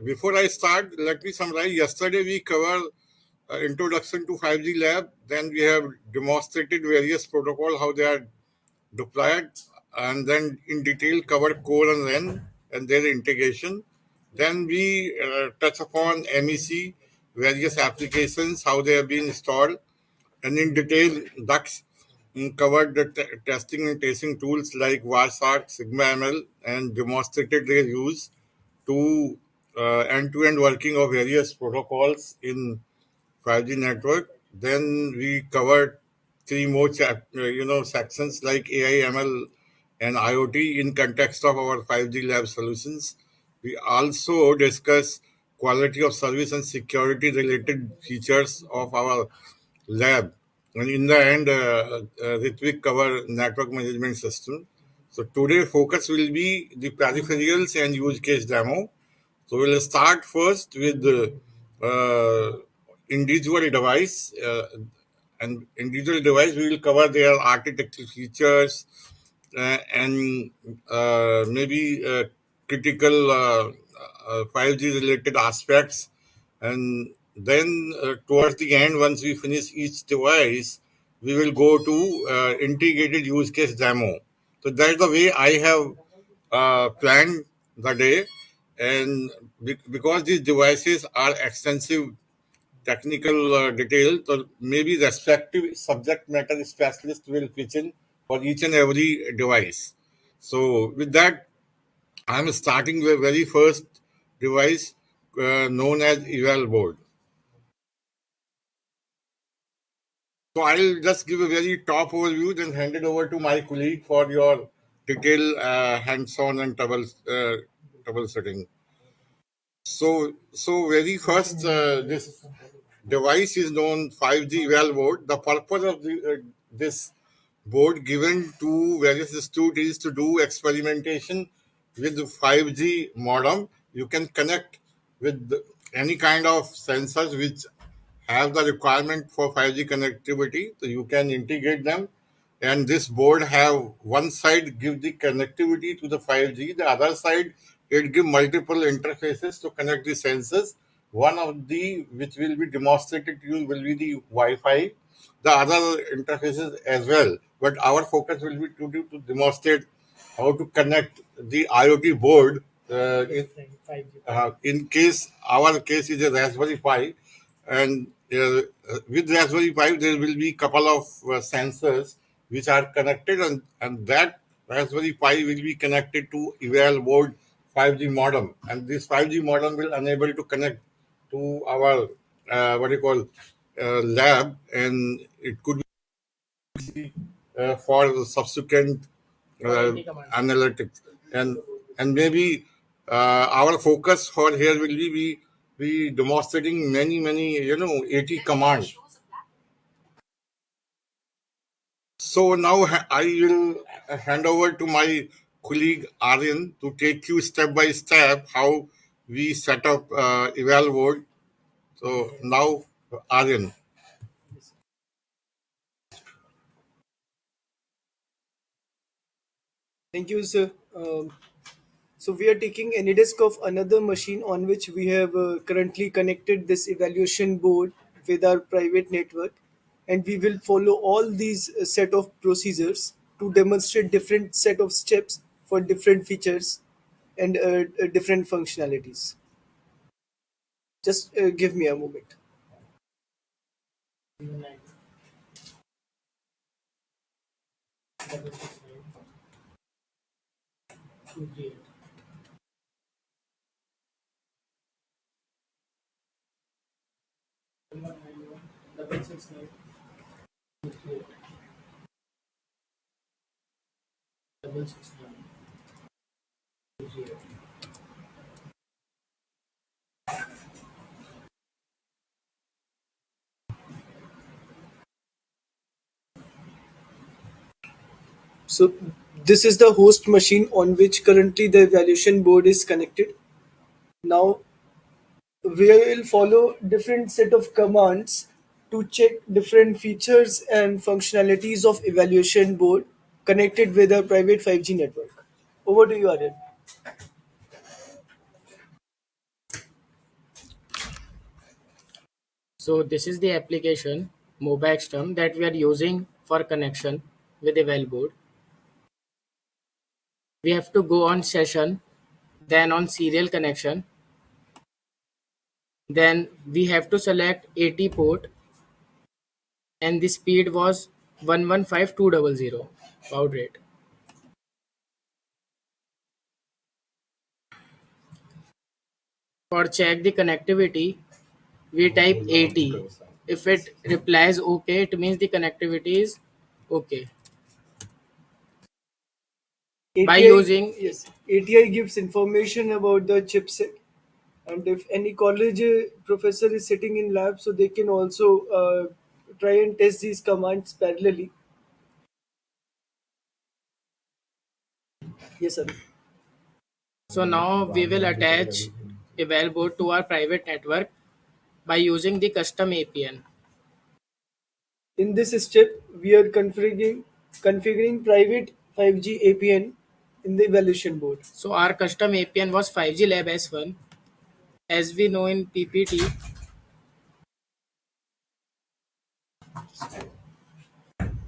before I start, let me summarize. Yesterday we covered introduction to 5G lab. Then we have demonstrated various protocol how they are deployed, and then in detail covered core and RAN and their integration. Then we touch upon MEC, various applications, how they have been installed, and in detail, Dux covered the testing and tracing tools like Warsack, Sigma ML, and demonstrated their use to end-to-end working of various protocols in 5G network. Then we covered three more sections like AI, ML, and IoT in context of our 5G lab solutions. We also discuss quality of service and security related features of our lab. And in the end, Ritvik cover network management system. So today focus will be the peripherals and use case demo. So we'll start first with the individual device. And individual device, we will cover their architecture features and maybe critical 5G related aspects. And then towards the end, once we finish each device, we will go to integrated use case demo. So that's the way I have planned the day. And because these devices are extensive technical detail, so maybe respective subject matter specialist will pitch in for each and every device. So with that, I'm starting with very first device known as eval board. So I'll just give a very top overview, then hand it over to my colleague for your detailed hands-on and troubleshooting. So very first, this device is known 5G well board. The purpose of this board given to various institutes is to do experimentation with 5G modem. You can connect with any kind of sensors which have the requirement for 5G connectivity. So you can integrate them, and this board have one side give the connectivity to the 5G, the other side it give multiple interfaces to connect the sensors. One of the which will be demonstrated to you will be the Wi-Fi, the other interfaces as well. But our focus will be to demonstrate how to connect the IoT board. In case our case is a Raspberry Pi, and with Raspberry Pi there will be couple of sensors which are connected, and that Raspberry Pi will be connected to eval board 5G modem, and this 5G modem will enable to connect to our what you call lab, and it could be for the subsequent analytics, and maybe our focus for here will be demonstrating many 80 commands. So now I will hand over to my colleague Aryan to take you step by step how we set up eval board. So now Aryan. Thank you, sir. So we are taking any disk of another machine on which we have currently connected this evaluation board with our private network, and we will follow all these set of procedures to demonstrate different set of steps for different features and different functionalities. Just give me a moment. So this is the host machine on which currently the evaluation board is connected. Now we will follow different set of commands to check different features and functionalities of evaluation board connected with a private 5G network. Over to you, Aryan. So this is the application mobile term that we are using for connection with the well board. We have to go on session, then on serial connection, then we have to select 80 port, and the speed was 115200 baud rate. For check the connectivity, we type 80. If it replies okay, it means the connectivity is okay. By ATI, using yes, ATI gives information about the chipset, and if any college professor is sitting in lab, so they can also try and test these commands parallelly. Yes, sir. So now we will attach a well board to our private network by using the custom APN. In this step, we are configuring private 5G APN in the evaluation board. So our custom APN was 5G Lab S1. As we know in PPT,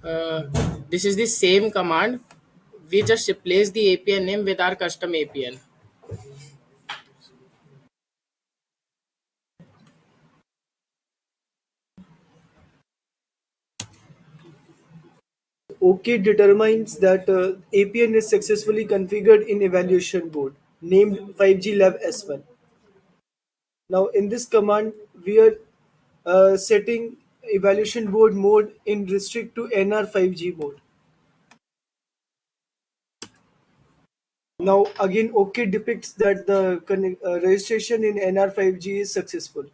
uh, this is the same command. We just replace the APN name with our custom APN. OK determines that APN is successfully configured in evaluation board named 5G Lab S1. Now, in this command, we are setting evaluation board mode in restrict to NR5G mode. Now, again, OK depicts that the registration in NR5G is successful.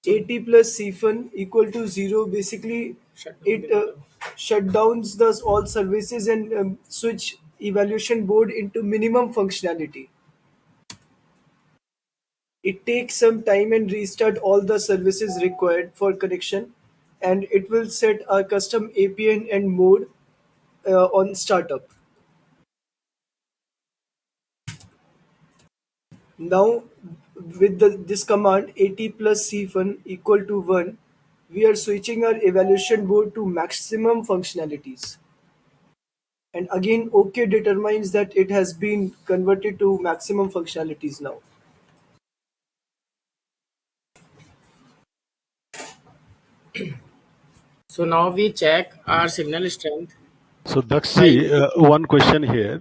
80 plus CFUN equal to 0. Basically, it shut downs the all services and switch evaluation board into minimum functionality. It takes some time and restart all the services required for connection, and it will set a custom APN and mode on startup. Now, with this command 80 plus CFUN equal to 1, we are switching our evaluation board to maximum functionalities. And again, OK determines that it has been converted to maximum functionalities now. So now we check our signal strength So by Dakshi, using. one question here,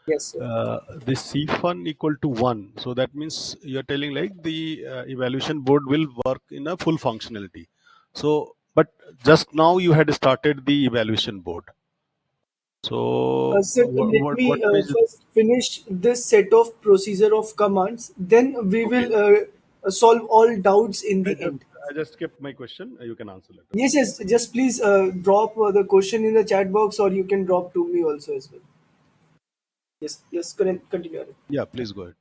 Yes, sir. this C1 equal to 1. So that means you're telling like the evaluation board will work in a full functionality. So, but just now you had started the evaluation board. So Sir, let what me made first finish this set of procedure of commands. Then we okay? will solve all doubts in I the just end. I just kept my question. You can answer later. Yes, yes. Just please drop the question in the chat box, or you can drop to me also as well. Yes, yes. Continue. Yeah, please go ahead.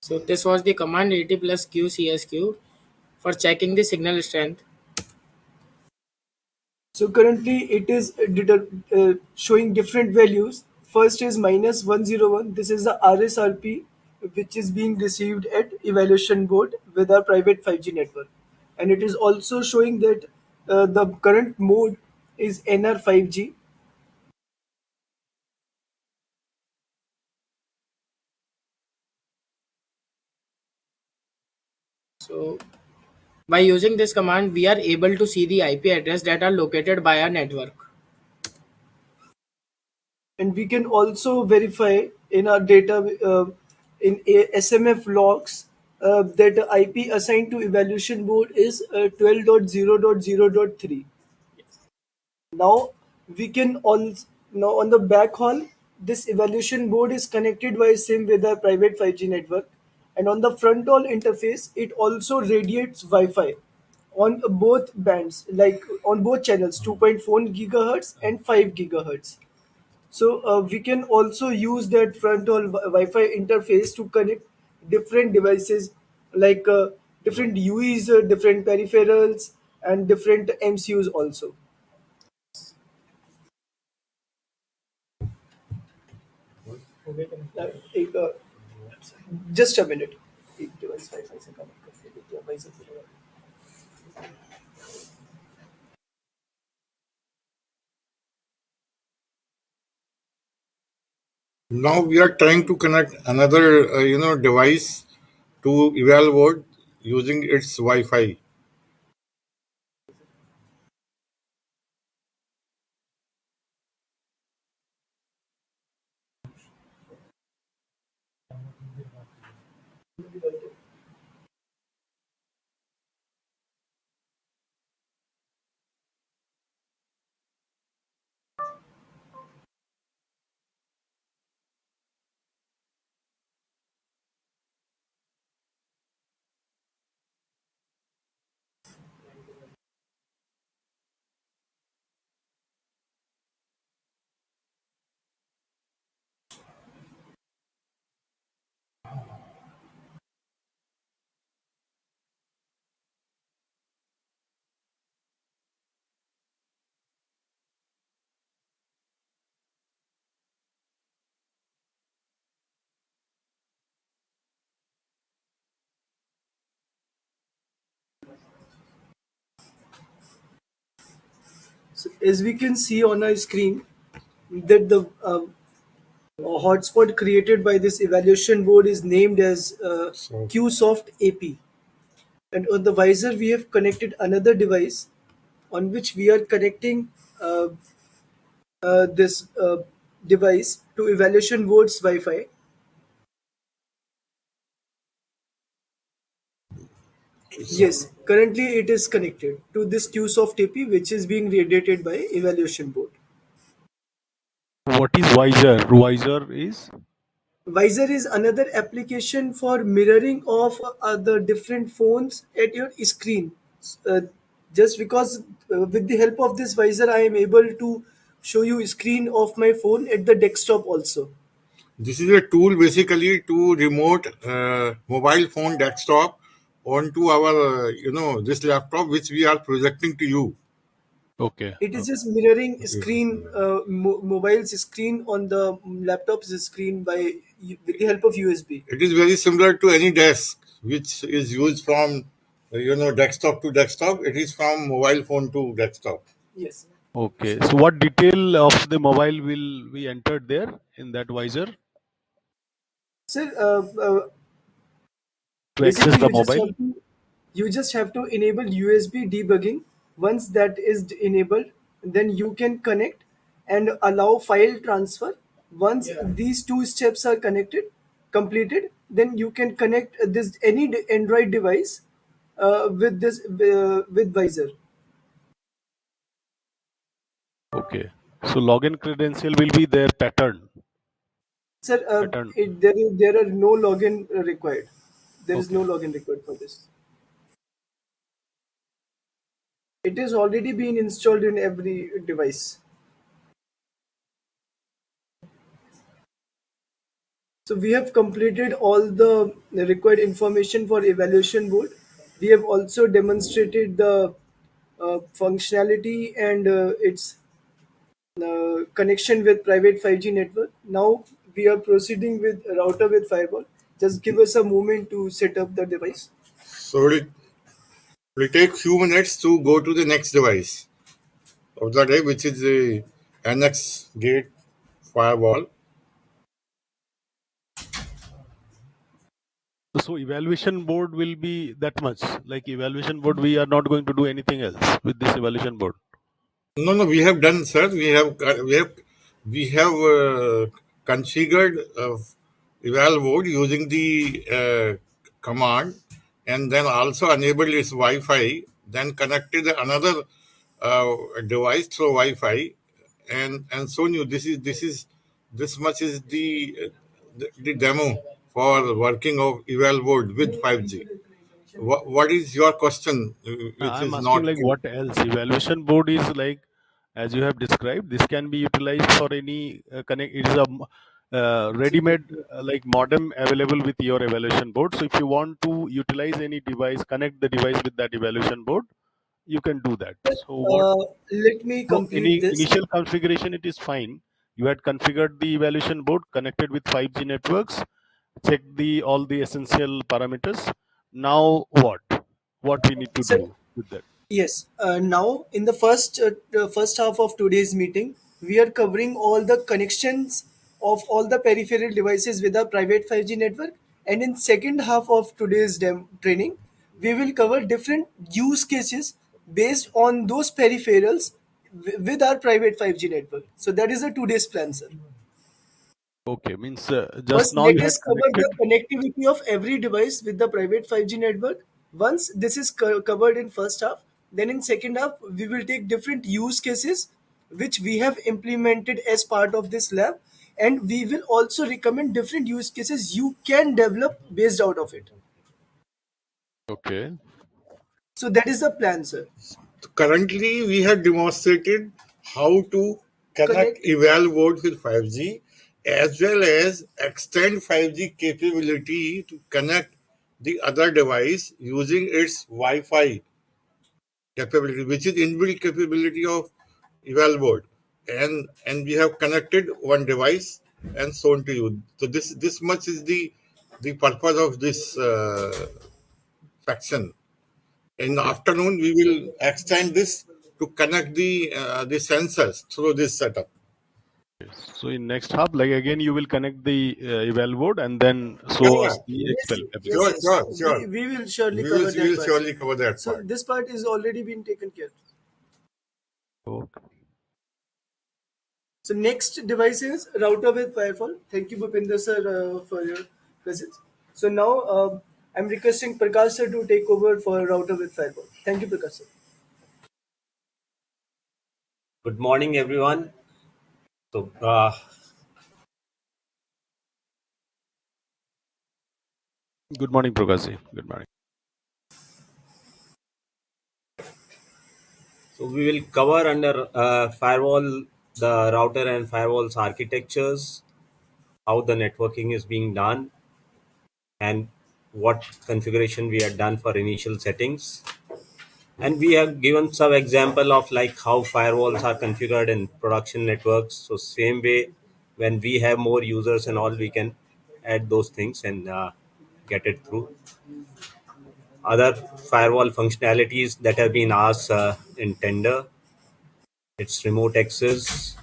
So this was the command 80 plus QCSQ for checking the signal strength. So currently it is showing different values. First is minus 101. This is the RSRP which is being received at evaluation board with our private 5G network. And it is also showing that the current mode is NR5G. So by using this command, we are able to see the IP address that are located by our network. And we can also verify in our data in SMF logs that the IP assigned to evaluation board is 12.0.0.3. Now we can also now on the backhaul, this evaluation board is connected by SIM with a private 5G network, and on the front haul interface, it also radiates Wi-Fi on both bands, like on both channels, 2.4 gigahertz and 5 gigahertz. So we can also use that front haul Wi-Fi interface to connect different devices, like different UEs, different peripherals, and different MCUs also. एक, just a minute. एक device Wi-Fi से connect करके देखिए, Wi-Fi से चलेगा। Now we are trying to connect another, device to eval board using its Wi-Fi. So as we can see on our screen, that the hotspot created by this evaluation board is named as So QSoft AP. And on the visor, we have connected another device on which we are connecting uh, this device to evaluation board's Wi-Fi. Yes, currently it is connected to this QSoft AP, which is being radiated by evaluation board. What is Visor? Visor is Visor is another application for mirroring of the different phones at your screen. Uh, just because with the help of this visor, I am able to show you screen of my phone at the desktop also. this is a tool basically to remote mobile phone desktop onto our, this laptop which we are projecting to you. okay. It is Okay. just mirroring Okay. screen, mobile's screen on the laptop's screen with the help of USB. It is very similar to any desk which is used from, desktop to desktop. It is from mobile phone to desktop. Yes. Okay. So what detail of the mobile will be entered there in that Visor Sir, to access basically, the mobile? you just have to enable USB debugging. Once that is enabled, then you can connect and allow file transfer. Once these two steps are completed, then you can connect this any Android device with this with Visor. Okay. So login credential will be their Sir, pattern. there are no login required. There is no Okay. login required for this. It is already been installed in every device. So we have completed all the required information for evaluation board. We have also demonstrated the functionality and its connection with private 5G network. Now we are proceeding with router with firewall. Just give us a moment to set up the device. So it will take few minutes to go to the next device of the day, which is the NX gate firewall. So evaluation board will be that much. Like evaluation board, we are not going to do anything else with this evaluation board. No, no, we have done, sir. We have configured eval mode using the command, and then also enabled its Wi-Fi. Then connected another device through Wi-Fi, and shown you this much is the demo for working of eval board with 5G. What is your question, which I'm is asking not like clear? what else? Evaluation board is like, as you have described, this can be utilized for any connect. It is a ready-made like modem available with your evaluation board. So if you want to utilize any device, connect the device with that evaluation board, you can do that. So what? Let me So complete any this. initial configuration, it is fine. You had configured the evaluation board, connected with 5G networks, checked the all the essential parameters. Now what? What we need to So do with that? yes, now in the first half of today's meeting, we are covering all the connections of all the peripheral devices with our private 5G network, and in second half of today's training, we will cover different use cases based on those peripherals with our private 5G network. So that is the today's plan, sir. Okay, means just First, now let you had us cover the connected. connectivity of every device with the private 5G network. Once this is covered in first half, then in second half, we will take different use cases which we have implemented as part of this lab, and we will also recommend different use cases you can develop based out of it. Okay. So that is the plan, sir. Currently, we have demonstrated how to connect Connect. eval boards with 5G as well as extend 5G capability to connect the other device using its Wi-Fi capability, which is inbuilt capability of eval board. And we have connected one device and shown to you. So this much is the purpose of this section. In the afternoon, we will extend this to connect the sensors through this setup. So in next hub, like again, you will connect the eval board and then Yeah, show yeah. us the Yes, expel yes, capability. yes. Sure, sure. We will surely We will cover we that will part, sir. surely cover that So part. this part is already been taken care. Okay. So next device is router with firewall. Thank you, Bhupinder sir, for your presence. So now I'm requesting Prakash sir to take over for router with firewall. Thank you, Prakash sir. Good morning, everyone. So, Good morning, Prakashi. Good morning. we will cover under firewall the router and firewalls architectures, how the networking is being done, and what configuration we have done for initial settings. And we have given some example of like how firewalls are configured in production networks. So same way, when we have more users and all, we can add those things and get it through. Other firewall functionalities that have been asked in tender, it's remote access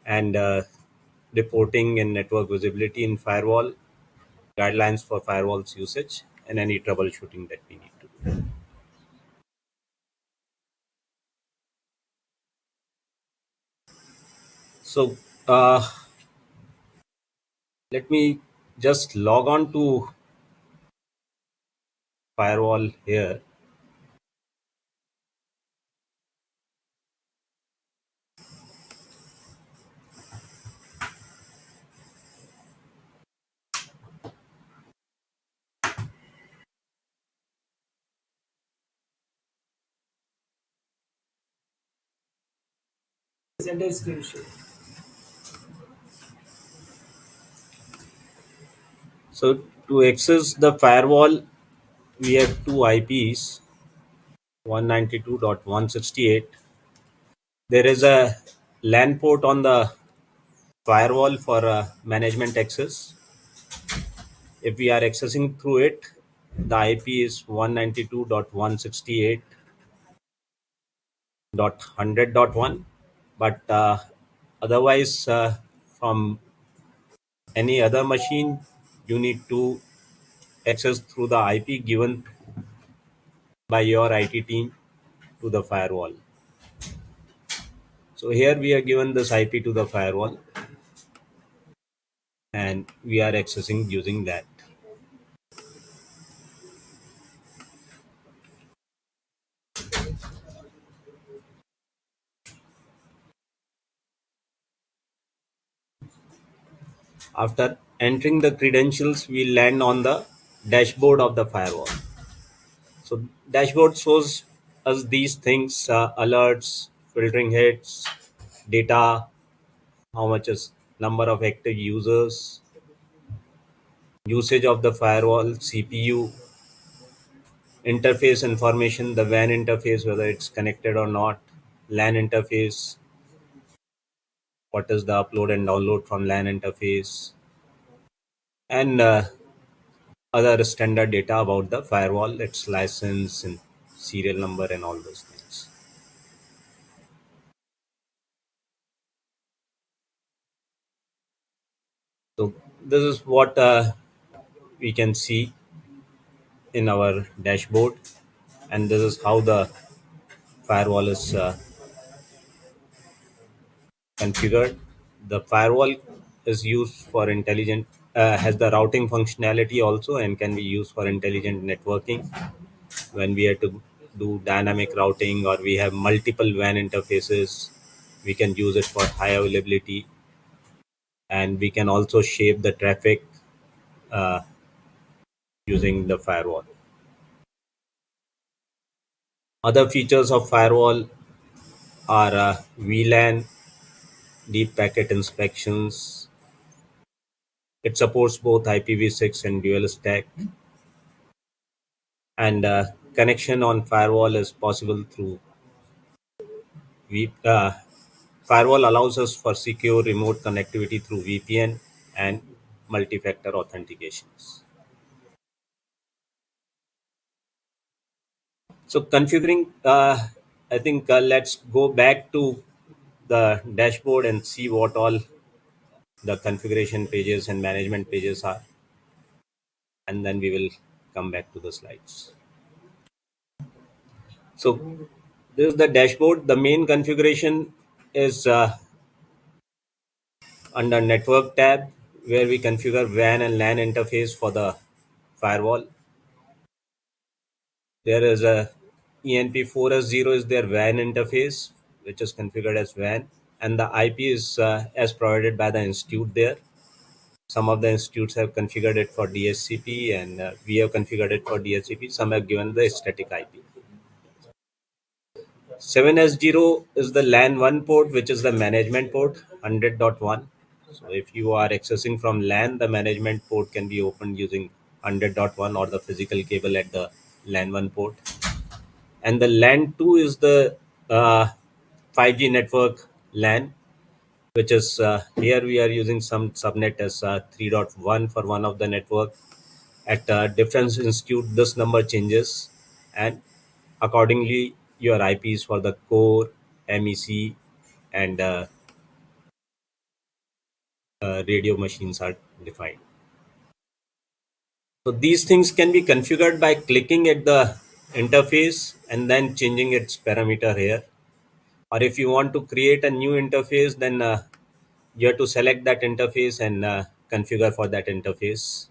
and reporting and network visibility in firewall, guidelines for firewalls usage, and any troubleshooting that we need to do. So let me just log on to firewall here. Presenter screen share. So to access the firewall, we have two IPs, 192.168. There is a LAN port on the firewall for management access. If we are accessing through it, the IP is 192.168.100.1. But otherwise, from any other machine, you need to access through the IP given by your IT team to the firewall. So here we are given this IP to the firewall and we are accessing using that. After entering the credentials, we land on the dashboard of the firewall. So dashboard shows us these things, alerts, filtering hits, data, how much is number of active users, usage of the firewall, CPU, interface information, the WAN interface, whether it's connected or not, LAN interface, what is the upload and download from LAN interface, and other standard data about the firewall, its license and serial number and all those things. So this is what we can see in our dashboard, and this is how the firewall is configured. The firewall is used for intelligent, has the routing functionality also, and can be used for intelligent networking when we have to do dynamic routing or we have multiple WAN interfaces. We can use it for high availability, and we can also shape the traffic uh, using the firewall. Other features of firewall are VLAN, deep packet inspections. It supports both IPv6 and dual stack, and connection on firewall is possible through firewall allows us for secure remote connectivity through VPN and multi-factor authentications. So configuring, I think let's go back to the dashboard and see what all the configuration pages and management pages are, and then we will come back to the slides. So this is the dashboard. The main configuration is under network tab, where we configure WAN and LAN interface for the firewall. There is a ENP4S0 is their WAN interface, which is configured as WAN, and the IP is as provided by the institute there. Some of the institutes have configured it for DHCP, and we have configured it for DHCP. Some have given the static IP. 7S0 is the LAN 1 port, which is the management port, 100.1. So if you are accessing from LAN, the management port can be opened using 100.1 or the physical cable at the LAN 1 port. And the LAN 2 is the 5G network LAN, which is here we are using some subnet as 3.1 for one of the network. At different institute, this number changes, and accordingly, your IPs for the core, MEC, and radio machines are defined. So these things can be configured by clicking at the interface and then changing its parameter here. Or if you want to create a new interface, then you have to select that interface and configure for that interface.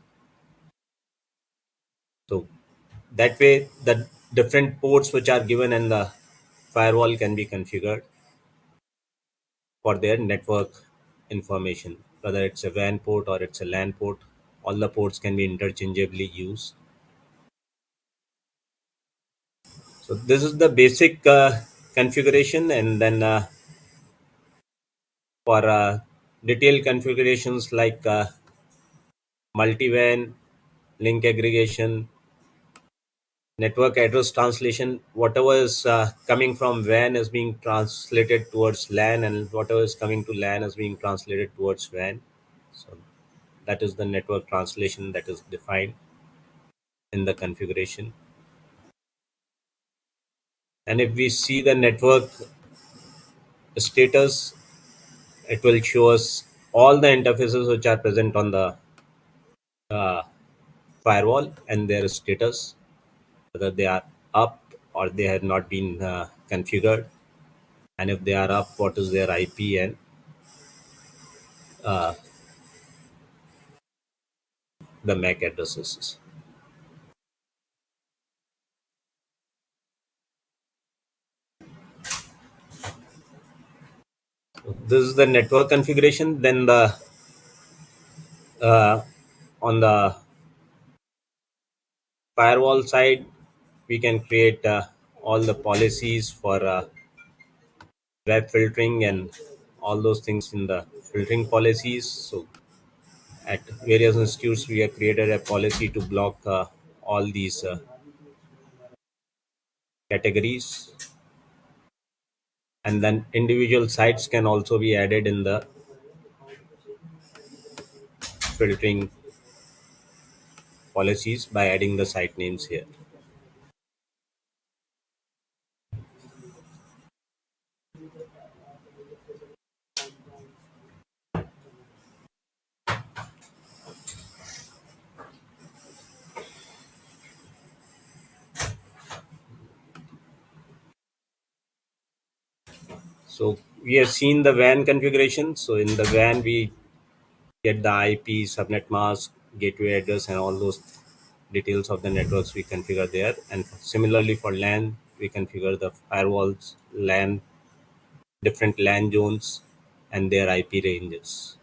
So that way, the different ports which are given in the firewall can be configured for their network information, whether it's a WAN port or it's a LAN port. All the ports can be interchangeably used. So this is the basic configuration, and then for detailed configurations like multi-WAN, link aggregation, network address translation, whatever is coming from WAN is being translated towards LAN, and whatever is coming to LAN is being translated towards WAN. So that is the network translation that is defined in the configuration. And if we see the network status, it will show us all the interfaces which are present on the uh, firewall and their status, whether they are up or they have not been configured, and if they are up, what is their IP and uh, the MAC addresses. So this is the network configuration. Then the uh, on the firewall side, we can create all the policies for web filtering and all those things in the filtering policies. So at various institutes, we have created a policy to block all these categories. and then individual sites can also be added in the filtering policies by adding the site names here. So we have seen the WAN configuration. So in the WAN, we get the IP, subnet mask, gateway address, and all those details of the networks we configure there. And similarly for LAN, we configure the firewalls, LAN, different LAN zones, and their IP ranges.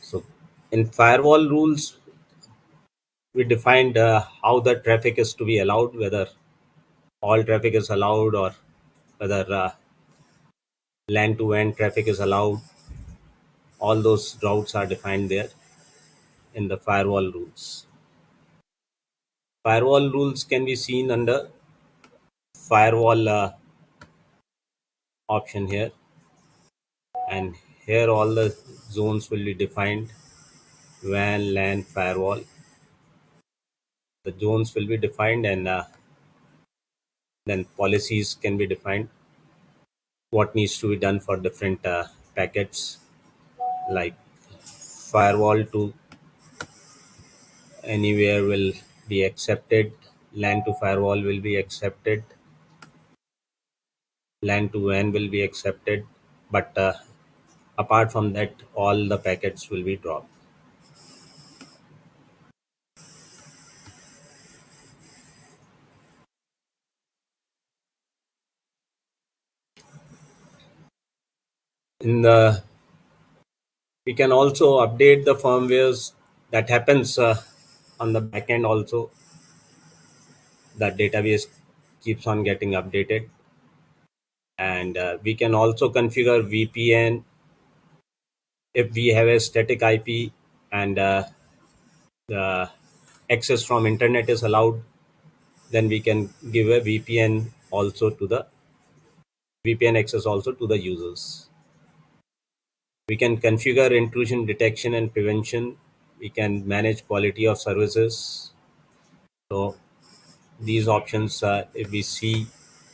So in firewall rules, we defined how the traffic is to be allowed, whether all traffic is allowed or whether LAN to WAN traffic is allowed. All those routes are defined there in the firewall rules. Firewall rules can be seen under firewall option here, and here all the zones will be defined: WAN, LAN, firewall. The zones will be defined, and then policies can be defined. What needs to be done for different packets, like firewall to anywhere will be accepted, LAN to firewall will be accepted, LAN to WAN will be accepted, but apart from that, all the packets will be dropped. In the We can also update the firmwares. That happens on the backend also. The database keeps on getting updated, and we can also configure VPN if we have a static IP and the access from internet is allowed. Then we can give a VPN access also to the users. We can configure intrusion detection and prevention. We can manage quality of services. So these options, if we see,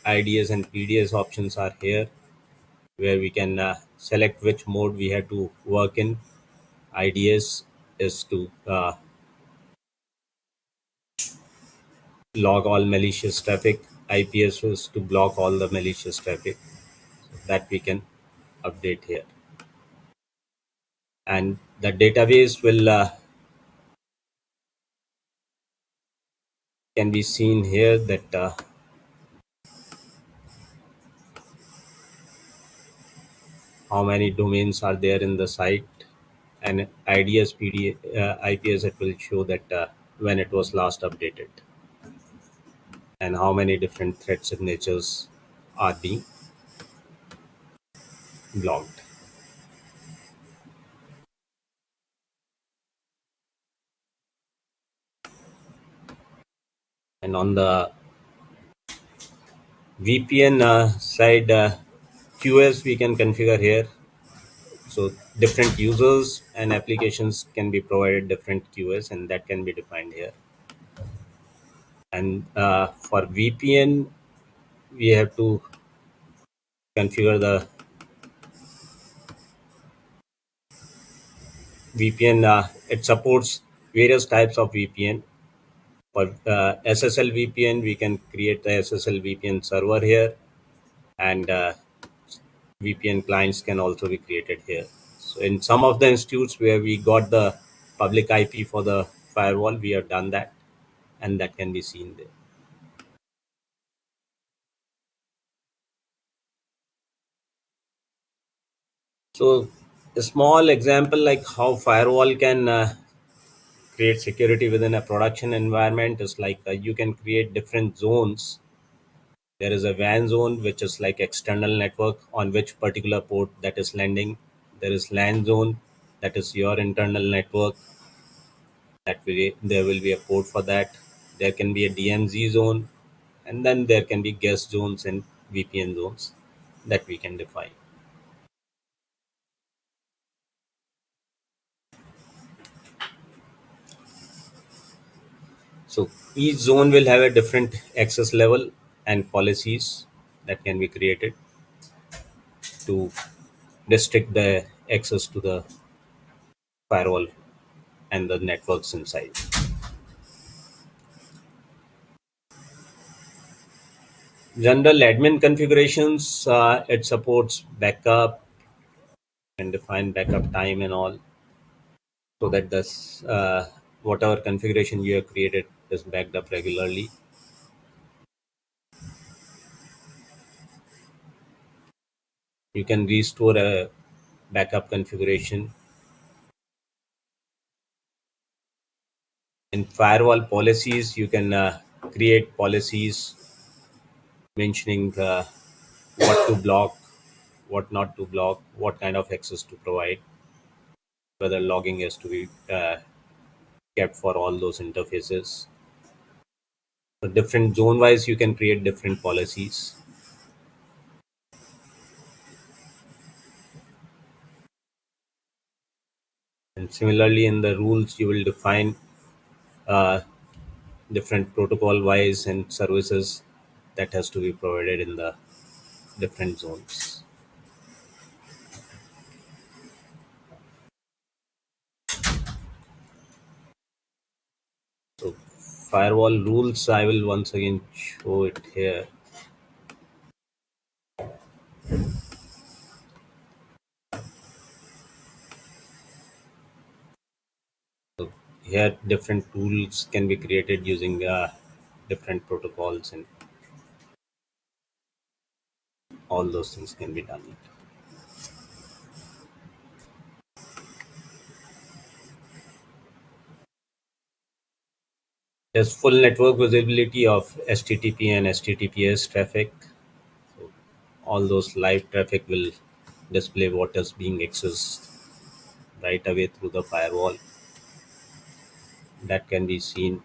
IDS and PDS options are here, where we can select which mode we have to work in. IDS is to log all malicious traffic. IPS is to block all the malicious traffic. That we can update here. And the database will can be seen here, that how many domains are there in the site, and IDS, IPS, it will show that when it was last updated, and how many different threat signatures are being blocked. And on the VPN side, QS we can configure here. So different users and applications can be provided different QS, and that can be defined here. And for VPN, we have to configure the VPN. It supports various types of VPN. For SSL VPN, we can create the SSL VPN server here, and VPN clients can also be created here. So in some of the institutes where we got the public IP for the firewall, we have done that, and that can be seen there. So a small example like how firewall can create security within a production environment is like you can create different zones. There is a WAN zone, which is like external network on which particular port that is landing. There is LAN zone, that is your internal network. That way, there will be a port for that. There can be a DMZ zone, and then there can be guest zones and VPN zones that we can define. So each zone will have a different access level and policies that can be created to restrict the access to the firewall and the networks inside. General admin configurations, it supports backup and define backup time and all, so that this whatever configuration you have created is backed up regularly. You can restore a backup configuration. In firewall policies, you can create policies mentioning what to block, what not to block, what kind of access to provide, whether logging has to be kept for all those interfaces. So different zone wise, you can create different policies. And similarly, in the rules, you will define uh, different protocol wise and services that has to be provided in the different zones. So firewall rules, I will once again show it here. So here different rules can be created using different protocols, and all those things can be done. There's full network visibility of HTTP and HTTPS traffic. So all those live traffic will display what is being accessed right away through the firewall. That can be seen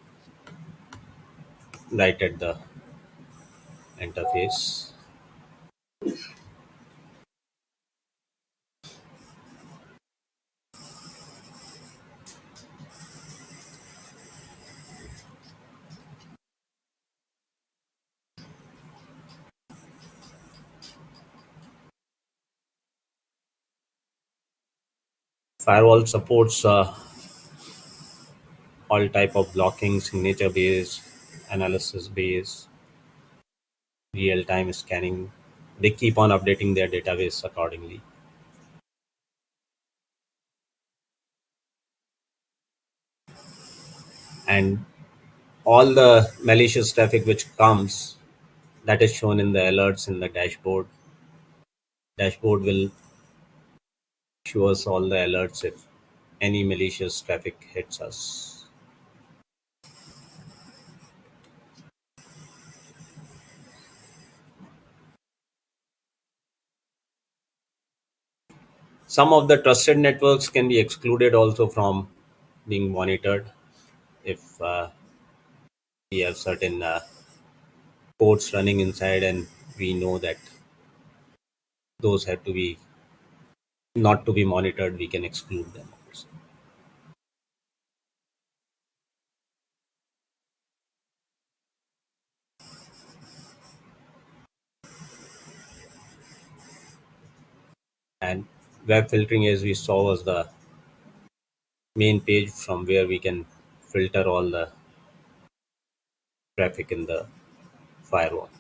right at the interface. Firewall supports all type of blocking, signature based, analysis based, real time scanning. They keep on updating their database accordingly. And all the malicious traffic which comes, that is shown in the alerts in the dashboard. Dashboard will show us all the alerts if any malicious traffic hits us. Some of the trusted networks can be excluded also from being monitored if we have certain ports running inside and we know that those have to be not to be monitored, we can exclude them also. And web filtering, as we saw, was the main page from where we can filter all the traffic in the firewall.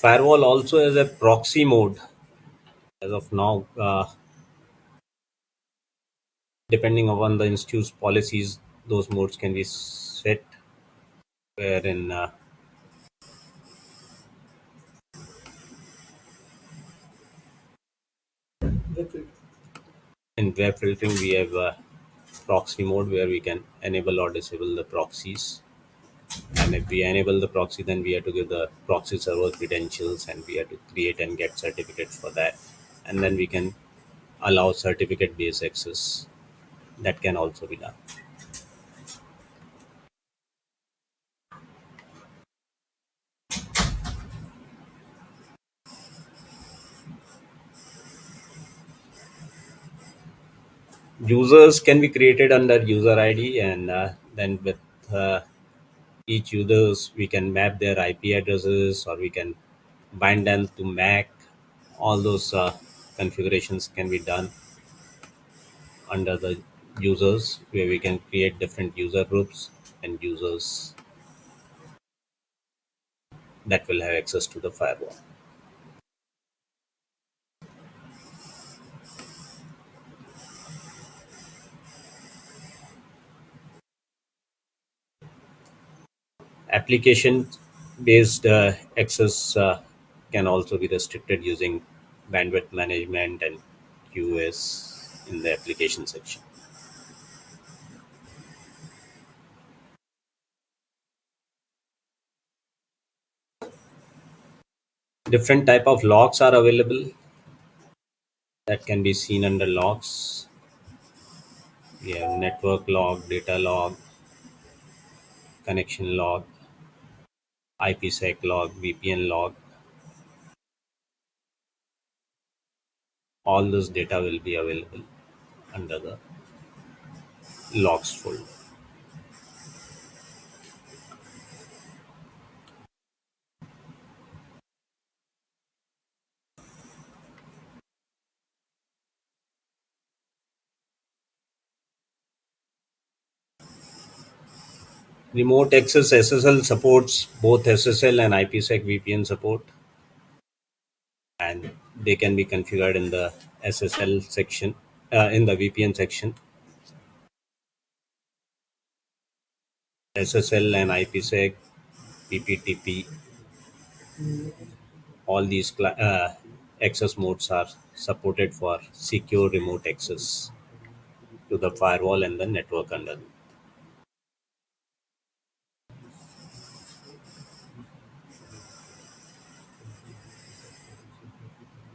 Firewall also has a proxy mode as of now. Depending upon the institute's policies, those modes can be set, wherein Web filter. In web filtering, we have proxy mode where we can enable or disable the proxies. And if we enable the proxy, then we have to give the proxy server credentials and we have to create and get certificates for that. And then we can allow certificate based access. That can also be done. Users can be created under user ID, and then with uh, each users we can map their IP addresses or we can bind them to MAC. All those configurations can be done under the users, where we can create different user groups and users that will have access to the firewall. Application based access can also be restricted using bandwidth management and QoS in the application section. Different type of logs are available that can be seen under logs. We have network log, data log, connection log, IPsec log, VPN log. All this data will be available under the logs folder. Remote access SSL supports both SSL and IPsec VPN support, and they can be configured in the SSL section, in the VPN section. SSL and IPsec, PPTP, all these access modes are supported for secure remote access to the firewall and the network underneath.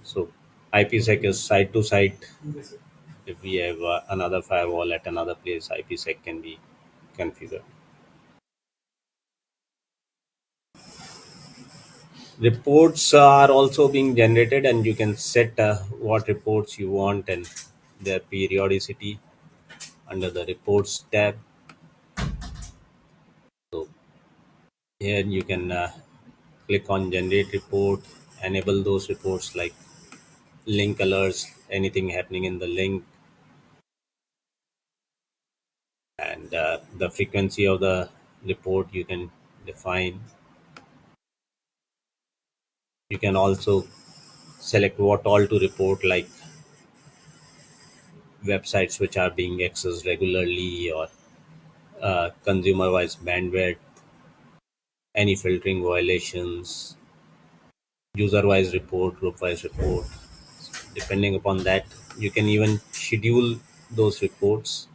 So IPsec is site to site. If we have another firewall at another place, IPsec can be configured. Reports are also being generated, and you can set what reports you want and their periodicity under the reports tab. So here you can click on generate report, enable those reports like link alerts, anything happening in the link, and the frequency of the report you can define. You can also select what all to report, like websites which are being accessed regularly or consumer wise bandwidth, any filtering violations, user wise report, group wise report. Depending upon that, you can even schedule those reports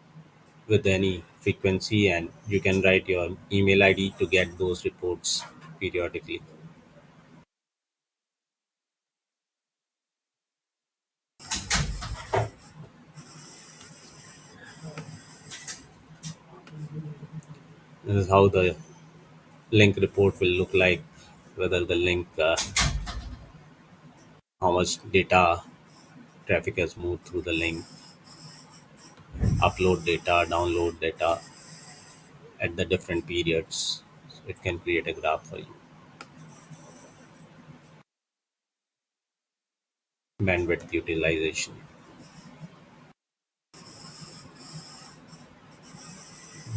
with any frequency, and you can write your email ID to get those reports periodically. This is how the link report will look like, whether the link, how much data traffic has moved through the link, upload data, download data at the different periods. So it can create a graph for you. Bandwidth utilization.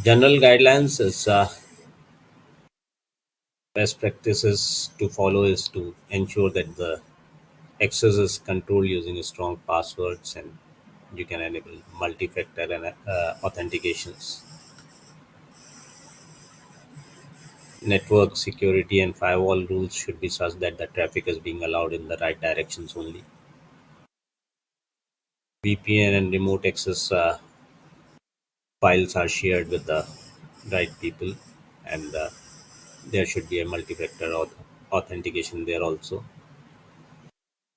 General guidelines is best practices to follow is to ensure that the access is controlled using strong passwords, and you can enable multi-factor and authentications. Network security and firewall rules should be such that the traffic is being allowed in the right directions only. VPN and remote access files are shared with the right people, and there should be a multi-factor authentication there also.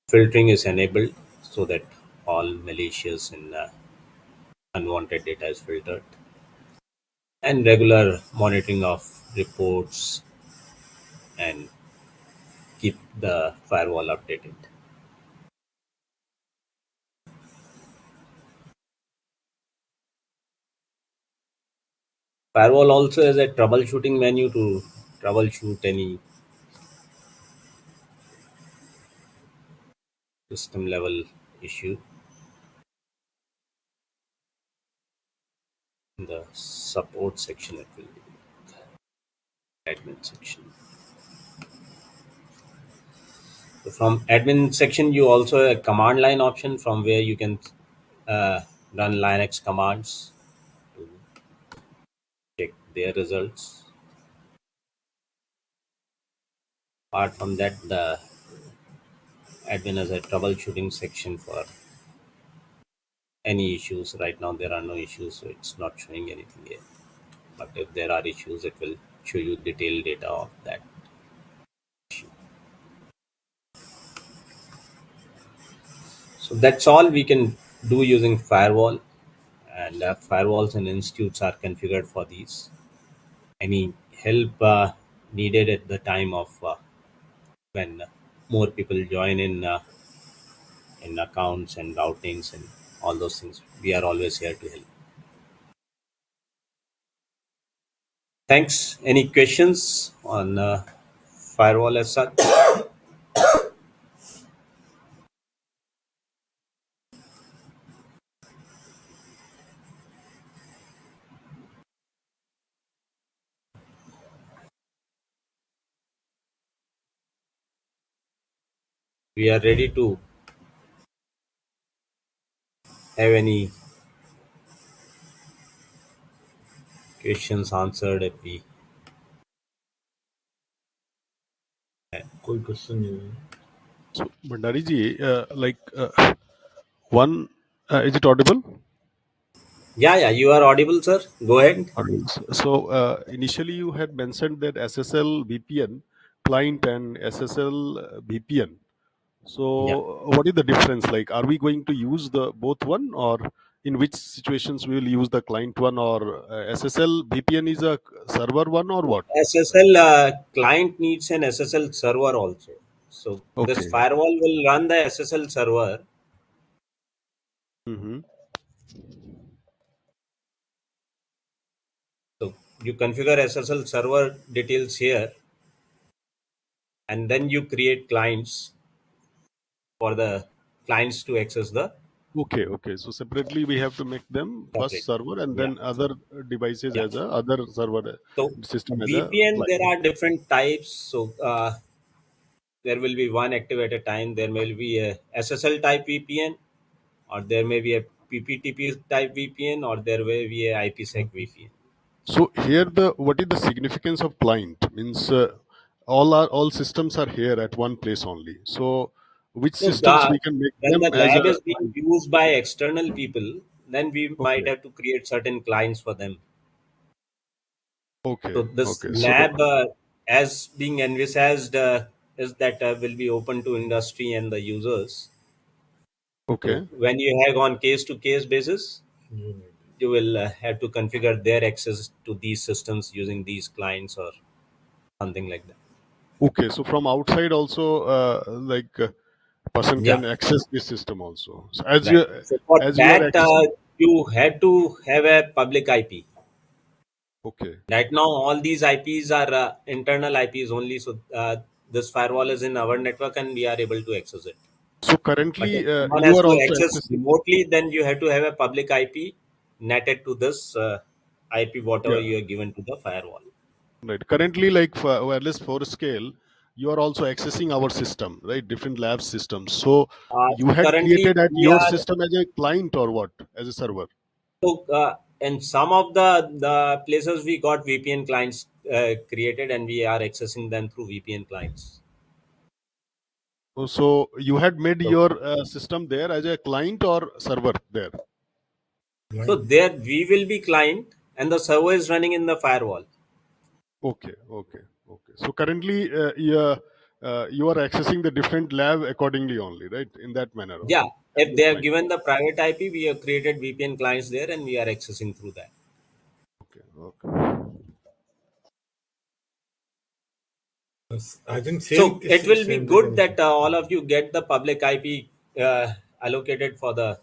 Filtering is enabled so that all malicious and unwanted data is filtered, and regular monitoring of reports and keep the firewall updated. Firewall also has a troubleshooting menu to troubleshoot any system level issue in the support section. It will be admin section. So from admin section, you also have a command line option from where you can uh, run Linux commands to check their results. Apart from that, the admin has a troubleshooting section for any issues. Right now, there are no issues, so it's not showing anything here. But if there are issues, it will show you detailed data of that issue. So that's all we can do using firewall, and firewalls and institutes are configured for these. Any help needed at the time of when more people join in accounts and routings and all those things, we are always here to help. Thanks. Any questions on firewall as such? We are ready to have any questions answered if we कोई question नहीं है. So, Bhandari ji, one, is it audible? Yeah, you are audible, sir. Go ahead. Audible. So, initially you had mentioned that SSL VPN client and SSL VPN. Yeah. So, what is the difference? Like, are we going to use the both one, or in which situations we will use the client one, or SSL VPN is a server one, or what? SSL client needs an SSL server also. So this Okay. firewall will run the SSL server. Mm-hmm. So you configure SSL server details here, and then you create clients for the clients to access the Okay. So separately we have to make them first separate. server and Yeah. then other devices Yeah. as a other server So system as a VPN, there client. are different types. So there will be one active at a time. There may be a SSL type VPN, or there may be a PPTP type VPN, or there may be a IPsec VPN. So here the what is the significance of client means all systems are here at one place only. So which So systems we can make when them the as lab a is being used by external people, then we might okay have to create certain clients for them. So okay this okay so lab, as being envisaged, is that will be open to industry and the users. So okay when you have on case-to-case basis, you will have to configure their access to these systems using these clients or something like that. okay so from outside also person Yeah, can access this system also. So as right. you So for as you are that, accessing you have to have a public IP. okay. Right now, all these IPs are internal IPs only. So this firewall is in our network, and we are able to access it. So But if currently, someone you has are to also access accessing. remotely, then you have to have a public IP netted to this IP, whatever Yeah, you are given to the firewall. right. Currently, like for wireless for scale, you are also accessing our system, right? Different lab systems. So you So had currently, created at we your are system as a client or what? As a server. so in some of the places we got VPN clients created, and we are accessing them through VPN clients. So you had made So, your system there as a client or server there. so there we will be client and the server is running in the firewall. Okay, okay, okay. So currently, you are accessing the different lab accordingly only, right? In that manner Yeah, only, as if your they have client. given the private IP, we have created VPN clients there and we are accessing through that. Okay, okay. I think So it will be same thing good also. that all of you get the public IP allocated for the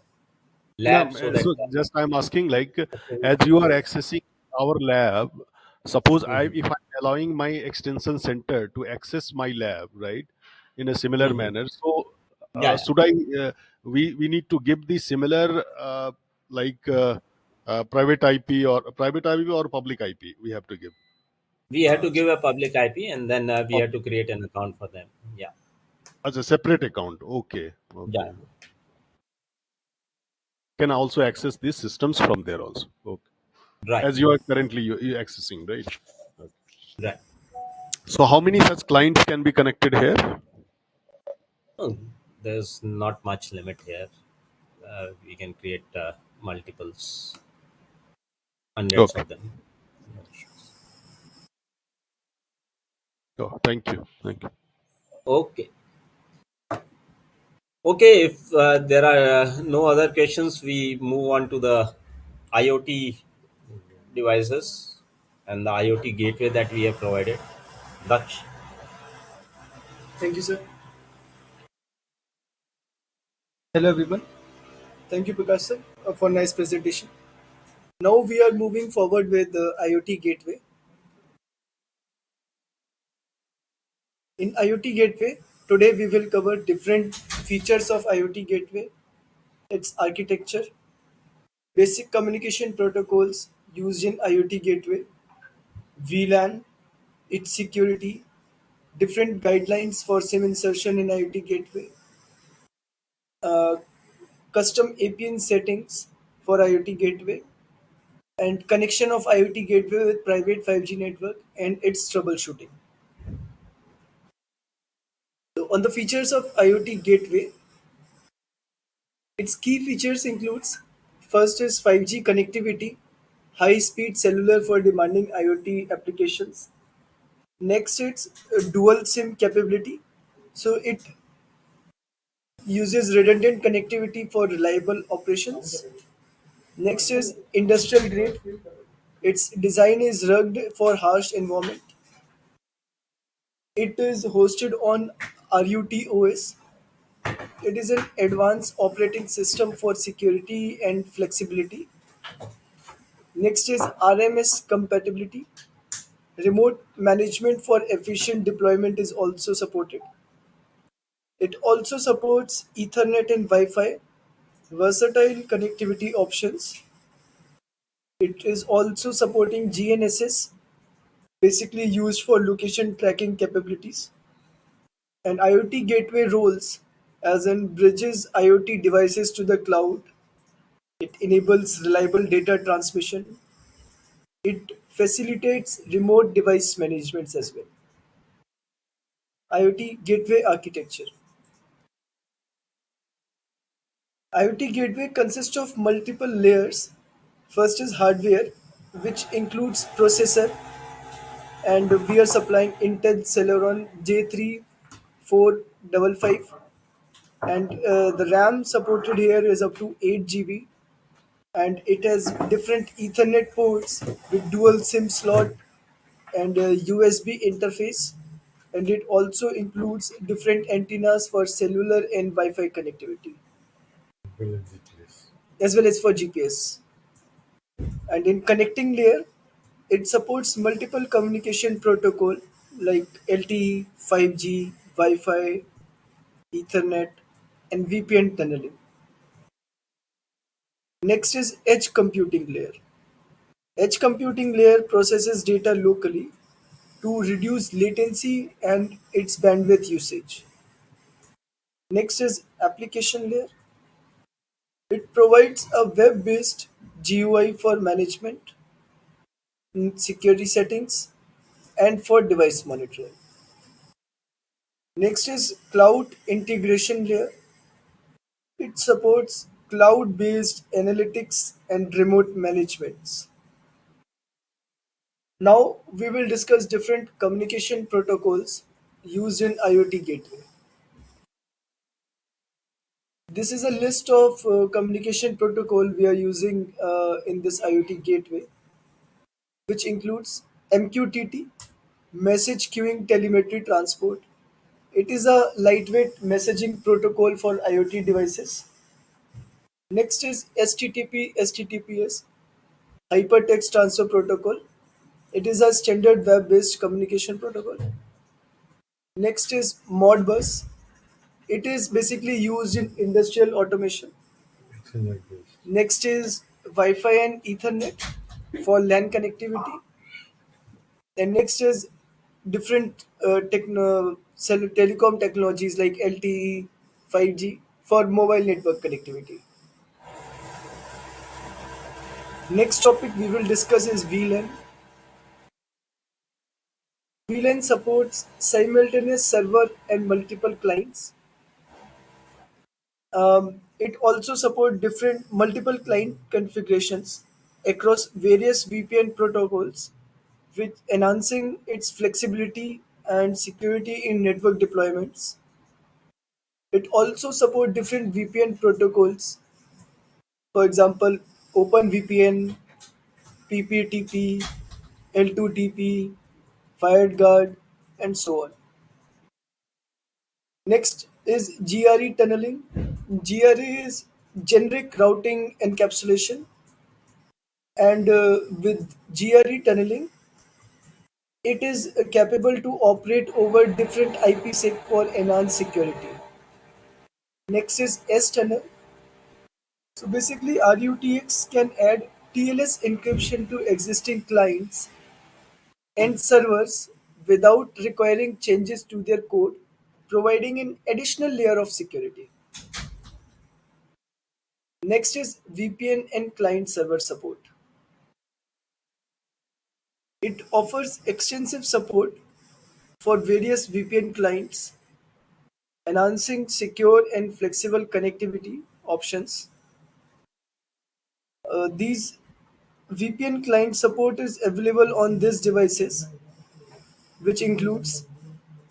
No, lab so that so just I'm asking, like, as you are accessing our lab, suppose if I'm allowing my extension center to access my lab, right, in a similar manner, so yeah, yeah. should I? We need to give the similar like private IP or public IP. We have to give We have to give a public IP and then we have public to create an account for them. Yeah, as a separate account. Okay, yeah, okay. Can also access these systems from there also. Okay. right, As you are currently you accessing, right? Okay. right. So how many such clients can be connected here? Oh, there's not much limit here. We can create multiples, hundreds Okay. of them. Oh, thank you. Thank you. Okay. Okay, if there are no other questions, we move on to the IoT devices and the IoT gateway that we have provided. Daksh. Thank you, sir. Hello, everyone. Thank you, Prakash sir, for nice presentation. Now we are moving forward with the IoT gateway. In IoT gateway, today we will cover different features of IoT gateway, its architecture, basic communication protocols used in IoT gateway, VLAN, its security, different guidelines for SIM insertion in IoT gateway, uh, custom APN settings for IoT gateway, and connection of IoT gateway with private 5G network and its troubleshooting. So on the features of IoT gateway, its key features includes first is 5G connectivity, high speed cellular for demanding IoT applications. Next it's dual SIM capability. So it uses redundant connectivity for reliable operations. Next is industrial grade. Its design is rugged for harsh environment. It is hosted on RUTOS. It is an advanced operating system for security and flexibility. Next is RMS compatibility. Remote management for efficient deployment is also supported. It also supports Ethernet and Wi Fi, versatile connectivity options. It is also supporting GNSS, basically used for location tracking capabilities. And IoT gateway roles, as in bridges IoT devices to the cloud. It enables reliable data transmission. It facilitates remote device management as well. IoT gateway architecture. IoT gateway consists of multiple layers. First is hardware, which includes processor, and we are supplying Intel Celeron J3455, and the RAM supported here is up to 8 GB, and it has different Ethernet ports with dual SIM slot and a USB interface, and it also includes different antennas for cellular and Wi-Fi connectivity, as well as for GPS. And in connecting layer, it supports multiple communication protocol like LTE, 5G, Wi-Fi, Ethernet, and VPN tunneling. Next is edge computing layer. Edge computing layer processes data locally to reduce latency and its bandwidth usage. Next is application layer. It provides a web-based GUI for management, security settings, and for device monitoring. Next is cloud integration layer. It supports cloud-based analytics and remote management. Now we will discuss different communication protocols used in IoT gateway. This is a list of communication protocol we are using in this IoT gateway, which includes MQTT, message queuing telemetry transport. It is a lightweight messaging protocol for IoT devices. Next is HTTP HTTPS, Hypertext Transfer Protocol. It is a standard web-based communication protocol. Next is Modbus. It is basically used in industrial automation. Ethernet based. Next is Wi-Fi and Ethernet for LAN connectivity. And next is different telecom technologies like LTE, 5G for mobile network connectivity. Next topic we will discuss is VLAN. VLAN supports simultaneous server and multiple clients. It also supports different multiple client configurations across various VPN protocols, with enhancing its flexibility and security in network deployments. It also supports different VPN protocols, for example, OpenVPN, PPTP, L2TP, FireGuard, and so on. Next is GRE tunneling. GRE is generic routing encapsulation, and with GRE tunneling, it is capable to operate over different IPsec for enhanced security. Next is S tunnel. So basically, RUTX can add TLS encryption to existing clients and servers without requiring changes to their code, providing an additional layer of security. Next is VPN and client server support. It offers extensive support for various VPN clients, enhancing secure and flexible connectivity options. These VPN client support is available on these devices, which includes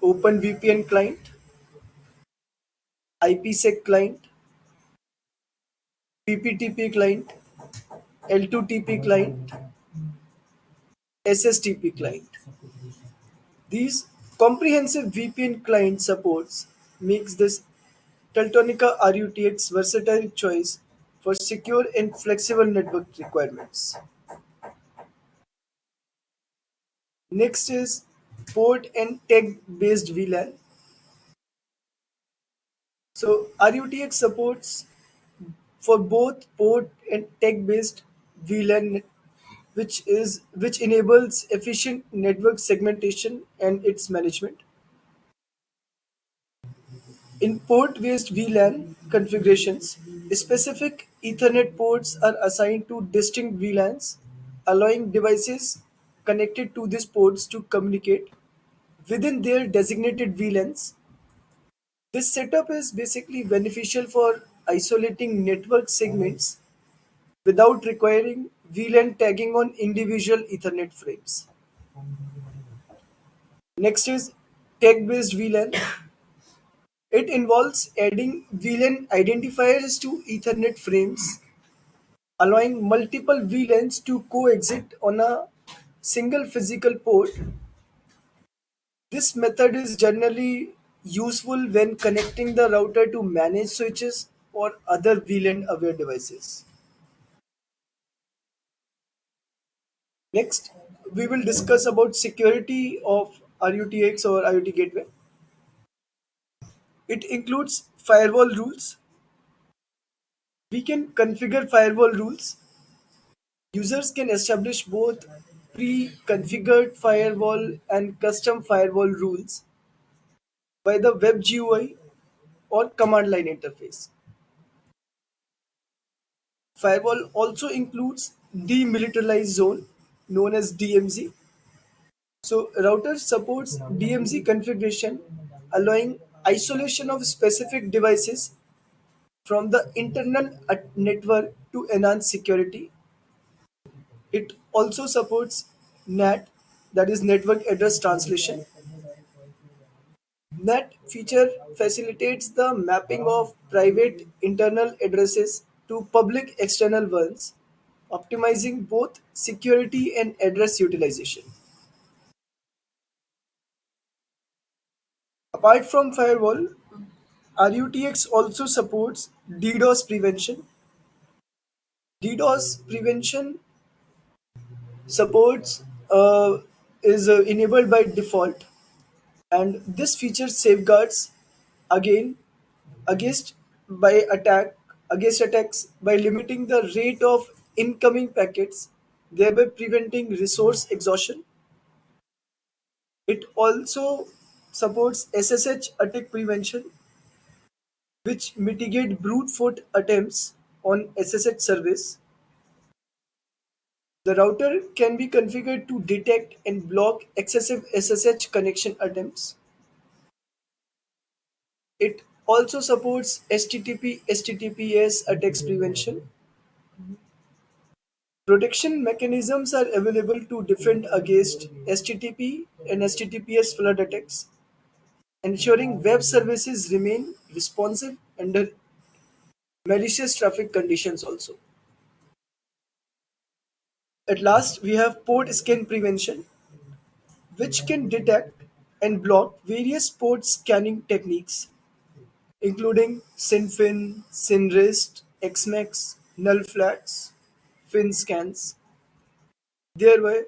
OpenVPN client, IPsec client, PPTP client, L2TP client, SSTP client. These comprehensive VPN client supports makes this Teltonica RUTX versatile choice for secure and flexible network requirements. Next is port and tag based VLAN. So RUTX supports for both port and tag based VLAN, which enables efficient network segmentation and its management. In port-based VLAN configurations, specific Ethernet ports are assigned to distinct VLANs, allowing devices connected to these ports to communicate within their designated VLANs. This setup is basically beneficial for isolating network segments without requiring VLAN tagging on individual Ethernet frames. Next is tag-based VLAN. It involves adding VLAN identifiers to Ethernet frames, allowing multiple VLANs to coexist on a single physical port. This method is generally useful when connecting the router to manage switches or other VLAN aware devices. Next, we will discuss about security of RUTX or IoT gateway. It includes firewall rules. We can configure firewall rules. Users can establish both pre-configured firewall and custom firewall rules by the web GUI or command line interface. Firewall also includes demilitarized zone known as DMZ. So router supports DMZ configuration, allowing isolation of specific devices from the internal network to enhance security. It also supports NAT, that is Network Address Translation. NAT feature facilitates the mapping of private internal addresses to public external ones, optimizing both security and address utilization. Apart from firewall, RUTX also supports DDoS prevention. DDoS prevention supports is enabled by default, and this feature safeguards again against by attack against attacks by limiting the rate of incoming packets, thereby preventing resource exhaustion. It also supports SSH attack prevention, which mitigate brute force attempts on SSH service. The router can be configured to detect and block excessive SSH connection attempts. It also supports HTTP HTTPS attacks prevention. Protection mechanisms are available to defend against HTTP and HTTPS flood attacks, ensuring web services remain responsive under malicious traffic conditions also. At last, we have port scan prevention, which can detect and block various port scanning techniques, including SynFin, SynRist, XMAX, null flags, fin scans, thereby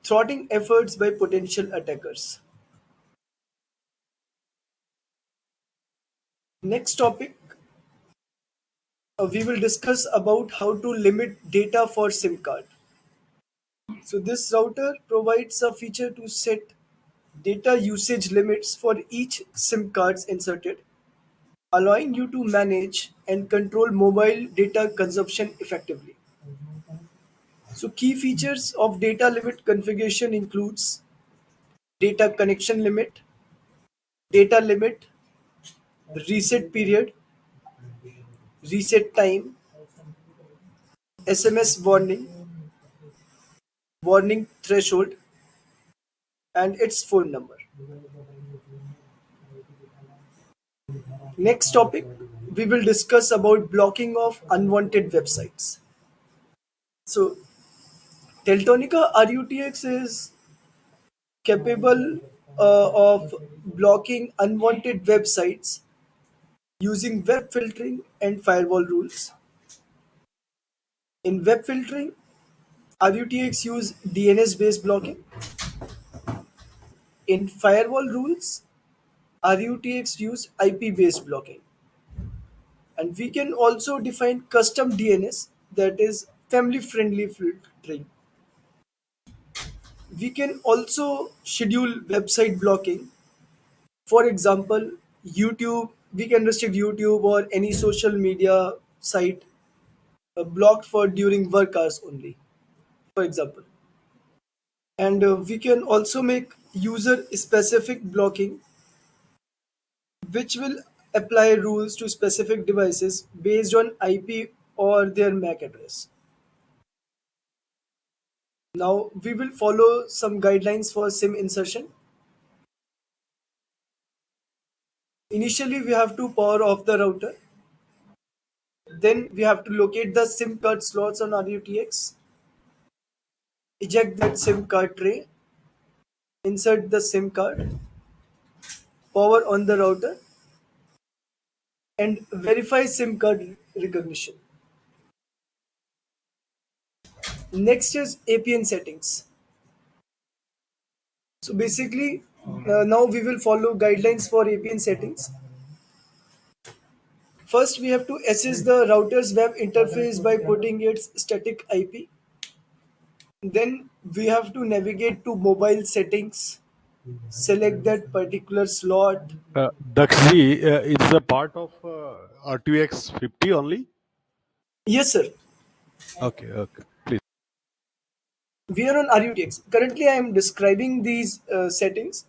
thwarting efforts by potential attackers. Next topic, we will discuss about how to limit data for SIM card. So this router provides a feature to set data usage limits for each SIM cards inserted, allowing you to manage and control mobile data consumption effectively. So key features of data limit configuration includes data connection limit, data limit, reset period, reset time, SMS warning, warning threshold, and its phone number. Next topic, we will discuss about blocking of unwanted websites. So Teltonica RUTX is capable of blocking unwanted websites using web filtering and firewall rules. In web filtering, RUTX use DNS based blocking. In firewall rules, RUTX use IP based blocking. And we can also define custom DNS, that is family friendly filtering. We can also schedule website blocking. For example, YouTube, we can restrict YouTube or any social media site blocked for during work hours only, for example. And we can also make user specific blocking, which will apply rules to specific devices based on IP or their MAC address. Now we will follow some guidelines for SIM insertion. Initially, we have to power off the router. Then we have to locate the SIM card slots on RUTX, eject that SIM card tray, insert the SIM card, power on the router, and verify SIM card recognition. Next is APN settings. So basically, now we will follow guidelines for APN settings. First, we have to assess the router's web interface by putting its static IP. Then we have to navigate to mobile settings, select that particular slot. Dakshi, it's a part of RTX 50 only? Yes, sir. Okay, okay. Please. We are on RUTX. Currently, I am describing these settings.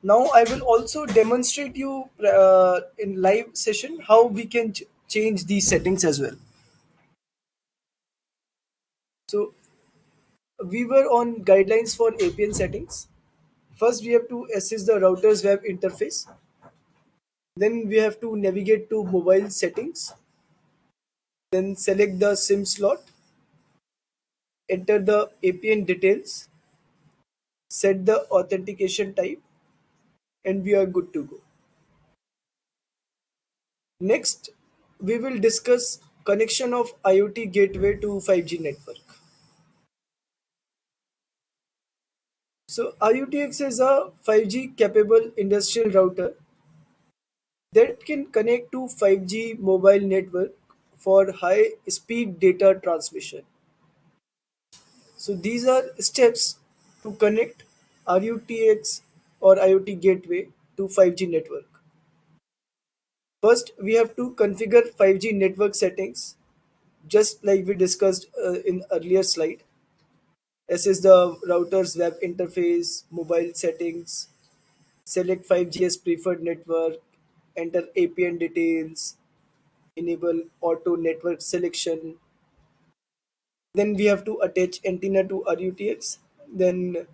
Now I will also demonstrate you in live session how we can change these settings as well. So we were on guidelines for APN settings. First, we have to assess the router's web interface. Then we have to navigate to mobile settings. Then select the SIM slot, enter the APN details, set the authentication type, and we are good to go. Next, we will discuss connection of IoT gateway to 5G network. So IoTX is a 5G capable industrial router that can connect to 5G mobile network for high speed data transmission. So these are steps to connect RUTX or IoT gateway to 5G network. First, we have to configure 5G network settings just like we discussed in earlier slide. Assess the router's web interface, mobile settings, select 5G as preferred network, enter APN details, enable auto network selection. Then we have to attach antenna to RUTX. Then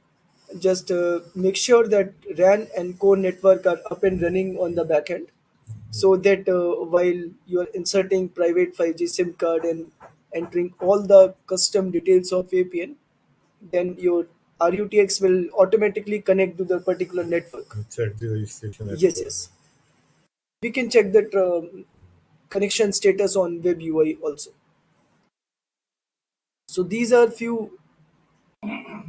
just make sure that RAN and core network are up and running on the backend so that while you are inserting private 5G SIM card and entering all the custom details of APN, then your RUTX will automatically connect to the particular network. Check the registration as Yes, well. yes. We can check that connection status on web UI also. So these are few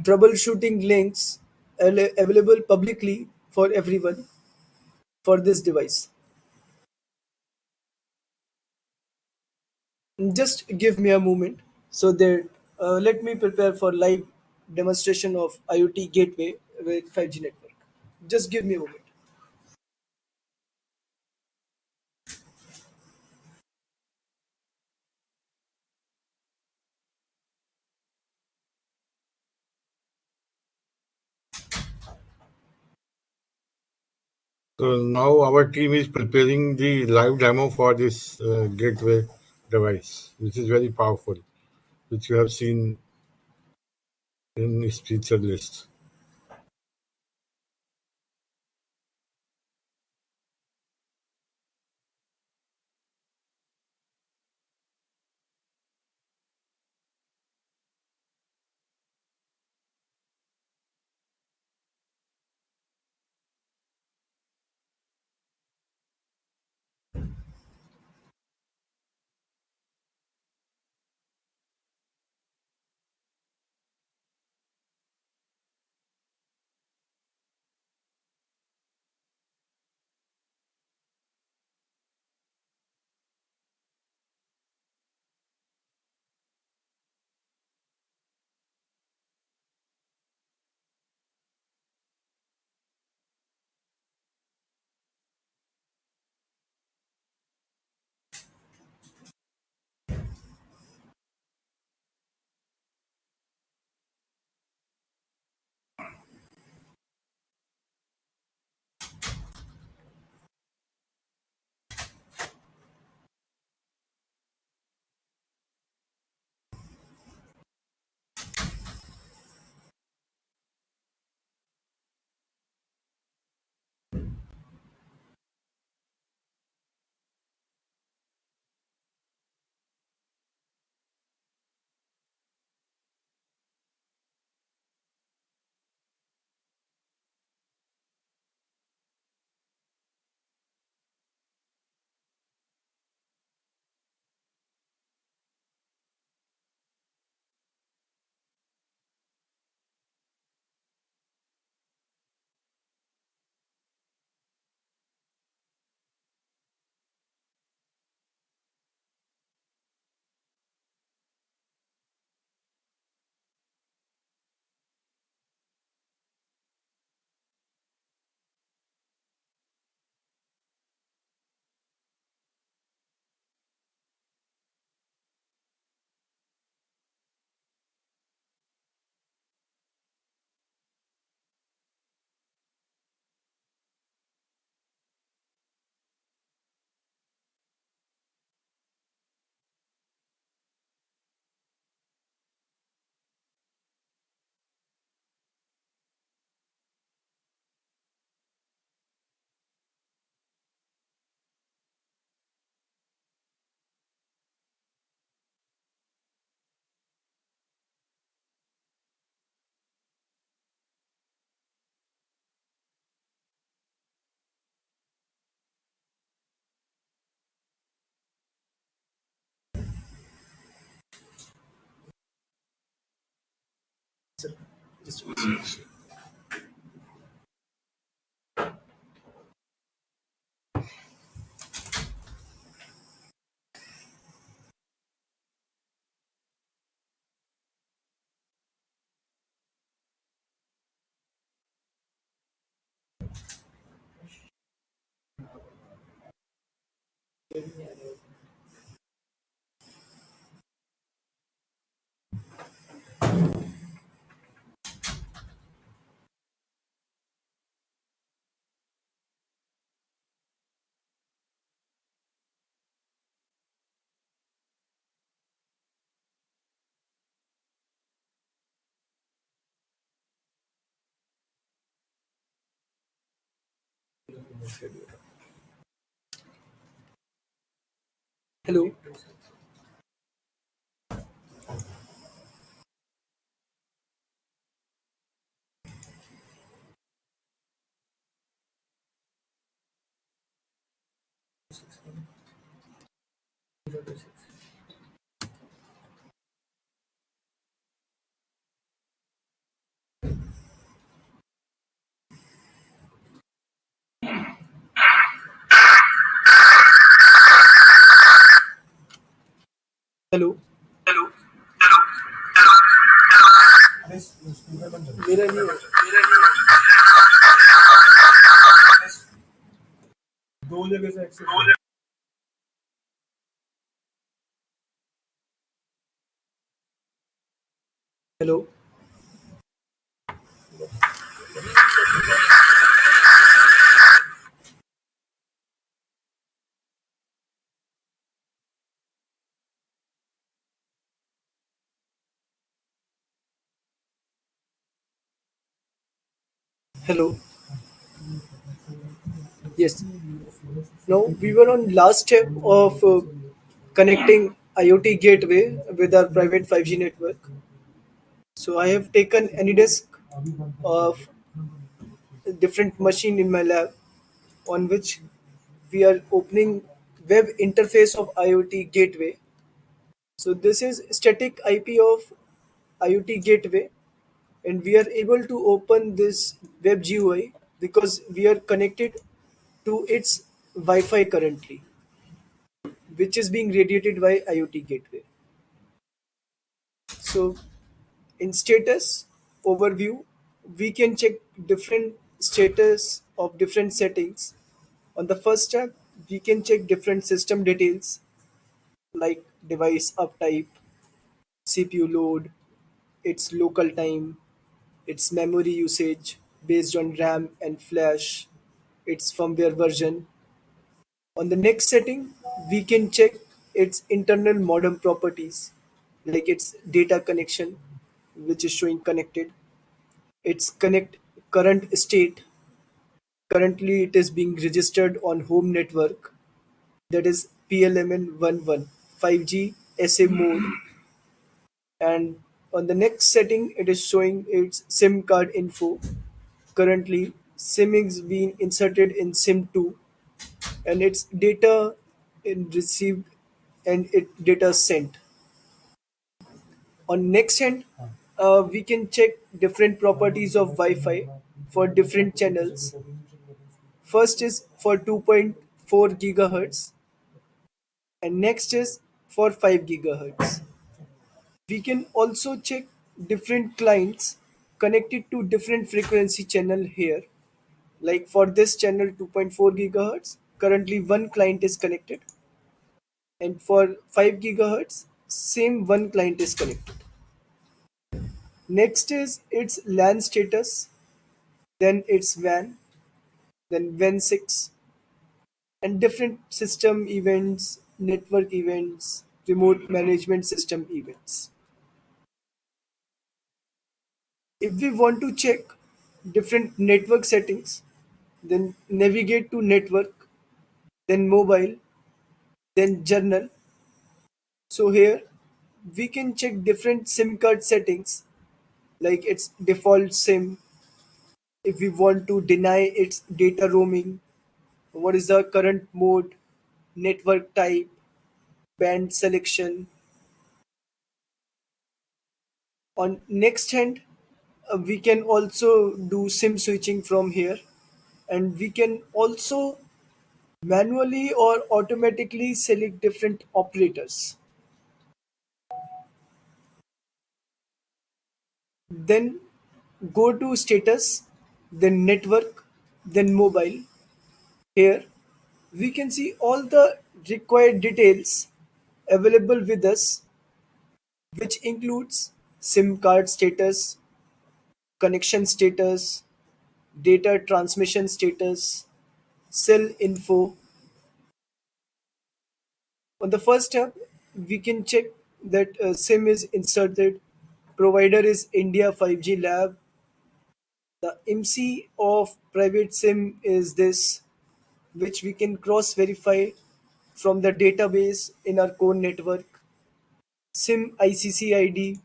troubleshooting links available publicly for everyone for this device. Just give me a moment so that let me prepare for live demonstration of IoT gateway with 5G network. Just give me a moment. So now our team is preparing the live demo for this gateway device, which is very powerful, which you have seen in this feature list. Just one second. Hello. Hello. मेरा नहीं है. दो जगह से access. Hello. Hello. Yes. Now we were on last step of connecting IoT gateway with our private 5G network. So I have taken any disk of a different machine in my lab on which we are opening web interface of IoT gateway. So this is static IP of IoT gateway, and we are able to open this web GUI because we are connected to its Wi-Fi currently, which is being radiated by IoT gateway. So in status overview, we can check different status of different settings. On the first tab, we can check different system details like device uptype, CPU load, its local time, its memory usage based on RAM and flash, its firmware version. On the next setting, we can check its internal modem properties like its data connection, which is showing connected, its connect current state. Currently, it is being registered on home network, that is PLMN11 5G SA mode, and on the next setting, it is showing its SIM card info. Currently, SIM is being inserted in SIM 2, and its data in received and it data sent. On next hand, we can check different properties of Wi-Fi for different channels. First is for 2.4 gigahertz, and next is for 5 gigahertz. We can also check different clients connected to different frequency channel here. Like for this channel 2.4 gigahertz, currently one client is connected, and for 5 gigahertz, same one client is connected. Next is its LAN status, then its WAN, then WAN 6, and different system events, network events, remote management system events. If we want to check different network settings, then navigate to network, then mobile, then journal. So here we can check different SIM card settings like its default SIM. If we want to deny its data roaming, what is the current mode, network type, band selection. On next hand, We can also do SIM switching from here, and we can also manually or automatically select different operators. Then go to status, then network, then mobile. Here we can see all the required details available with us, which includes SIM card status, connection status, data transmission status, cell info. On the first step, we can check that SIM is inserted, provider is India 5G Lab, the MC of private SIM is this, which we can cross verify from the database in our core network. SIM ICC ID.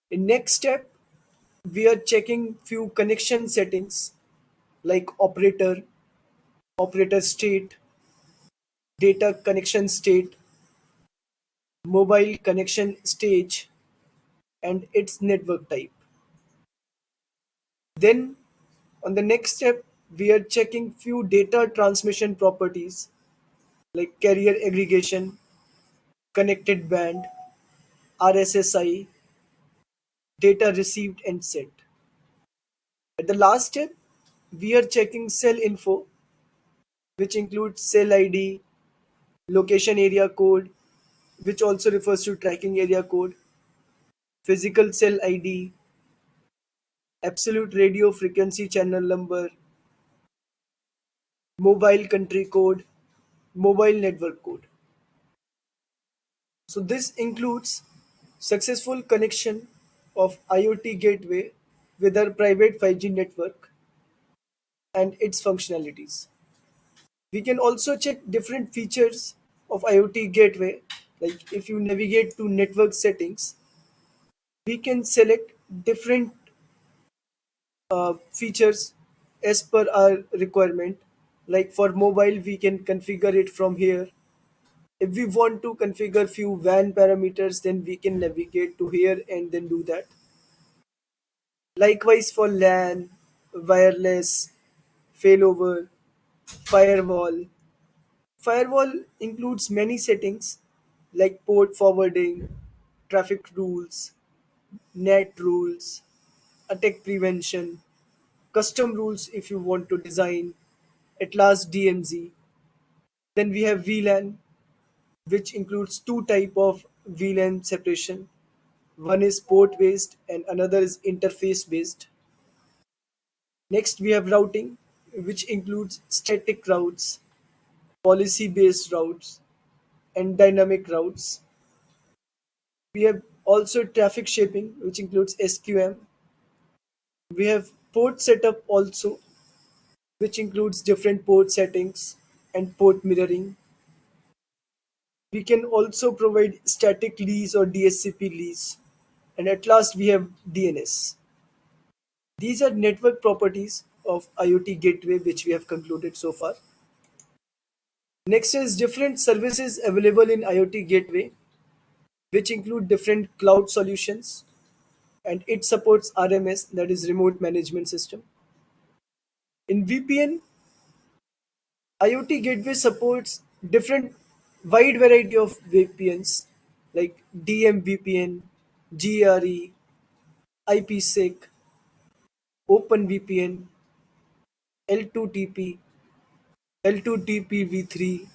In next step, we are checking few connection settings like operator, operator state, data connection state, mobile connection stage, and its network type. Then on the next step, we are checking few data transmission properties like carrier aggregation, connected band, RSSI, data received and sent. At the last step, we are checking cell info, which includes cell ID, location area code, which also refers to tracking area code, physical cell ID, absolute radio frequency channel number, mobile country code, mobile network code. So this includes successful connection of IoT gateway with our private 5G network and its functionalities. We can also check different features of IoT gateway. Like if you navigate to network settings, we can select different features as per our requirement. Like for mobile, we can configure it from here. If we want to configure few WAN parameters, then we can navigate to here and then do that. Likewise for LAN, wireless, failover, firewall. Firewall includes many settings like port forwarding, traffic rules, net rules, attack prevention, custom rules if you want to design, at last DMZ. Then we have VLAN, which includes two type of VLAN separation. One is port based and another is interface based. Next we have routing, which includes static routes, policy based routes, and dynamic routes. We have also traffic shaping, which includes SQM. We have port setup also, which includes different port settings and port mirroring. We can also provide static lease or DSCP lease. And at last, we have DNS. These are network properties of IoT gateway, which we have concluded so far. Next is different services available in IoT gateway, which include different cloud solutions, and it supports RMS, that is remote management system. In VPN, IoT gateway supports different wide variety of VPNs like DM VPN, GRE, IPsec, OpenVPN, L2TP, L2TPv3,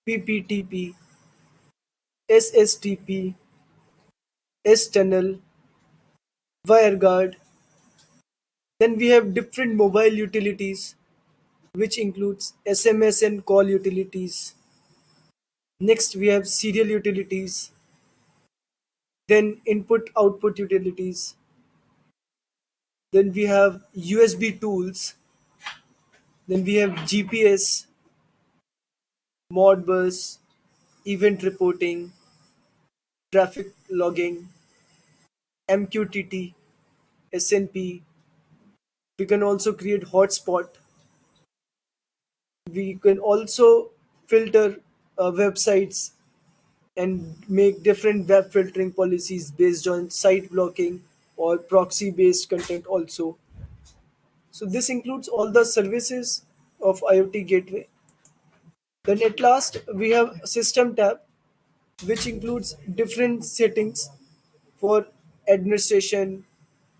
PPTP, SSTP, S-Tunnel, WireGuard. Then we have different mobile utilities, which includes SMS and call utilities. Next, we have serial utilities, then input output utilities. Then we have USB tools. Then we have GPS, Modbus, event reporting, traffic logging, MQTT, SNP. We can also create hotspot. We can also filter websites and make different web filtering policies based on site blocking or proxy based content also. So this includes all the services of IoT gateway. Then at last we have system tab, which includes different settings for administration,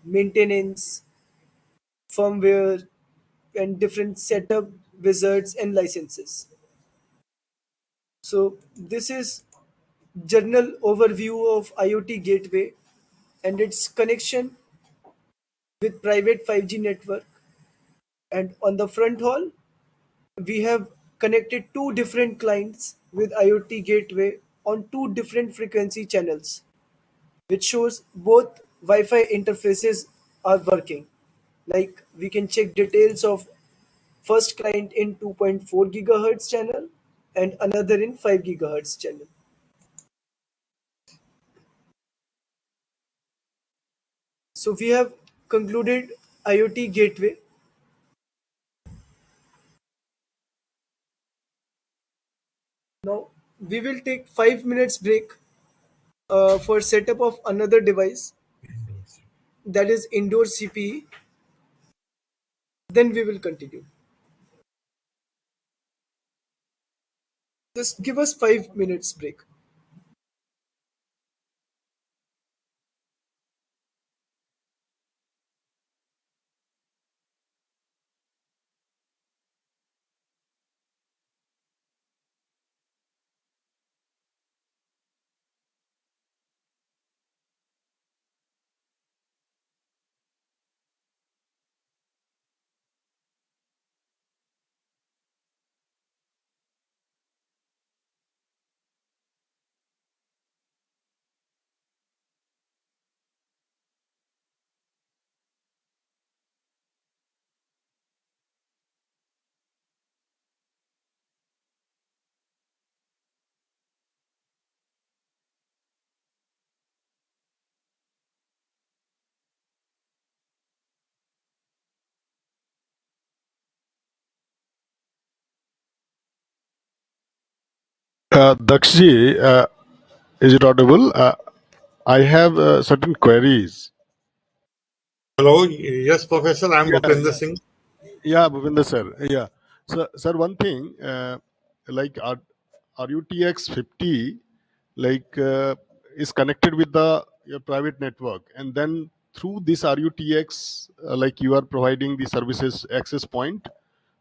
maintenance, firmware, and different setup wizards and licenses. So this is general overview of IoT gateway and its connection with private 5G network. And on the front hall, we have connected two different clients with IoT gateway on two different frequency channels, which shows both Wi-Fi interfaces are working. Like we can check details of first client in 2.4 gigahertz channel and another in 5 gigahertz channel. So we have concluded IoT gateway. Now we will take 5 minutes break for setup of another device, that is indoor CPE. Then we will continue. Just give us 5 minutes break. Dakshji, is it audible? I have certain queries. Hello, yes, Professor, I'm Yeah, Bhupender yeah, Singh. yeah, Bhupinder sir. Yeah, so sir, one thing, like RUTX 50, like is connected with the your private network, and then through this RUTX, like you are providing the services access point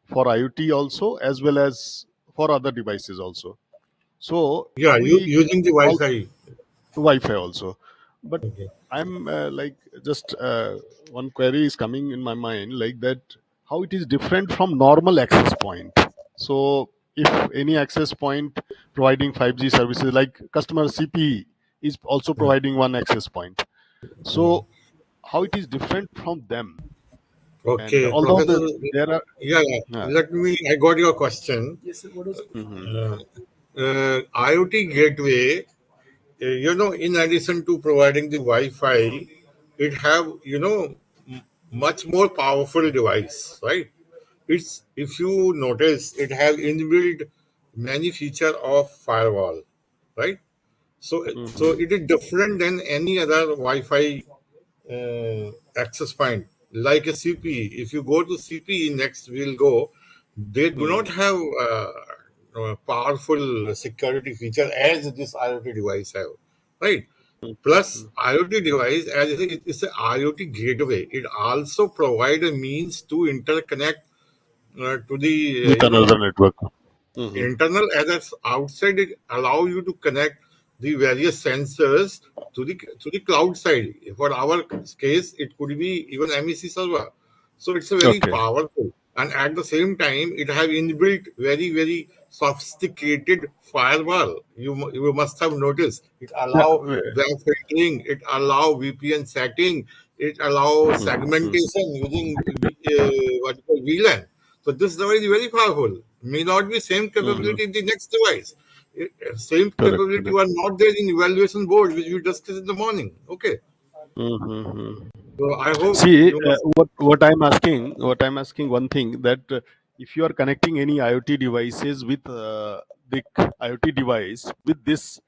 for IoT also, as well as for other devices also. So Yeah, we using the all Wi-Fi. Wi-Fi also. But Okay. I'm like just one query is coming in my mind, like that how it is different from normal access point. So if any access point providing 5G services, like customer CPE is also providing one access point. So how it is different from them? And Okay, although Professor. there are Yeah, yeah. uh, I got your question. Yes, sir. What was the question? mhm, Uh, IoT gateway, in addition to providing the Wi-Fi, it have, much more powerful device, right? It's if you notice, it has inbuilt many feature of firewall, right? So mhm, it is different than any other Wi-Fi access point, like a CPE. If you go to CPE next, we'll go. They do not mhm, have powerful security feature as this IoT device have, right? Plus, mhm. IoT device, as I say, it's a IoT gateway. It also provide a means to interconnect to the With another network. Mhm, internal as it's outside. It allow you to connect the various sensors to the cloud side. For our case, it could be even MEC server. So it's a very okay. powerful, and at the same time it have inbuilt very sophisticated firewall. You must have noticed it Yeah. allow web filtering, it allow VPN setting, it allow Mhm, segmentation using what you call VLAN. So this device is very powerful. May not be same mhm. capability in the next device. Same Correct, capability correct. were not there in evaluation board, which we discussed in the morning. Okay. Mm-hmm. So I hope See, you must. what I'm asking one thing that if you are connecting any IoT devices with the IoT device with this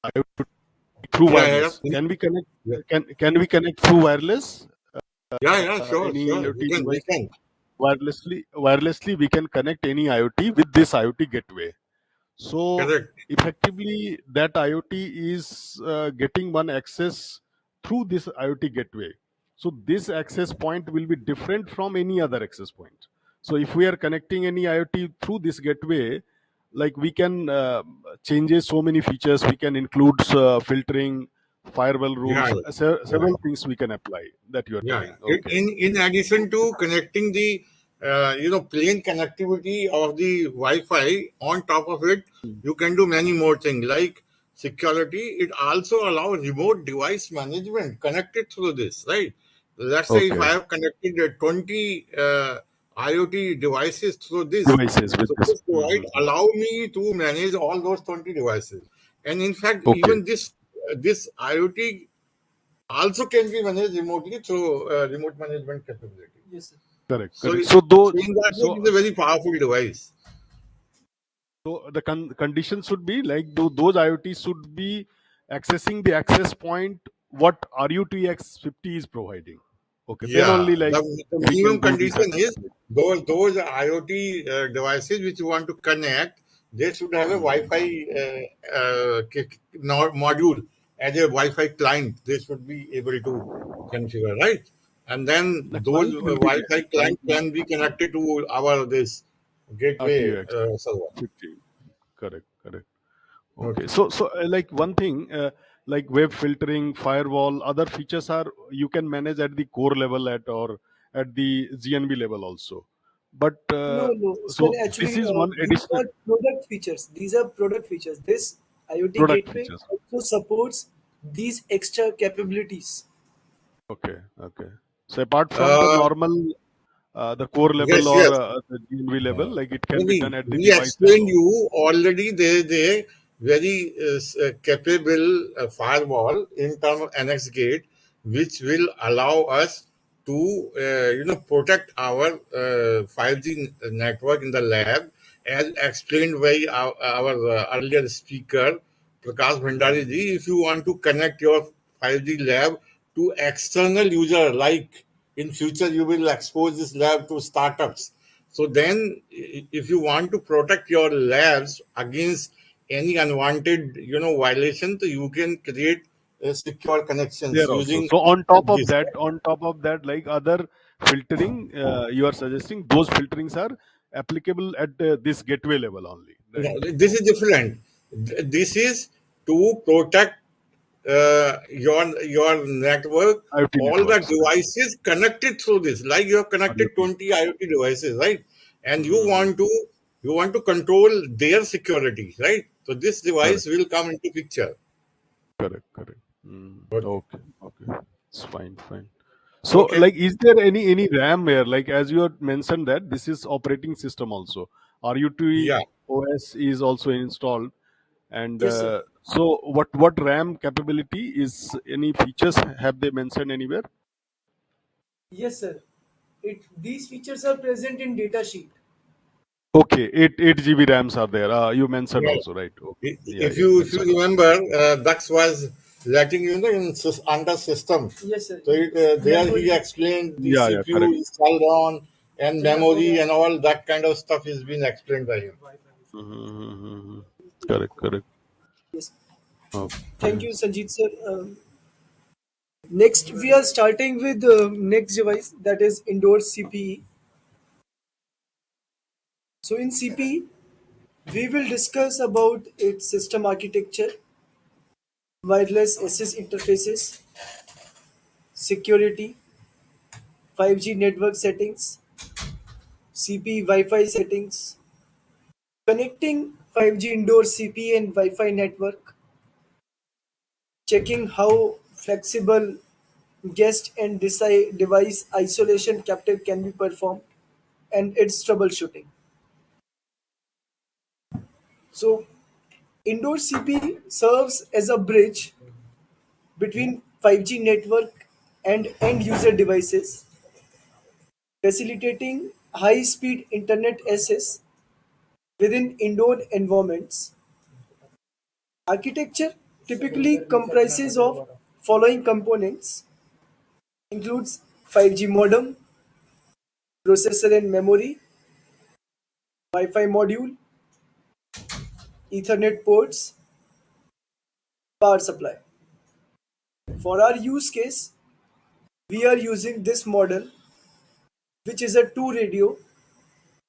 IoT through Yeah, yeah, wireless. Can we connect? yeah, Can we connect through wireless? yeah, yeah, sure, Any sure. IoT We device can. wirelessly we can connect any IoT with this IoT gateway. So Correct. effectively, that IoT is getting one access through this IoT gateway. So this access point will be different from any other access point. So if we are connecting any IoT through this gateway, like we can changes so many features. We can include filtering, firewall Yeah, rules, yeah. several things we can apply. That you are Yeah, telling. yeah. Okay. In addition to connecting the plain connectivity of the Wi-Fi, on top of it, you can do many more things like security. It also allows remote device management connected through this, right? Let's say if I Okay. have connected 20 IoT devices through this, Devices with so this. this provide allow me to manage all those 20 devices. And in fact, Okay. even this IoT also can be managed remotely through remote management capability. Yes, sir. Correct. So, Correct. So though, saying that way, so it is a very powerful device. So the condition should be like those IoTs should be accessing the access point what RUTX50 is providing. Okay, then Yeah, only like the we can minimum do this condition is accessibility. those IoT devices which you want to connect, they should have a Wi-Fi module as a Wi-Fi client. They should be able to configure, right? And then The those client will be there. Wi-Fi Client client can be connected to our this gateway server. RTX50. Correct. Correct. Okay. Okay. So like one thing, like web filtering, firewall, other features are you can manage at the core level at or at the GNB level also. But No, no, sir. so this Actually, is one these additional are product features. These are product features. This IoT product gateway features. also supports these extra capabilities. Okay, okay. So apart from the Uh, normal, the core level yes, or yes. the GNV level, like it can be Maybe done at the we device level explained also. you already. There is a very capable firewall in terms of NX gate, which will allow us to protect our 5G network in the lab, as explained by our earlier speaker Prakash Bhandari ji. If you want to connect your 5G lab to external user, like in future you will expose this lab to startups, so then, if you want to protect your labs against any unwanted, violation, so you can create secure connections There also. using So this. on top of that, like other filtering, you are suggesting those filterings are applicable at this gateway level only, No, right? this is different. This is to protect your network, IoT all the networks, right? devices connected through this. Like you have connected IoT. 20 IoT devices, right? And Mhm. you want to control their security, right? So this device Correct, will come into picture. correct, correct. Okay. Okay, okay. It's fine, fine. So, Okay. like, is there any RAM here? Like, as you had mentioned that this is operating system also. RUT Yeah. OS is also installed, and Yes, sir. so what RAM capability is? Any features have they mentioned anywhere? Yes, sir. These features are present in datasheet. Okay, eight GB RAMs are there. You mentioned Yeah. also, right? Okay, yeah, If yeah, you that's fine. remember, Dax was letting under system. Yes, sir. So there he Memory. explained the Yeah, yeah, correct. CPU is held on and Fill up हो memory गया. and all that kind of stuff is being explained by him. Mm-hmm. Correct, correct. Yes. Thank Okay. you, Sanjeet sir. Next, we are starting with the next device that is indoor CPE. So in CPE, we will discuss about its system architecture, wireless access interfaces, security, 5G network settings, CPE Wi-Fi settings, connecting 5G indoor CPE and Wi-Fi network, checking how flexible guest and device isolation captive can be performed, and its troubleshooting. So indoor CPE serves as a bridge between 5G network and end user devices, facilitating high speed internet access within indoor environments. Architecture typically comprises of following components: includes 5G modem, processor and memory, Wi-Fi module, Ethernet ports, power supply. For our use case, we are using this model, which is a 2 radio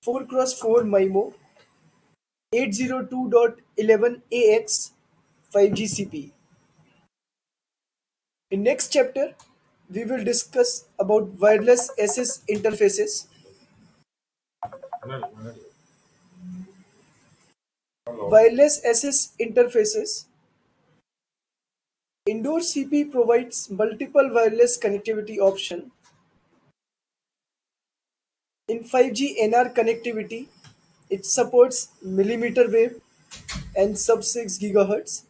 4x4 MIMO 802.11ax 5G CP. In next chapter, we will discuss about wireless SS interfaces. Wireless SS interfaces. Indoor CP provides multiple wireless connectivity options. In 5G NR connectivity, it supports millimeter wave and sub 6 GHz.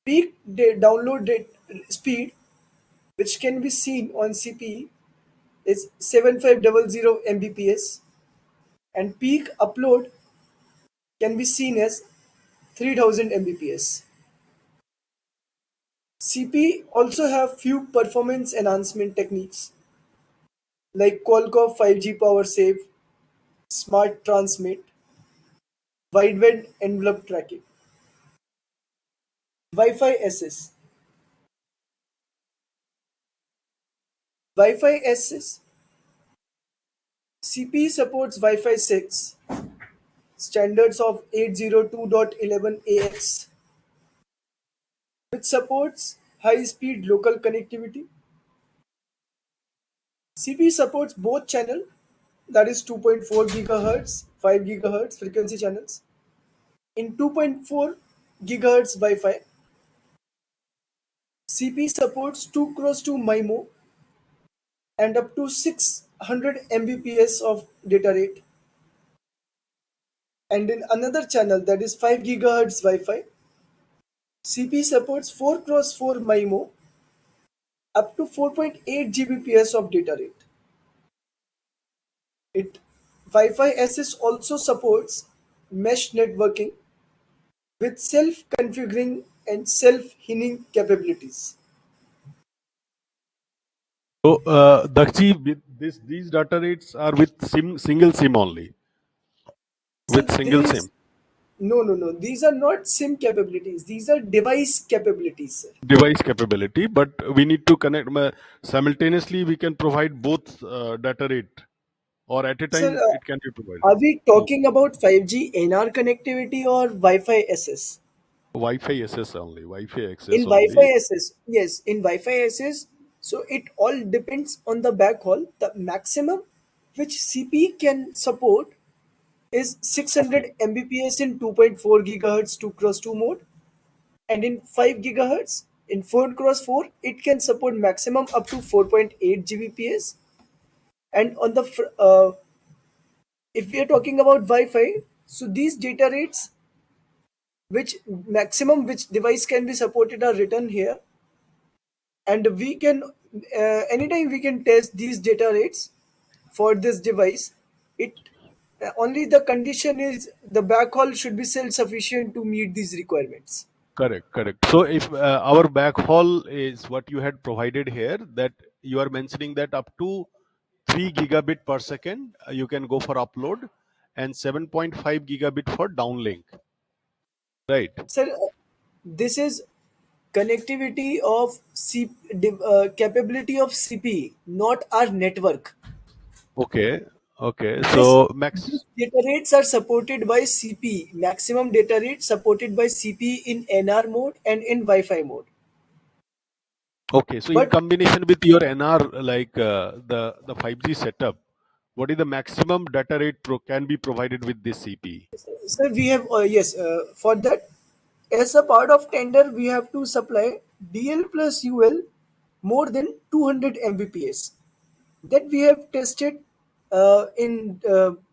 Peak download speed, which can be seen on CPE, is 7500 Mbps, and peak upload can be seen as 3000 Mbps. CP also have few performance enhancement techniques like Qualcomm 5G power save, smart transmit, wideband envelope tracking. Wi-Fi SS. Wi-Fi SS. CP supports Wi-Fi 6, standards of 802.11ax, which supports high-speed local connectivity. CP supports both channel, that is 2.4 GHz, 5 GHz frequency channels. In 2.4 GHz Wi-Fi, CP supports 2x2 MIMO and up to 600 Mbps of data rate. And in another channel, that is 5 GHz Wi-Fi, CP supports 4x4 MIMO up to 4.8 Gbps of data rate. It Wi-Fi SS also supports mesh networking with self-configuring and self-healing capabilities. So, Dakshi, with these data rates are with single SIM only, So with there single is SIM no. These are not SIM capabilities. These are device capabilities, sir. device capability, but we need to connect simultaneously. We can provide both data rate, or at a Sir, time it can be provided. are we talking about 5G NR connectivity or Wi-Fi SS? Wi-Fi access only, Wi-Fi In access Wi-Fi only. SS, yes, in Wi-Fi SS, so it all depends on the backhaul. The maximum which CP can support is 600 Mbps in 2.4 GHz 2x2 mode, and in 5 GHz in 4x4 it can support maximum up to 4.8 Gbps. And on the if we are talking about Wi-Fi, so these data rates which maximum which device can be supported are written here, and we can anytime we can test these data rates for this device. It only the condition is the backhaul should be self sufficient to meet these requirements. Correct, correct. So if our backhaul is what you had provided here, that you are mentioning that up to 3 gigabit per second, you can go for upload, and 7.5 gigabit for downlink, right? So this is connectivity of capability of CP, not our network. Okay, okay. This So max, these data rates are supported by CP. Maximum data rate supported by CP in NR mode and in Wi-Fi mode. okay. So in But combination with your NR, like the 5G setup, what is the maximum data rate can be provided with this CP? sir, we have yes for that, as a part of tender we have to supply DL plus UL more than 200 Mbps. That we have tested in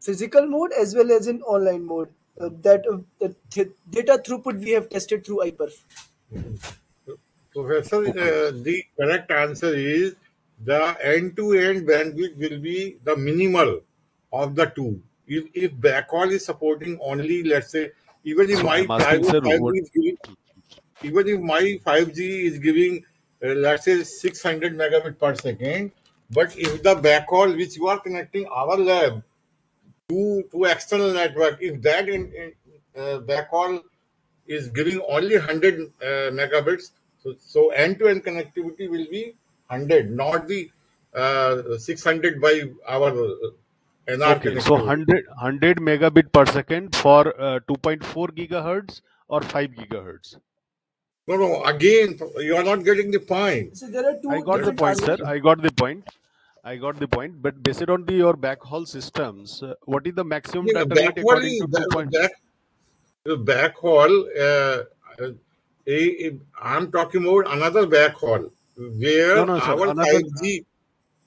physical mode as well as in online mode. The data throughput we have tested through iPerf. Professor, Okay. the correct answer is the end-to-end bandwidth will be the minimal of the two. If backhaul is supporting only, let's say, even if So my I'm asking, private sir, library what? is giving, even if my 5G is giving, let's say, 600 megabit per second, but if the backhaul which you are connecting our lab to external network, if that backhaul is giving only 100 megabits, so end-to-end connectivity will be 100, not the 600 by our NR Okay, so connectivity. 100 megabit per second for 2.4 gigahertz or 5 gigahertz. No, no, again, you are not getting the point. So there are I two got the different point, sir. arguments. I got the point. I got the point. But based on your backhaul systems, what is the maximum Yeah, data rate according to 2 point? the backhaul, I'm talking about another backhaul No, where no, sir. our Another. 5G.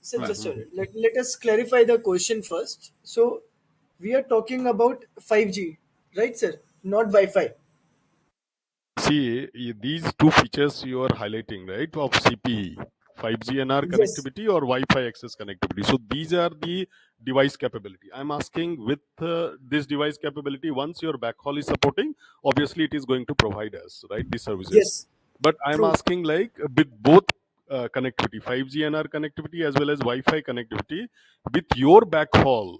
So just a Mhm. minute. Let us clarify the question first. So we are talking about 5G, right, sir? Not Wi-Fi. See, these two features you are highlighting, right, of CPE, 5G NR Yes. connectivity or Wi-Fi access connectivity. So these are the device capability. I'm asking with this device capability, once your backhaul is supporting, obviously it is going to provide us, right, the services. Yes. But I'm True. asking like with both connectivity, 5G NR connectivity as well as Wi-Fi connectivity, with your backhaul,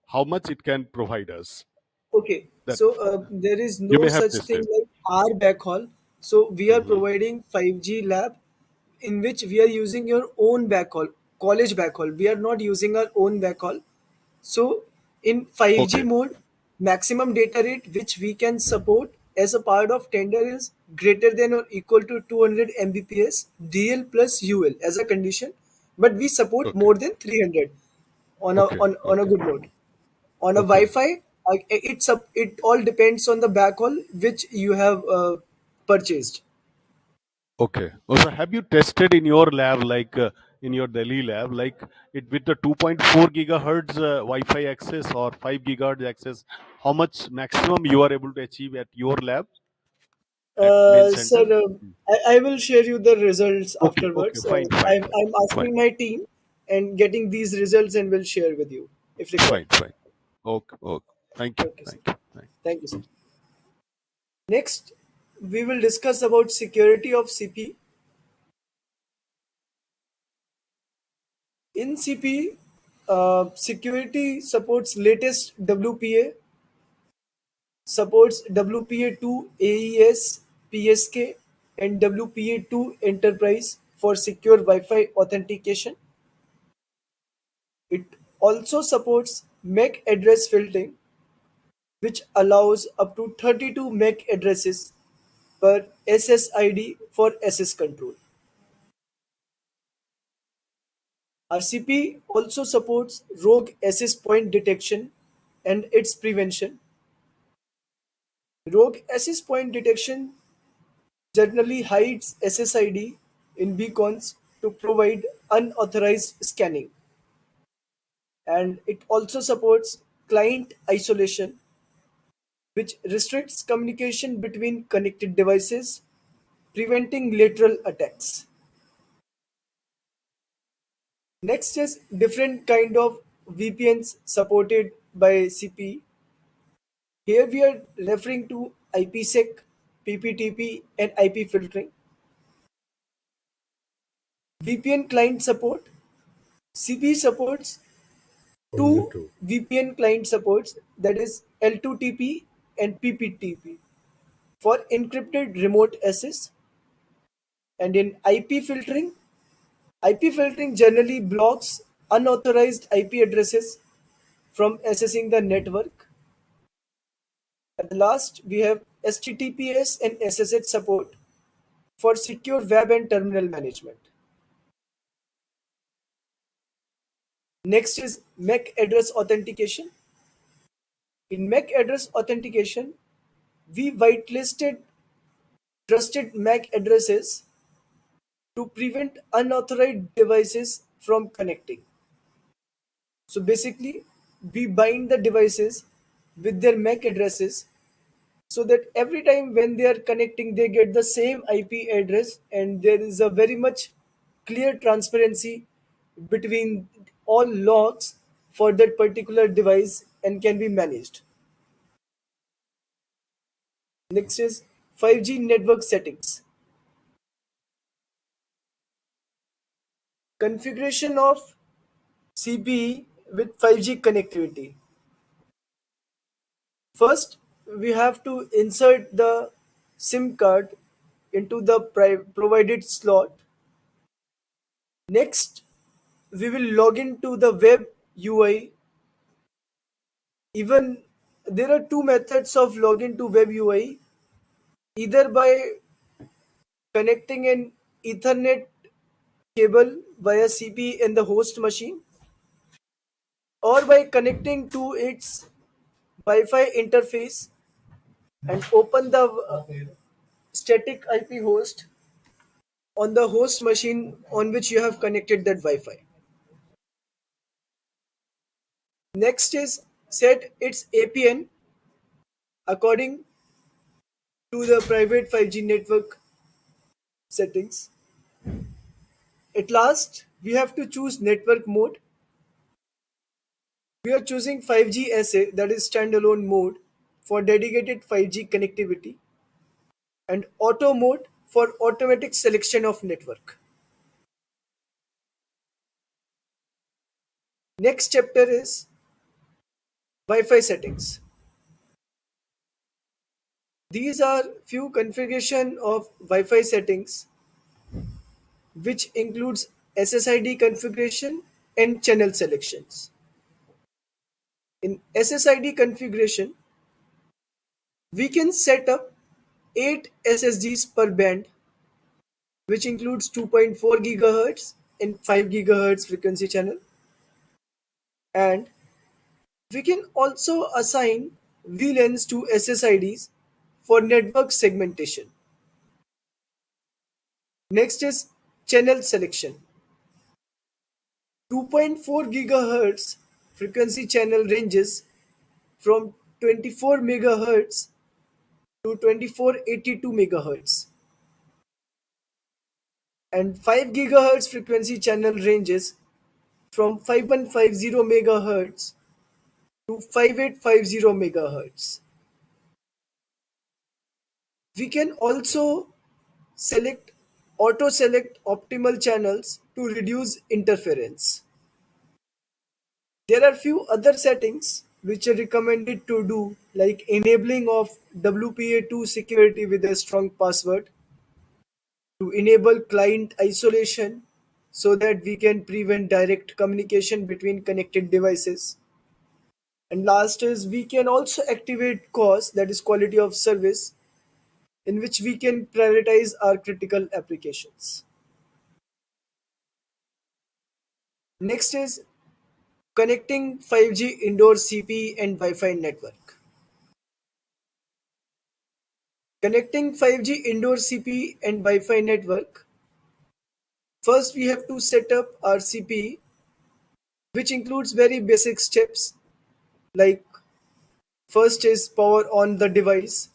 how much it can provide us. Okay, That so there is you no may have such thing tested. like our backhaul. So we are Hmm. providing 5G lab in which we are using your own backhaul, college backhaul. We are not using our own backhaul. So in 5G Okay. mode, maximum data rate which we can support as a part of tender is greater than or equal to 200 Mbps DL plus UL as a condition, but we support Okay. more than 300 on a Okay. on a Okay. good note. On a Okay. Wi-Fi, it all depends on the backhaul which you have purchased. Okay. Also, have you tested in your lab, like in your Delhi lab, like it with the 2.4 gigahertz Wi-Fi access or 5 gigahertz access? How much maximum you are able to achieve at your lab at main Sir, center? I will share you the results Okay. Okay. afterwards. Fine. Fine. Fine. I'm Fine. asking my team and getting these results and will share with you if required. Fine. Fine. Okay. Okay. Thank you. Okay, sir. Thank you. Thank you. Thank you, sir. Next, we will discuss about security of CP. In CP, security supports latest WPA, supports WPA2 AES, PSK, and WPA2 Enterprise for secure Wi-Fi authentication. It also supports MAC address filtering, which allows up to 32 MAC addresses per SSID for SS control. RCP also supports rogue access point detection and its prevention. Rogue access point detection generally hides SSID in beacons to provide unauthorized scanning, and it also supports client isolation, which restricts communication between connected devices, preventing lateral attacks. Next is different kind of VPNs supported by CP. Here we are referring to IPsec, PPTP, and IP filtering. VPN client support. CP supports Only two two. VPN client supports, that is L2TP and PPTP for encrypted remote access. And in IP filtering generally blocks unauthorized IP addresses from accessing the network. At the last, we have HTTPS and SSH support for secure web and terminal management. Next is MAC address authentication. In MAC address authentication, we whitelisted trusted MAC addresses to prevent unauthorized devices from connecting. So basically, we bind the devices with their MAC addresses so that every time when they are connecting, they get the same IP address, and there is a very much clear transparency between all logs for that particular device and can be managed. Next is 5G network settings. Configuration of CPE with 5G connectivity. First, we have to insert the SIM card into the provided slot. Next, we will log into the web UI. Even there are two methods of login to web UI, either by connecting an Ethernet cable via CPE in the host machine or by connecting to its Wi-Fi interface and open the static IP host on the host machine on which you have connected that Wi-Fi. Next is set its APN according to the private 5G network settings. At last, we have to choose network mode. We are choosing 5G SA, that is standalone mode, for dedicated 5G connectivity, and auto mode for automatic selection of network. Next chapter is Wi-Fi settings. These are few configuration of Wi-Fi settings which includes SSID configuration and channel selections. In SSID configuration, we can set up 8 SSDs per band, which includes 2.4 GHz and 5 GHz frequency channel. And we can also assign VLANs to SSIDs for network segmentation. Next is channel selection. 2.4 GHz frequency channel ranges from 24 MHz to 2482 MHz, and 5 GHz frequency channel ranges from 5150 MHz to 5850 MHz. We can also select auto select optimal channels to reduce interference. There are few other settings which are recommended to do, like enabling of WPA2 security with a strong password, to enable client isolation so that we can prevent direct communication between connected devices. And last is we can also activate COS, that is quality of service, in which we can prioritize our critical applications. Next is connecting 5G indoor CPE and Wi-Fi network. Connecting 5G indoor CPE and Wi-Fi network. First, we have to set up our CPE, which includes very basic steps like first is power on the device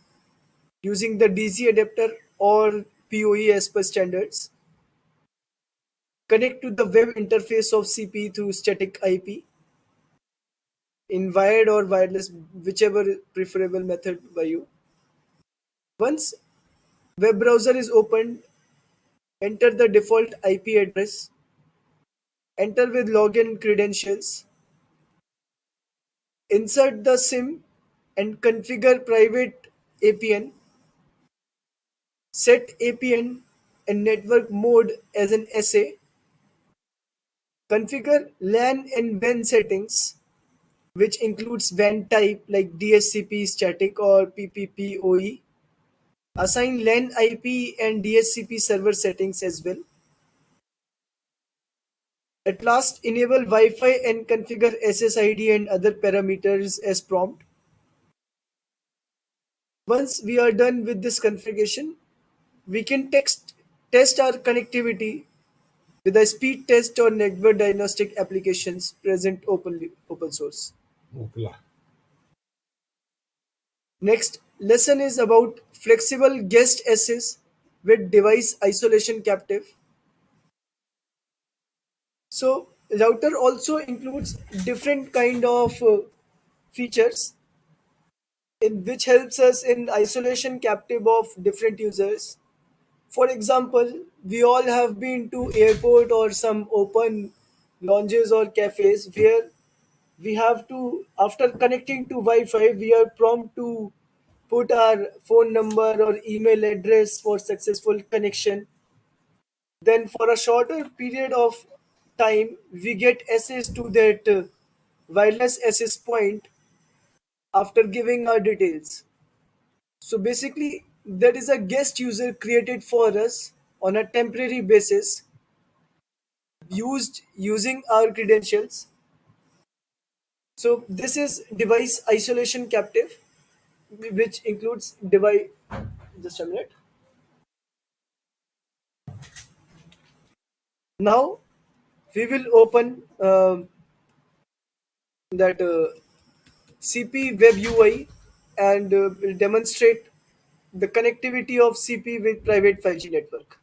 using the DC adapter or PoE as per standards. Connect to the web interface of CPE through static IP in wired or wireless, whichever preferable method by you. Once web browser is opened, enter the default IP address, enter with login credentials, insert the SIM and configure private APN, set APN and network mode as an SA, configure LAN and WAN settings, which includes WAN type like DHCP static or PPPoE, assign LAN IP and DHCP server settings as well. At last, enable Wi-Fi and configure SSID and other parameters as prompt. Once we are done with this configuration, we can test our connectivity with a speed test or network diagnostic applications present open source. Opla. Next lesson is about flexible guest access with device isolation captive. So router also includes different kind of features in which helps us in isolation captive of different users. For example, we all have been to airport or some open lounges or cafes where we have to, after connecting to Wi-Fi, we are prompt to put our phone number or email address for successful connection. Then for a shorter period of time, we get access to that wireless access point after giving our details. So basically, there is a guest user created for us on a temporary basis, used using our credentials. So this is device isolation captive, which includes device. Just a minute. Now we will open that CP Web UI and will demonstrate the connectivity of CP with private 5G network.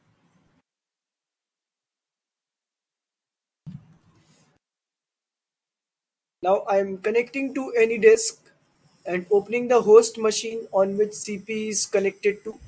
Now I am connecting to any disk and opening the host machine on which CP is connected to.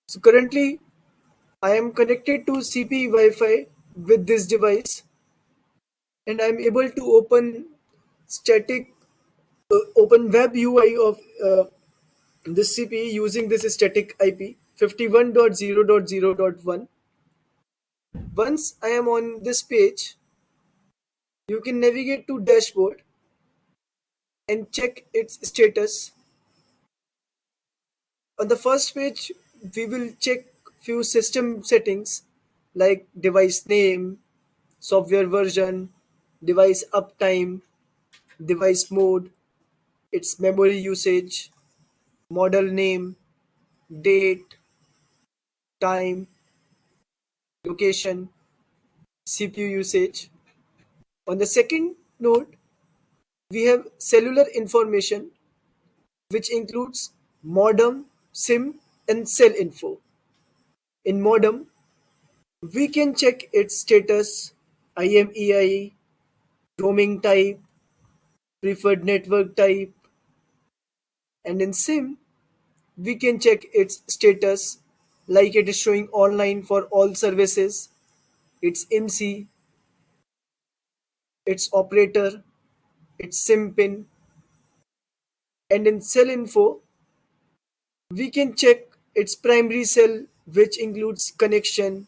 So currently I am connected to CP Wi-Fi with this device and I am able to static open web UI of this CP using this static IP 51.0.0.1. Once I am on this page, you can navigate to dashboard and check its status. On the first page, we will check few system settings like device name, software version, device uptime, device mode, its memory usage, model name, date, time, location, CPU usage. On the second node, we have cellular information, which includes modem, SIM, and cell info. In modem, we can check its status, IMEI, roaming type, preferred network type, and in SIM, we can check its status like it is showing online for all services, its MC, its operator, its SIM pin, and in cell info, we can check its primary cell, which includes connection,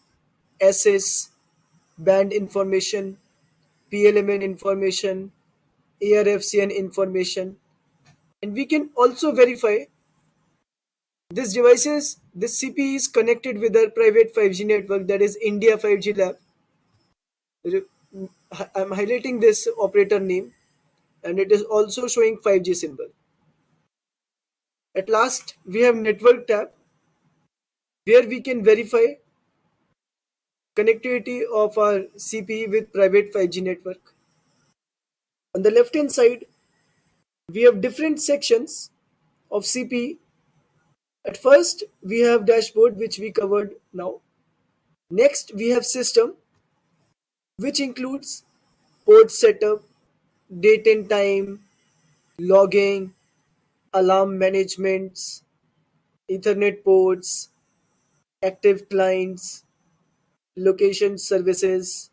access, band information, PLMN information, ARFCN information, and we can also verify this CP is connected with our private 5G network, that is India 5G Lab. I'm highlighting this operator name and it is also showing 5G symbol. At last, we have network tab where we can verify connectivity of our CPE with private 5G network. On the left hand side, we have different sections of CPE. At first, we have dashboard, which we covered now. Next, we have system, which includes port setup, date and time, logging, alarm managements, Ethernet ports, active clients, location services.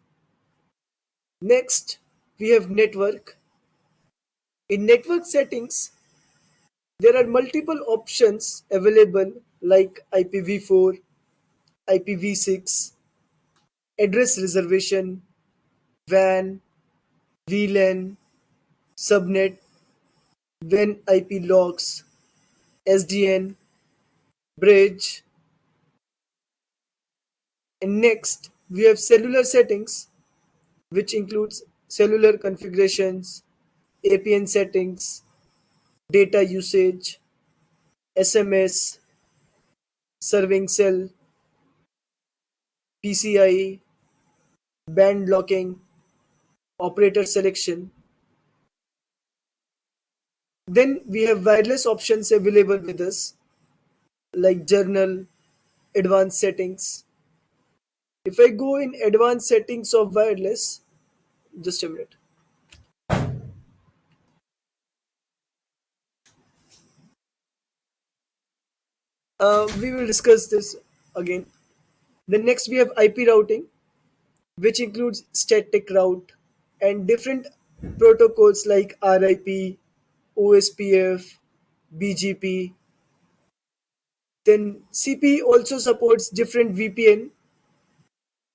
Next, we have network. In network settings, there are multiple options available like IPv4, IPv6, address reservation, WAN, VLAN, subnet, WAN IP logs, SDN, bridge, and next we have cellular settings, which includes cellular configurations, APN settings, data usage, SMS, serving cell, PCI, band blocking, operator selection. Then we have wireless options available with us. like journal, advanced settings. If I go in advanced settings of wireless, just a minute. We will discuss this again. Then next we have IP routing, which includes static route and different protocols like RIP, OSPF, BGP. Then CP also supports different VPN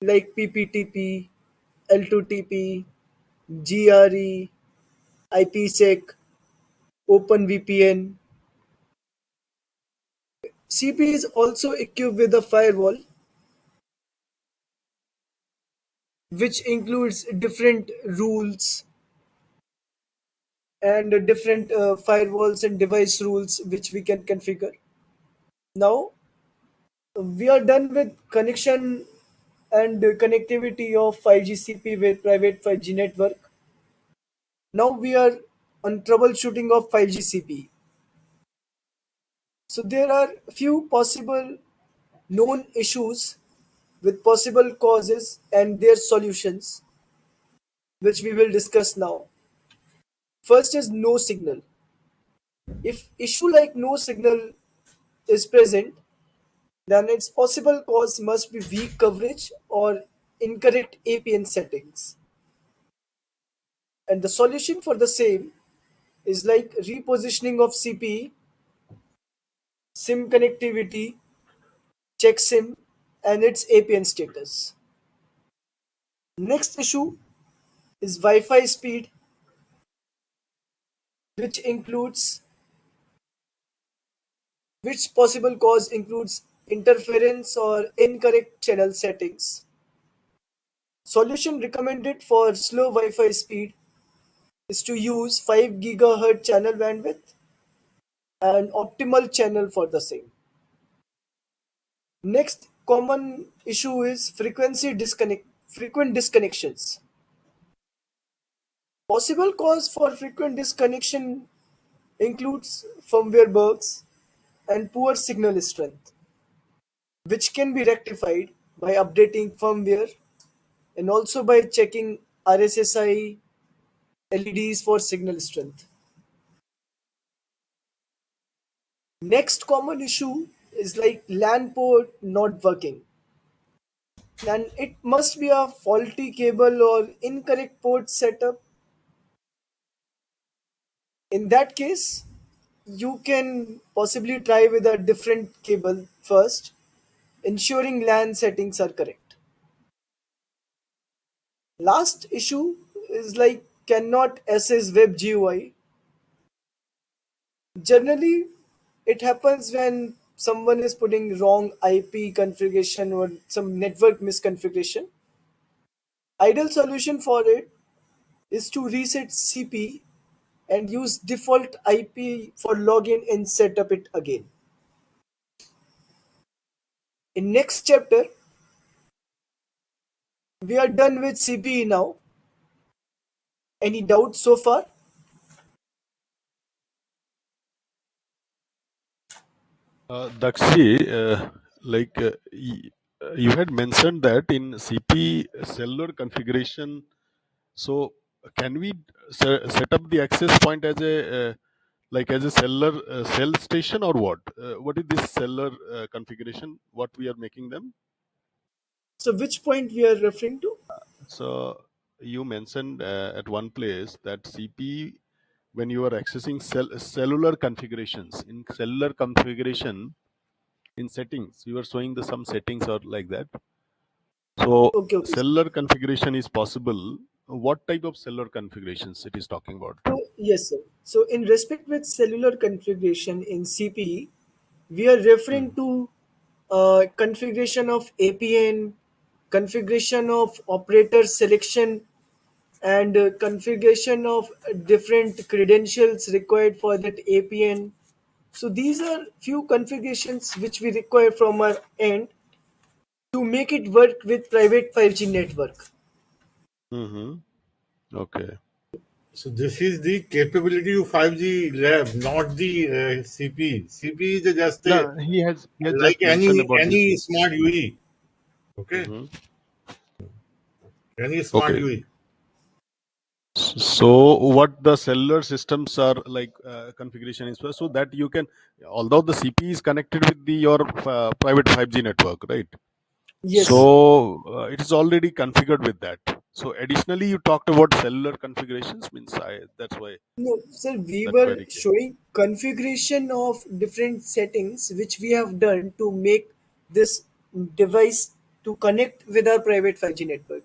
like PPTP, L2TP, GRE, IPsec, OpenVPN. CP is also equipped with a firewall which includes different rules and different firewalls and device rules which we can configure. Now we are done with connection and connectivity of 5G CP with private 5G network. Now we are on troubleshooting of 5G CP. So there are few possible known issues with possible causes and their solutions, which we will discuss now. First is no signal. If issue like no signal is present, then its possible cause must be weak coverage or incorrect APN settings. And the solution for the same is like repositioning of CPE, SIM connectivity, check SIM, and its APN status. Next issue is Wi-Fi speed, which includes which possible cause includes interference or incorrect channel settings. Solution recommended for slow Wi-Fi speed is to use 5 GHz channel bandwidth and optimal channel for the same. Next common issue is frequent disconnections. Possible cause for frequent disconnection includes firmware bugs and poor signal strength, which can be rectified by updating firmware and also by checking RSSI LEDs for signal strength. Next common issue is like LAN port not working. And it must be a faulty cable or incorrect port setup. In that case, you can possibly try with a different cable first, ensuring LAN settings are correct. Last issue is like cannot access web GUI. Generally, it happens when someone is putting wrong IP configuration or some network misconfiguration. Ideal solution for it is to reset CP and use default IP for login and set up it again. In next chapter, we are done with CPE now. Any doubts so far? Dakshi, you had mentioned that in CP cellular configuration, so can we set up the access point as a like as a cellular cell station or what? What is this cellular configuration? What we are making them? So which point we are referring to? So you mentioned at one place that CP when you are accessing cellular configurations in cellular configuration in settings you are showing the some settings or like that. So Okay, okay. cellular configuration is possible. What type of cellular configurations it is talking about? So yes, sir. So in respect with cellular configuration in CPE, we are referring Hmm. to configuration of APN, configuration of operator selection, and configuration of different credentials required for that APN. So these are few configurations which we require from our end to make it work with private 5G network. Mm-hmm. Okay. So this is the capability of 5G lab, not the CP. CP is just a, No, he has like just mentioned about this. any smart UE. Okay, Hmm. any smart Okay. UE. So what the cellular systems are like configuration is so that you can, although the CP is connected with your private 5G network, right? Yes. So it is already configured with that. So additionally, you talked about cellular configurations. Means that's why No, sir, we that were query came. showing configuration of different settings which we have done to make this device to connect with our private 5G network.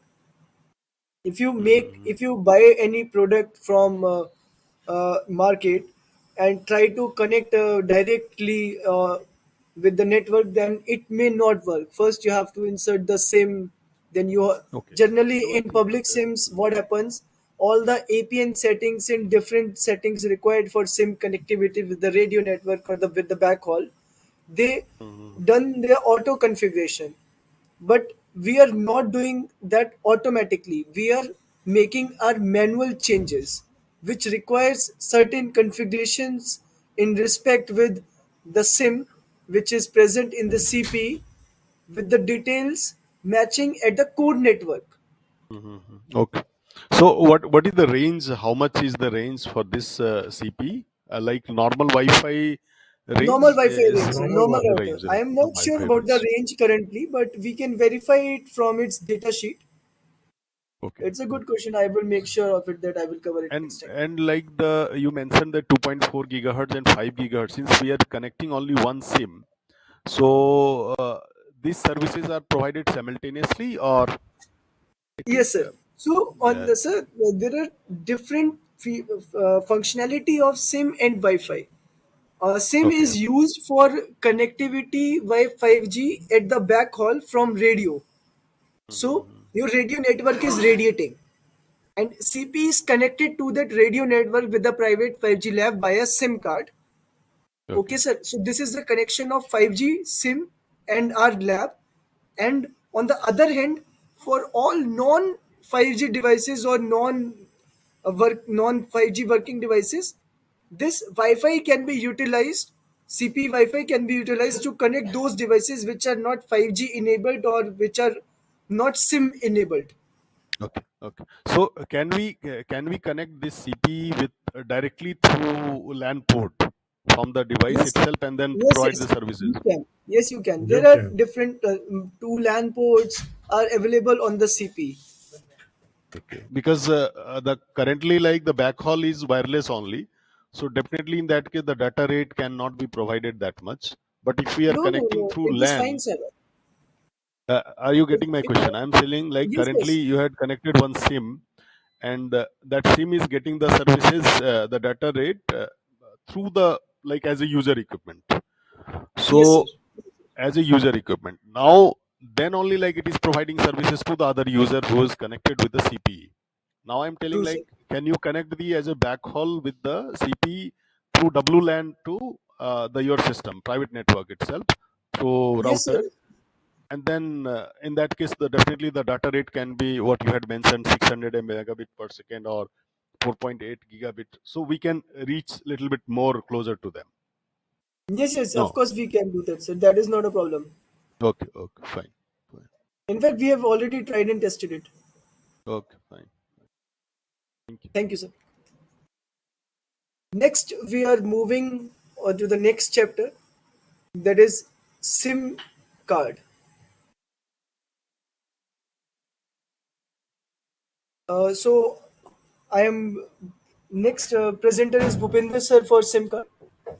Mm-hmm. If you buy any product from market and try to connect directly with the network, then it may not work. First you have to insert the sim, then Okay. generally So I in think public sims what happens, all the APN settings and different settings required for sim connectivity with the radio network or the with the backhaul, they Mhm. done their auto configuration, but we are not doing that automatically. We are making our manual changes which requires certain configurations in respect with the sim which is present in the CP with the details matching at the core network. Mhm. Okay. So what is the range? How much is the range for this CP? Like normal Wi-Fi Normal range Wi-Fi is range, sir, Normal normal one. the router. range, I right? am The not sure Wi-Fi about the range. range currently, but we can verify it from its data sheet. Okay. It's a good Okay. question. I will make sure of it that I will cover it next And time. and like the you mentioned the 2.4 gigahertz and 5 gigahertz. Since we are connecting only one SIM, so these services are provided simultaneously, or I Yes, think sir. So on yeah. the sir, there are different functionality of SIM and Wi-Fi. SIM Okay. is used for connectivity via 5G at the backhaul from radio. So Mhm. your radio network is radiating, and CP is connected to that radio network with the private 5G lab via SIM card. Okay. Okay, sir. So this is the connection of 5G SIM and our lab. And on the other hand, for all non 5G devices or non 5G working devices, this Wi-Fi can be utilized. CP Wi-Fi can be utilized to connect those devices which are not 5G enabled or which are not SIM enabled. Okay, okay. So can we connect this CP with directly through LAN port from the device Yes, itself and then yes, provide the yes. services? You can. Yes, you can. You There are can. different two LAN ports are available on the CP. Okay, because the currently like the backhaul is wireless only, so definitely in that case the data rate cannot be provided that much. But if we are No, no, connecting no. through It is fine, LAN, sir. are you getting my If question? I'm saying like yes, currently yes. you had connected one SIM, and that SIM is getting the services, the data rate through the like as a user equipment. Yes, sir. So as a user equipment now, then only like it is providing services to the other user who is connected with the CPE. Now I'm telling True, like, sir. can you connect the as a backhaul with the CPE through WLAN to the your system private network itself through Yes, sir. router, and then in that case the definitely the data rate can be what you had mentioned, 600 megabit per second or 4.8 gigabit, so we can reach little bit more closer to them. Yes, yes. Of No. course, we can do that, sir. That is not a problem. Okay, okay, fine, fine. In fact, we have already tried and tested it. Okay, fine. Thank you. Thank you, sir. Next, we are moving on to the next chapter, that is SIM card. So, I am next presenter is Bhupender sir for SIM card.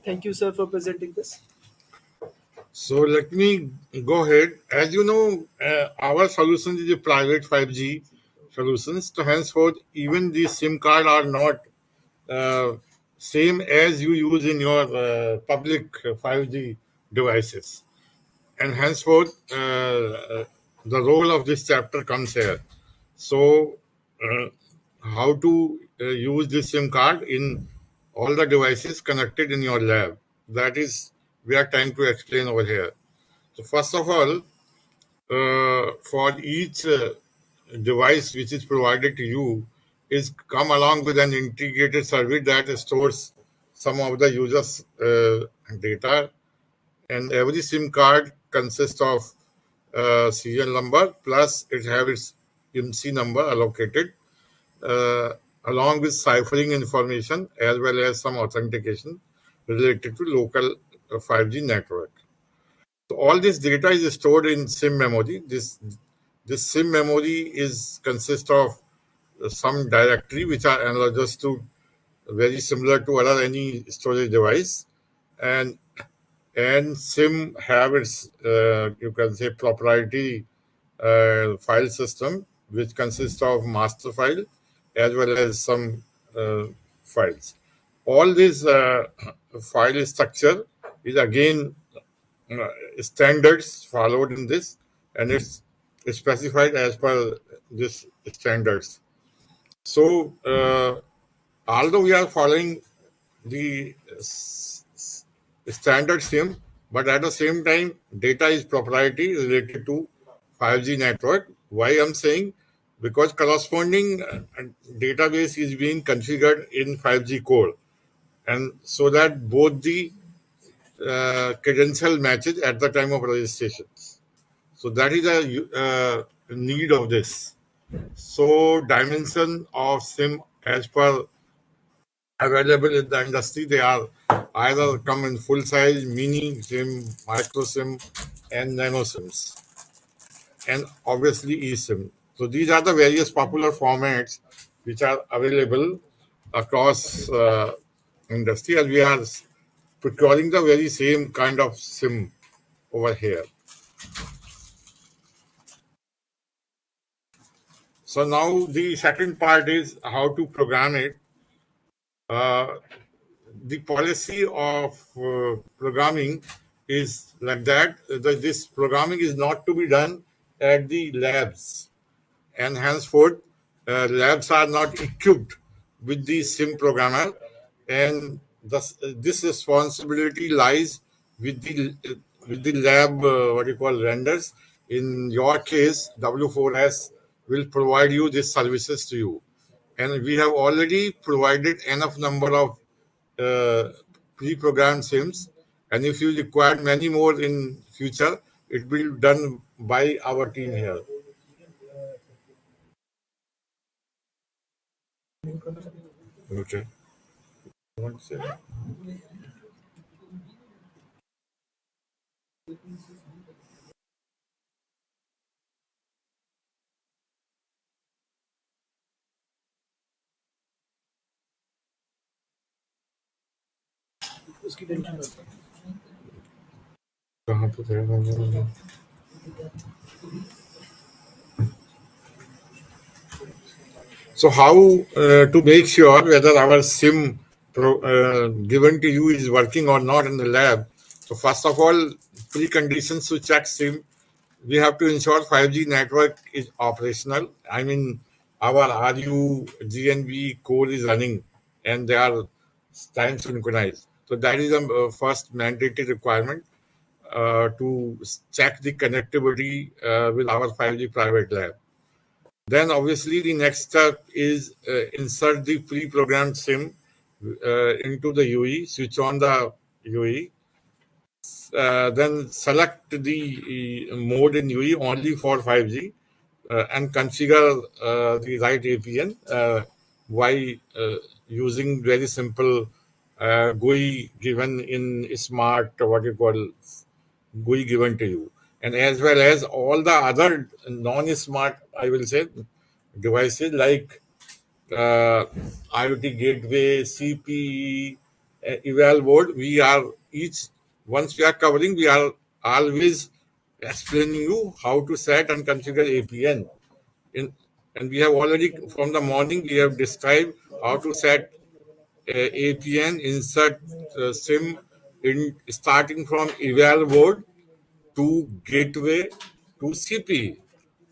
Thank you, sir, for presenting this. So let me go ahead. As you know, our solution is a private 5G solutions. So henceforth, even the SIM card are not uh, same as you use in your public 5G devices. And henceforth, the role of this chapter comes here. So, how to use this SIM card in all the devices connected in your lab? That is, we are trying to explain over here. So, first of all, for each device which is provided to you is come along with an integrated service that stores some of the users' data, and every SIM card consists of serial number plus it have its IMSI number allocated, uh, along with ciphering information as well as some authentication related to local 5G network. So all this data is stored in SIM memory. This SIM memory is consists of some directory which are analogous to very similar to other any storage device, and SIM have its you can say proprietary file system which consists of master file as well as some uh, files. All this file structure is again uh, standards followed in this, and it's specified as per this standards. So although we are following the standard SIM, but at the same time, data is proprietary related to 5G network. Why I'm saying? Because corresponding database is being configured in 5G core, and so that both the credential matches at the time of registration. So that is a need of this. So dimension of SIM as per available in the industry, they are either come in full size, mini SIM, micro SIM, and nano SIMs, and obviously eSIM. So these are the various popular formats which are available across industry, and we are procuring the very same kind of SIM over here. So now the second part is how to program it. Uh, the policy of programming is like that. This programming is not to be done at the labs, and henceforth, labs are not equipped with the SIM programmer, and thus, this responsibility lies with the lab, what you call renders. In your case, W4S will provide you these services to you, and we have already provided enough number of uh, pre-programmed SIMs, and if you require many more in future, it will be done by our team here. Okay. You want to say? उसकी tension मत लो। कहाँ पे थे? So how to make sure whether our SIM given to you is working or not in the lab? So first of all, preconditions to check SIM, we have to ensure 5G network is operational. I mean, our RU GNB core is running and they are time synchronized. So that is the first mandatory requirement to check the connectivity with our 5G private lab. Then obviously the next step is insert the pre-programmed SIM into the UE, switch on the UE, then select the mode in UE only for 5G and configure the right APN by using very simple GUI given in smart, what you call GUI given to you, and as well as all the other non-smart, I will say, devices like uh, IoT gateway, CPE, eval board. We are each once we are covering, we are always explaining you how to set and configure APN. In, and we have already from the morning we have described how to set APN, insert SIM in starting from eval board to gateway to CP,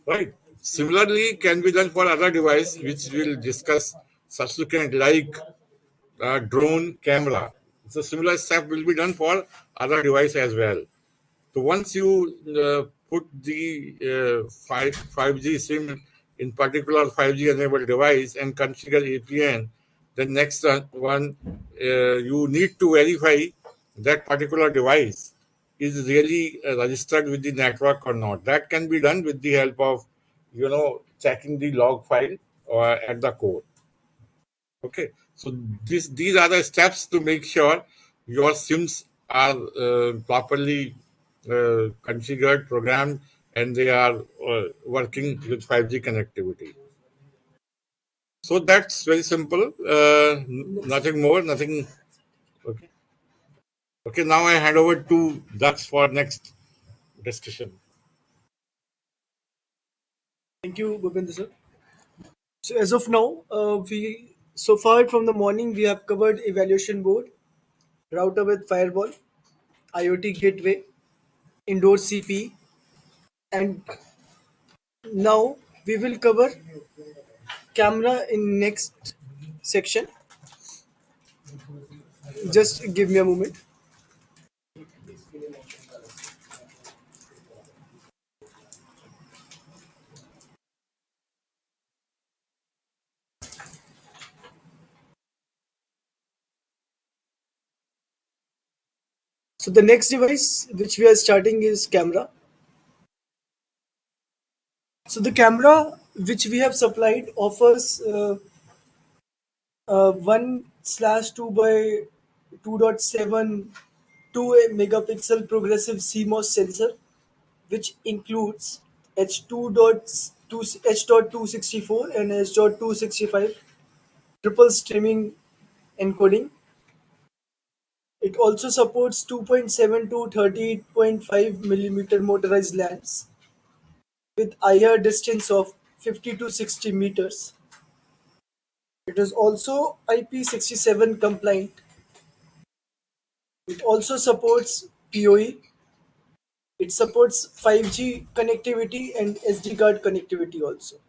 right? Similarly, can be done for other device, which we'll discuss subsequent, like drone camera. So similar step will be done for other device as well. So once you put the 5G SIM in particular 5G enabled device and configure APN, then next one, you need to verify that particular device is really registered with the network or not. That can be done with the help of, checking the log file or at the core. Okay, so these are the steps to make sure your SIMs are properly configured, programmed, and they are working with 5G connectivity. So that's very simple. Nothing more, nothing. Okay. Okay, now I hand over to Dax for next discussion. Thank you, Govind sir. So as of now, we so far from the morning we have covered evaluation board, router with firewall, IoT gateway, indoor CP, and now we will cover camera in next section. Just give me a moment. So the next device which we are starting is camera. So the camera which we have supplied offers 1/2 by 2.7 megapixel progressive CMOS sensor, which includes H.264 and H.265 triple streaming encoding. It also supports 2.7 to 38.5 millimeter motorized lamps with IR distance of 50 to 60 meters. It is also IP67 compliant. It also supports PoE. It supports 5G connectivity and SD card connectivity also.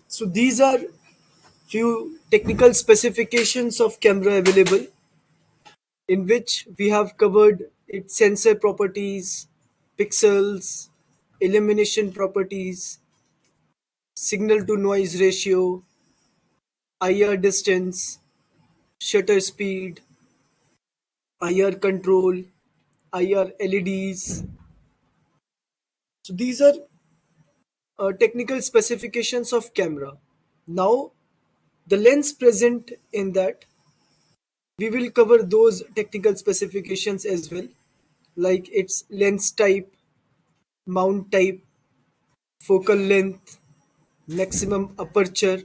So these are few technical specifications of camera available, in which we have covered its sensor properties, pixels, illumination properties, signal to noise ratio, IR distance, shutter speed, IR control, IR LEDs. So these are technical specifications of camera. Now, the lens present in that, we will cover those technical specifications as well, like its lens type, mount type, focal length, maximum aperture,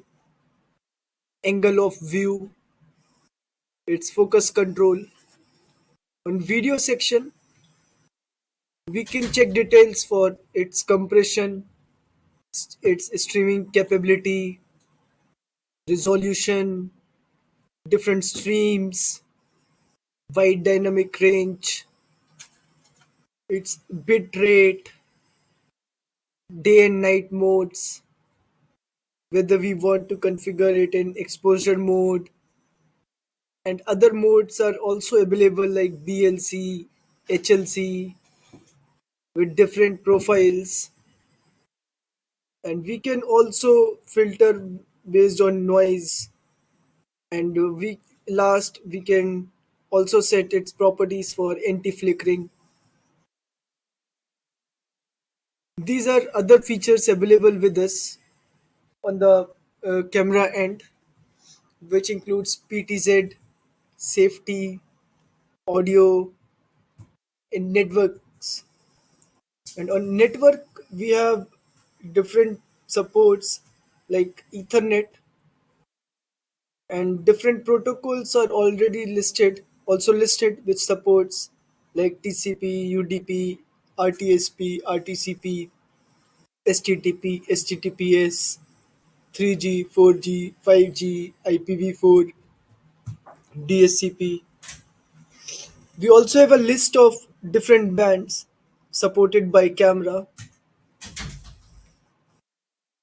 angle of view, its focus control. On video section, we can check details for its compression, its streaming capability, resolution, different streams, wide dynamic range, its bit rate, day and night modes, whether we want to configure it in exposure mode, and other modes are also available like BLC, HLC with different profiles, and we can also filter based on noise, and we can also set its properties for anti-flickering. These are other features available with us on the camera end, which includes PTZ, safety, audio, and networks. And on network, we have different supports like Ethernet, and different protocols are also listed, which supports like TCP, UDP, RTSP, RTCP, STTP, STTPS, 3G, 4G, 5G, IPv4, DSCP. We also have a list of different bands supported by camera,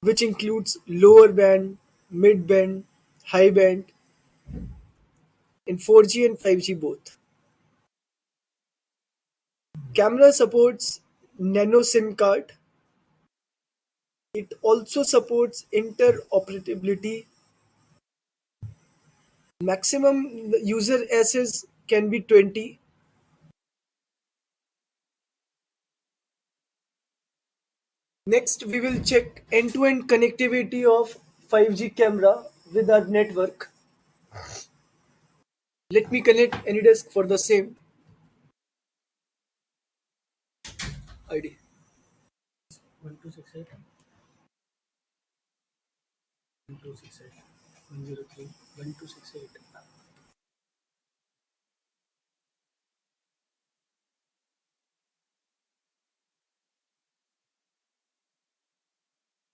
which includes lower band, mid band, high band in 4G and 5G both. Camera supports nano SIM card, It also supports interoperability. Maximum user access can be 20. Next, we will check end-to-end connectivity of 5G camera with our network. Let me connect AnyDesk for the same ID. 1268 1268 103 1268.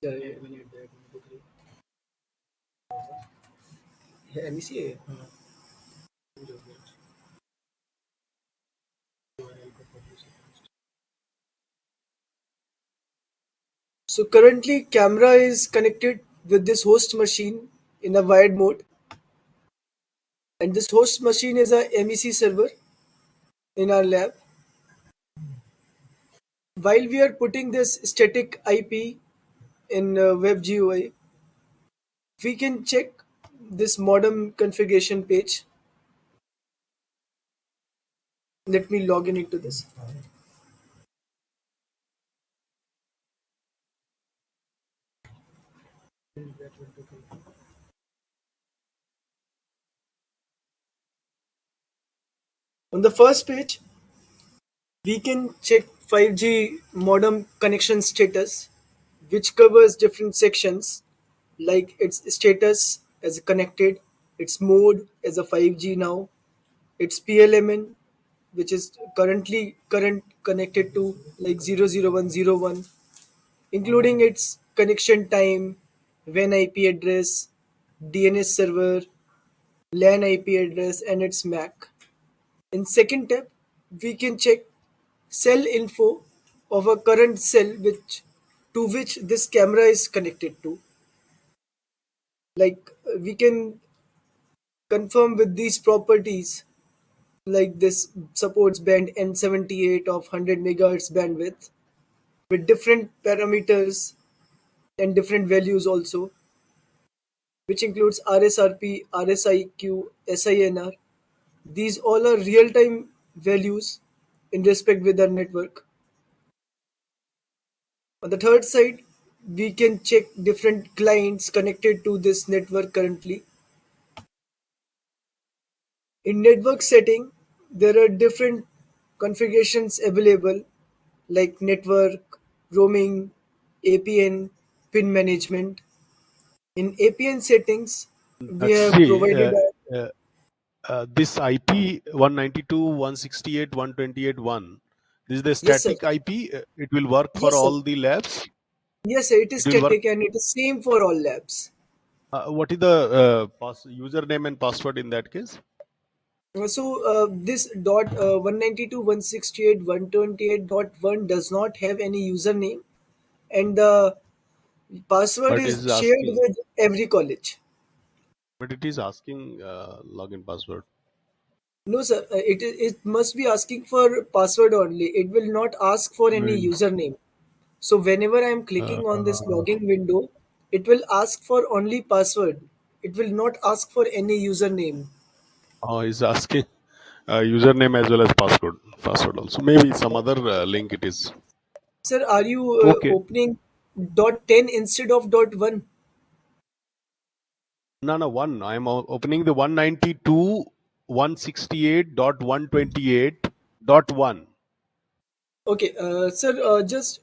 Yeah, yeah, 103. Yeah, MEC है. So currently camera is connected with this host machine in a wired mode, and this host machine is a MEC server in our lab. While we are putting this static IP in WebGUI, we can check this modem configuration page. Let me log in into this. On the first page, we can check 5G modem connection status, which covers different sections like its status as connected, its mode as a 5G now, its PLMN, which is current connected to like 00101, including its connection time, WAN IP address, DNS server, LAN IP address, and its MAC. In second tab, we can check cell info of a current cell which this camera is connected to. Like we can confirm with these properties, like this supports band N78 of 100 megahertz bandwidth with different parameters and different values also, which includes RSRP, RSIQ, SINR. These all are real-time values in respect with our network. On the third side, we can check different clients connected to this network currently. In network setting, there are different configurations available like network, roaming, APN, pin management. In APN settings, we have See, provided a uh, this IP 192.168.128.1. This is the yes sir. static IP. It will work for Yes sir. all the labs. Yes sir, it is It will work. static and it is same for all labs. What is the username and password in that case? So this dot 192.168.128.1 does not have any username, and the password But it is is shared asking. with every college. But it is asking login password. No, sir. It must be asking for password only. It will not ask for any And, username. So whenever I am uh, clicking on this login window, it will ask for only password. It will not ask for any username. is asking username as well as password. Password also. Maybe some other link it is. Sir, are you Okay. opening dot 10 instead of dot 1? No, no, one. I am opening the 192.168.128.1. Okay, sir, just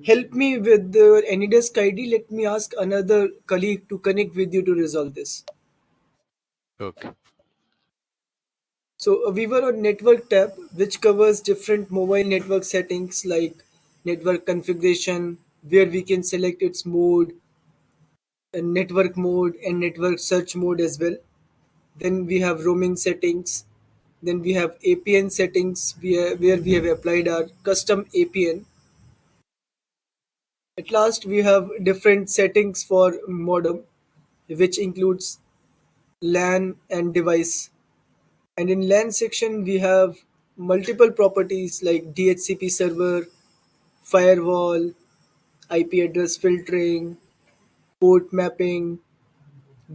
help me with the AnyDesk ID. Let me ask another colleague to connect with you to resolve this. Okay. So we were on network tab, which covers different mobile network settings like network configuration, where we can select its mode, and network mode, and network search mode as well. Then we have roaming settings. Then we have APN settings, where we have applied our custom APN. At last, we have different settings for modem, which includes LAN and device. And in LAN section, we have multiple properties like DHCP server, firewall, IP address filtering, port mapping,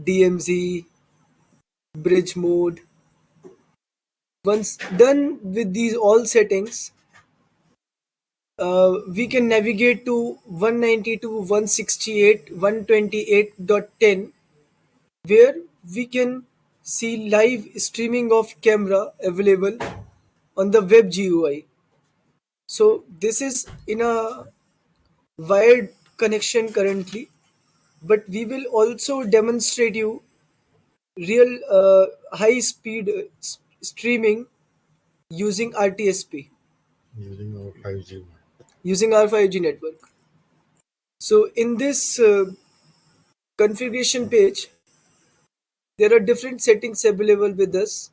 DMZ, bridge mode. Once done with these all settings, we can navigate to 192.168, 128.10, where we can see live streaming of camera available on the web GUI. So this is in a wired connection currently, but we will also demonstrate you real high speed streaming using RTSP, using our 5G. using our 5G network. So in this configuration page, there are different settings available with us,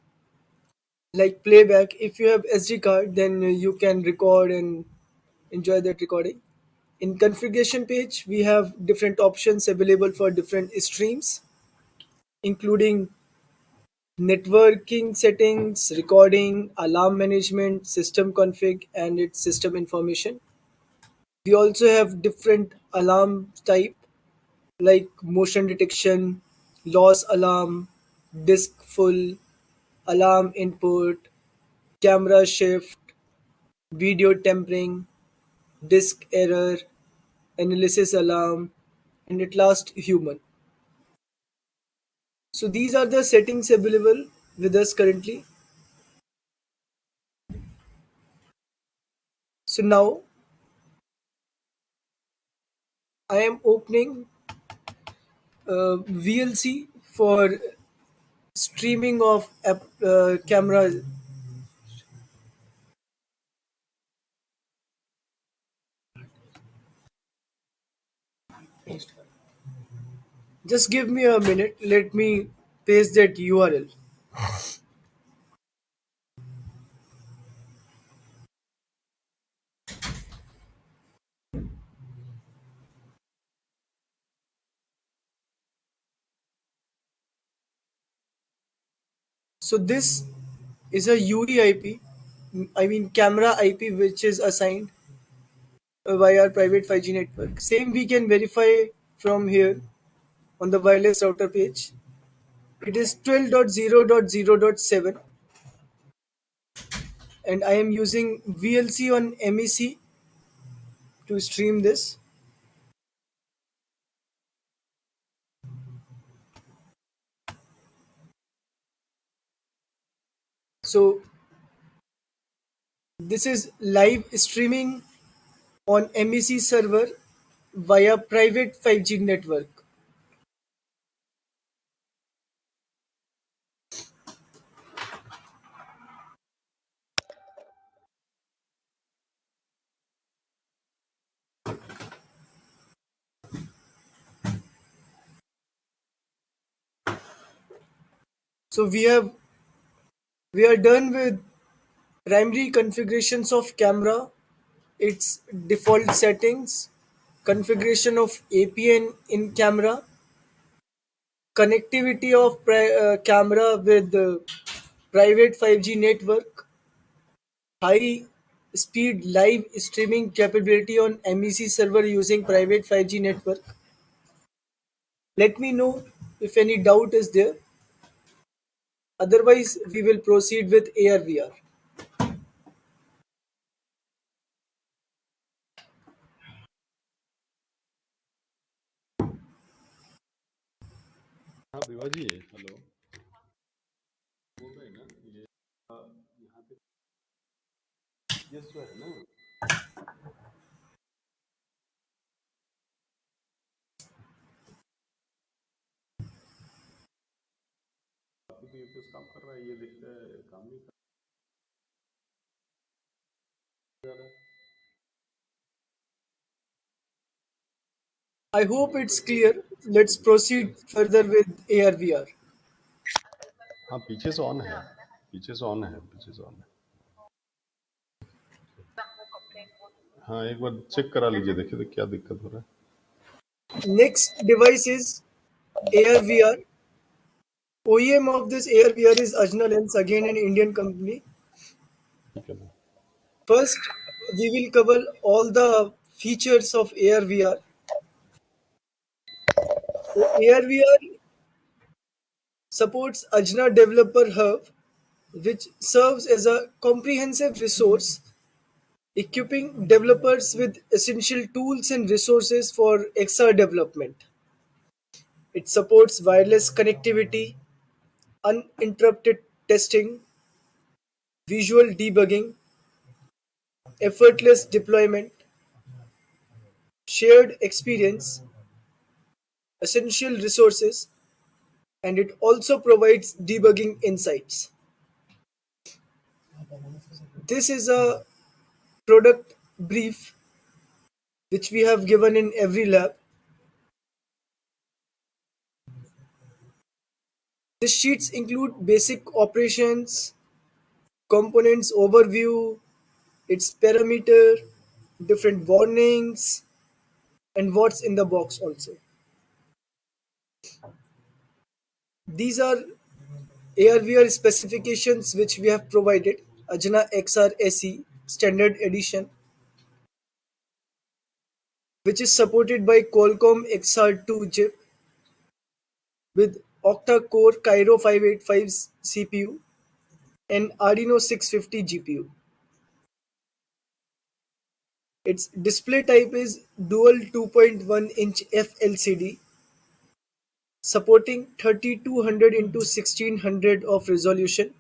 like playback. If you have SD card, then you can record and enjoy that recording. In configuration page, we have different options available for different streams, including networking settings, recording, alarm management, system config, and its system information. We also have different alarm type like motion detection, loss alarm, disk full, alarm input, camera shift, video tempering, disk error, analysis alarm, and at last human. So these are the settings available with us currently. So now I am opening VLC for streaming of camera. Just give me a minute. Let me paste that URL. So this is a UD IP, I mean camera IP, which is assigned via our private 5G network. Same we can verify from here on the wireless router page. It is 12.0.0.7, and I am using VLC on MEC to stream this. So this is live streaming on MEC server via private 5G network. So we are done with primary configurations of camera, its default settings, configuration of APN in camera, connectivity of camera with private 5G network, high speed live streaming capability on MEC server using private 5G network. Let me know if any doubt is there. Otherwise, we will proceed with AR/VR. हाँ विवा जी, hello. बोल रहे हैं ना ये यहाँ पे ये जो है ना, अभी भी यूपीएस काम कर रहा है, ये दिख रहा है काम नहीं कर रहा है। I hope it's clear. Let's proceed further with AR/VR. हाँ पीछे से ऑन है, पीछे से ऑन है, पीछे से ऑन है। हाँ एक बार चेक करा लीजिए, देखिए तो क्या दिक्कत हो रहा है। Next device is AR/VR. OEM of this AR/VR is Ajna Lens, again an Indian company. ठीक है ना। First, we will cover all the Features of AR/VR. AR/VR supports Ajna Developer Hub, which serves as a comprehensive resource equipping developers with essential tools and resources for XR development. It supports wireless connectivity, uninterrupted testing, visual debugging, effortless deployment, shared experience, essential resources, and it also provides debugging insights. This is a product brief which we have given in every lab. These sheets include basic operations, components overview, its parameter, different warnings, and what's in the box also. These are ARVR specifications which we have provided. Ajna XR SE Standard Edition, which is supported by Qualcomm XR2 chip with octa-core Cairo 585 CPU and Adreno 650 GPU. Its display type is dual 2.1-inch FLCD supporting 3200 into 1600 of resolution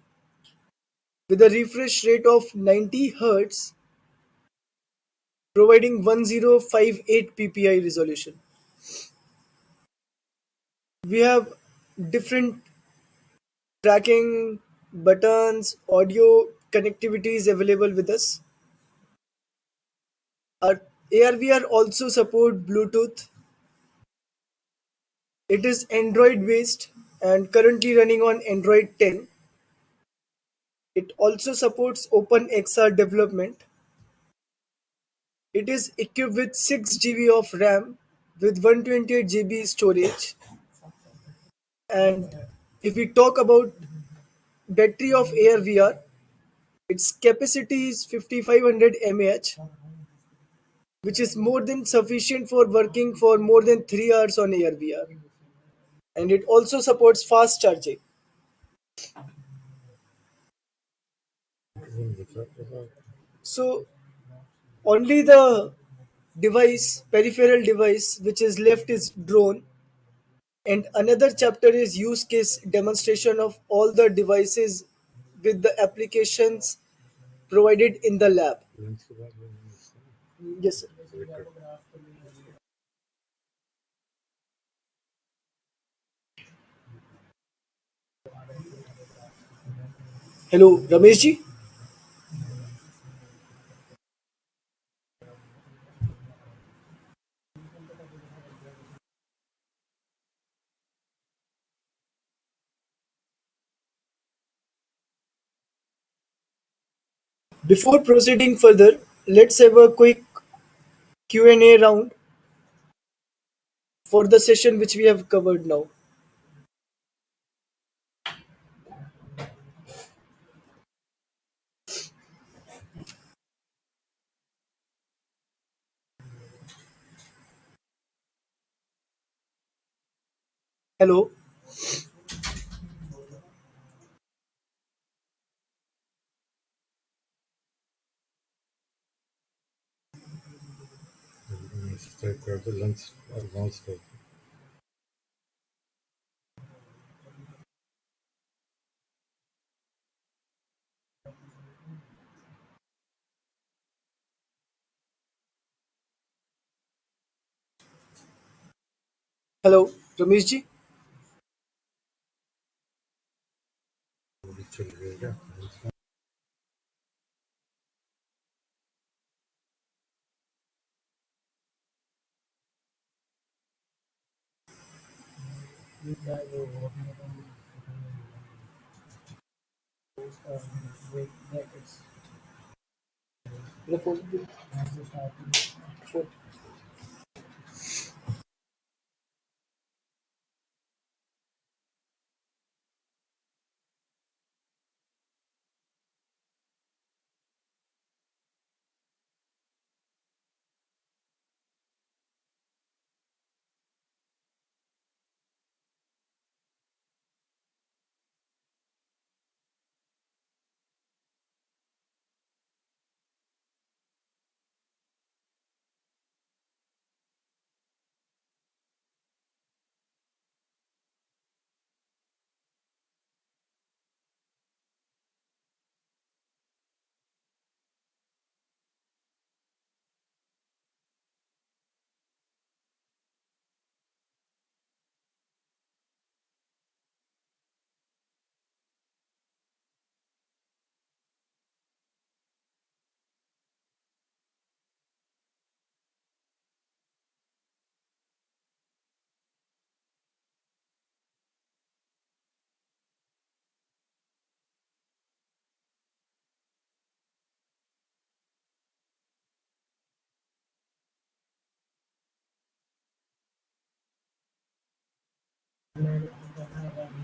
with a refresh rate of 90 Hz, providing 1058 ppi resolution. We have different tracking buttons, audio connectivity is available with us. Our ARVR also support Bluetooth. It is Android based and currently running on Android 10. It also supports OpenXR development. It is equipped with 6 GB of RAM with 128 GB storage. And if we talk about battery of ARVR, its capacity is 5500 mAh, which is more than sufficient for working for more than 3 hours on ARVR. And it also supports fast charging. So only the peripheral device which is left is drone, and another chapter is use case demonstration of all the devices with the applications provided in the lab. Yes, sir. Hello, Ramesh ji. Before proceeding further, let's have a quick Q&A round for the session which we have covered now. Hello. Lunch advanced. Hello, Ramesh ji.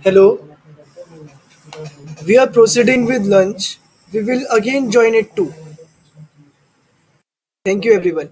Hello, we are proceeding with lunch. We will again join it too. Thank you, everyone.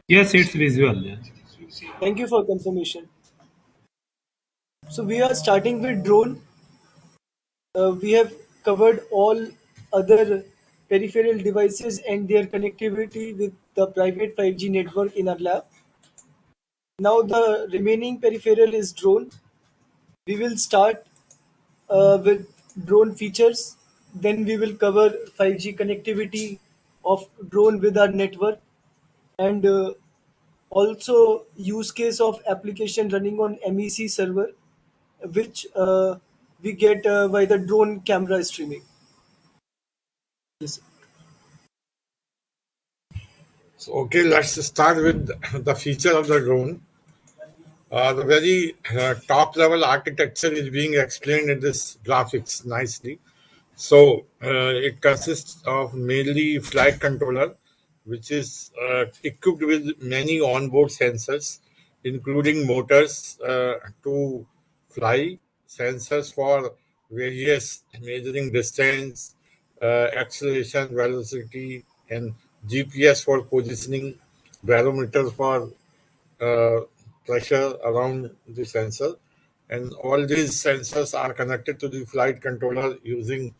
Yes, it's visual. Yeah. Thank you for confirmation. So we are starting with drone. We have covered all other peripheral devices and their connectivity with the private 5G network in our lab. Now the remaining peripheral is drone. We will start with drone features. Then we will cover 5G connectivity of drone with our network, and also use case of application running on MEC server, which we get by the drone camera streaming. Yes. So, okay, let's start with the feature of the drone. The very top level architecture is being explained in this graphics nicely. So it consists of mainly flight controller, which is equipped with many onboard sensors, including motors to fly, sensors for various measuring distance, acceleration, velocity, and GPS for positioning, barometer for uh, pressure around the sensor. And all these sensors are connected to the flight controller using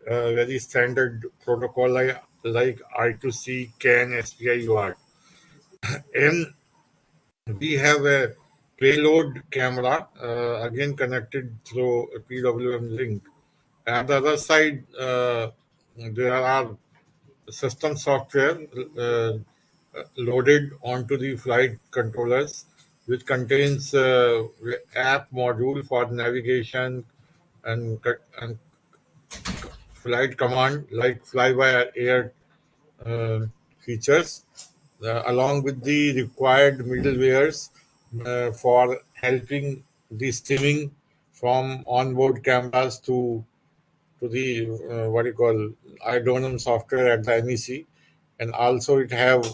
very standard protocol like I2C, CAN, SPI, UART. And we have a payload camera, again connected through a PWM link. And the other side, there are system software uh, loaded onto the flight controllers, which contains app module for navigation and flight command like fly by air uh, features, along with the required middlewares for helping the streaming from onboard cameras to the what you call iDonum software at the MEC, and also it have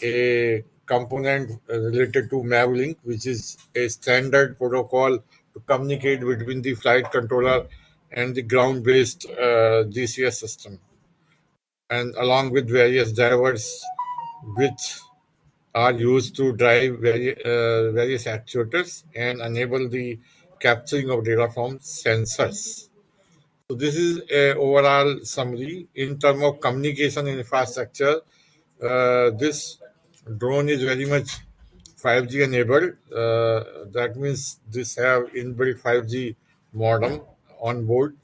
a component related to Mavlink, which is a standard protocol to communicate between the flight controller and the ground-based GCS system, and along with various drivers which are used to drive various actuators and enable the capturing of data from sensors. So this is a overall summary in terms of communication infrastructure. This drone is very much 5G enabled. That means this have inbuilt 5G modem on board,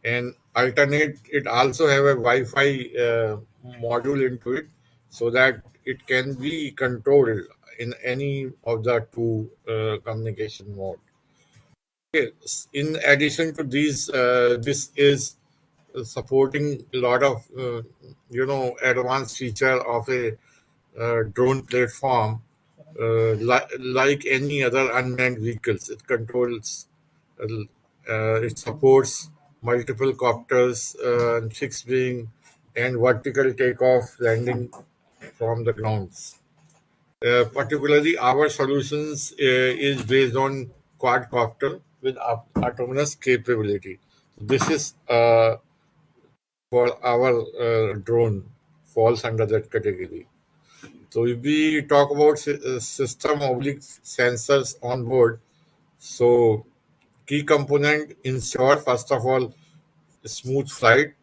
and alternate it also have a Wi-Fi module into it, so that it can be controlled in any of the two communication mode. Okay. In addition to these, this is supporting a lot of advanced feature of a drone platform, like any other unmanned vehicles. It controls, it supports multiple copters, fixed wing, and vertical takeoff, landing from the grounds. Particularly, our solutions is based on quadcopter with autonomous capability. This is for our drone falls under that category. So if we talk about system oblique sensors on board, so key component ensure first of all smooth flight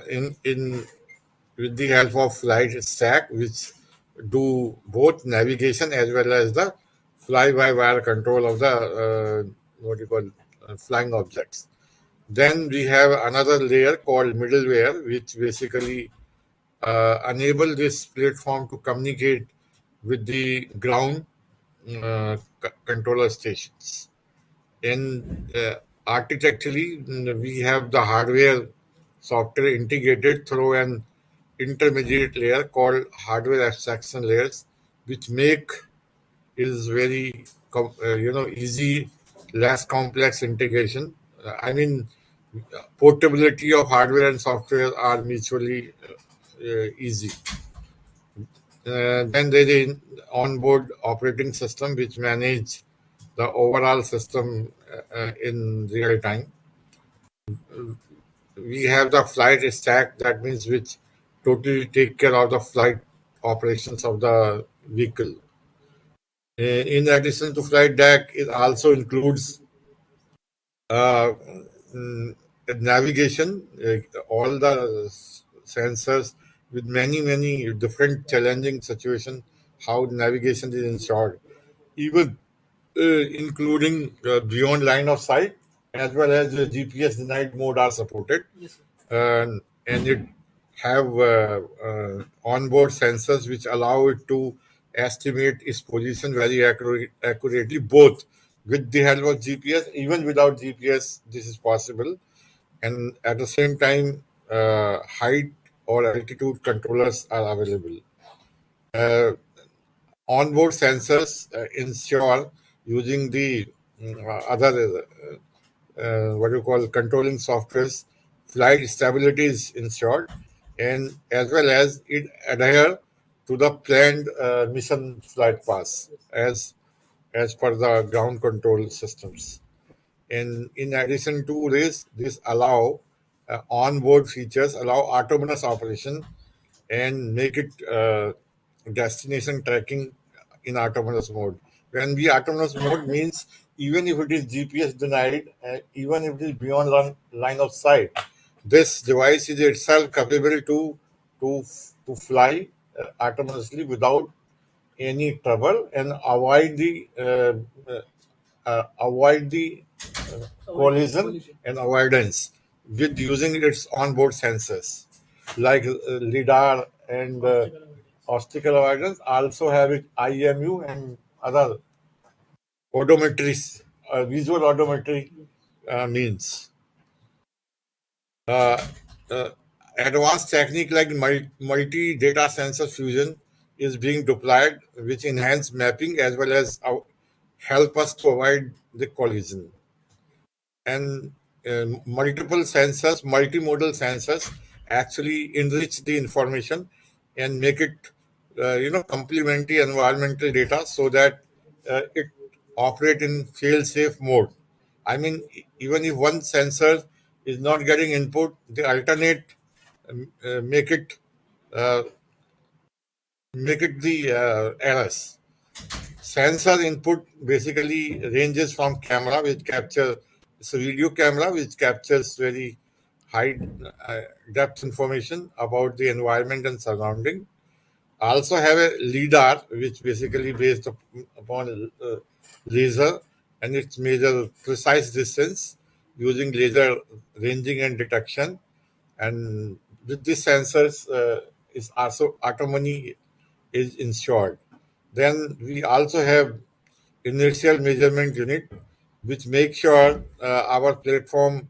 in with the help of flight stack, which do both navigation as well as the fly-by-wire control of the what you call flying objects. Then we have another layer called middleware, which basically enable this platform to communicate with the ground controller stations. And architecturally, we have the hardware software integrated through an intermediate layer called hardware abstraction layers, which make is very easy, less complex integration. I mean, portability of hardware and software are mutually easy. Then there is onboard operating system which manage the overall system in real time. We have the flight stack, that means which totally take care of the flight operations of the vehicle. In addition to flight deck, it also includes uh, mm, navigation, all the sensors with many different challenging situations, how navigation is ensured, even including beyond line of sight, as well as the GPS denied mode are supported. And it have onboard sensors which allow it to estimate its position very accurately, both with the help of GPS, even without GPS this is possible. And at the same time, height or altitude controllers are available. uh, Onboard sensors ensure using the other what you call controlling softwares, flight stability is ensured, and as well as it adhere to the planned mission flight paths as per the ground control systems. And in addition to this allow onboard features allow autonomous operation and make it destination tracking in autonomous mode. When we autonomous mode means even if it is GPS denied, even if it is beyond line of sight, this device is itself capable to to fly autonomously without any trouble and avoid the collision and avoidance with using its onboard sensors like lidar and obstacle avoidance. Also have it IMU and other odometry, visual odometry means. Uh, uh, Advanced technique like multi data sensor fusion is being deployed, which enhance mapping as well as help us to avoid the collision. And multiple sensors, multimodal sensors, actually enrich the information and make it, complementary environmental data so that it operate in fail-safe mode. I mean, even if one sensor is not getting input, the alternate make it uh, make it the errors. Sensor input basically ranges from camera, which capture it's a video camera which captures very high uh, depth information about the environment and surrounding. Also have a lidar, which basically based upon laser, and it measures precise distance using laser ranging and detection. And with these sensors, is also autonomy is ensured. Then we also have inertial measurement unit, which makes sure our platform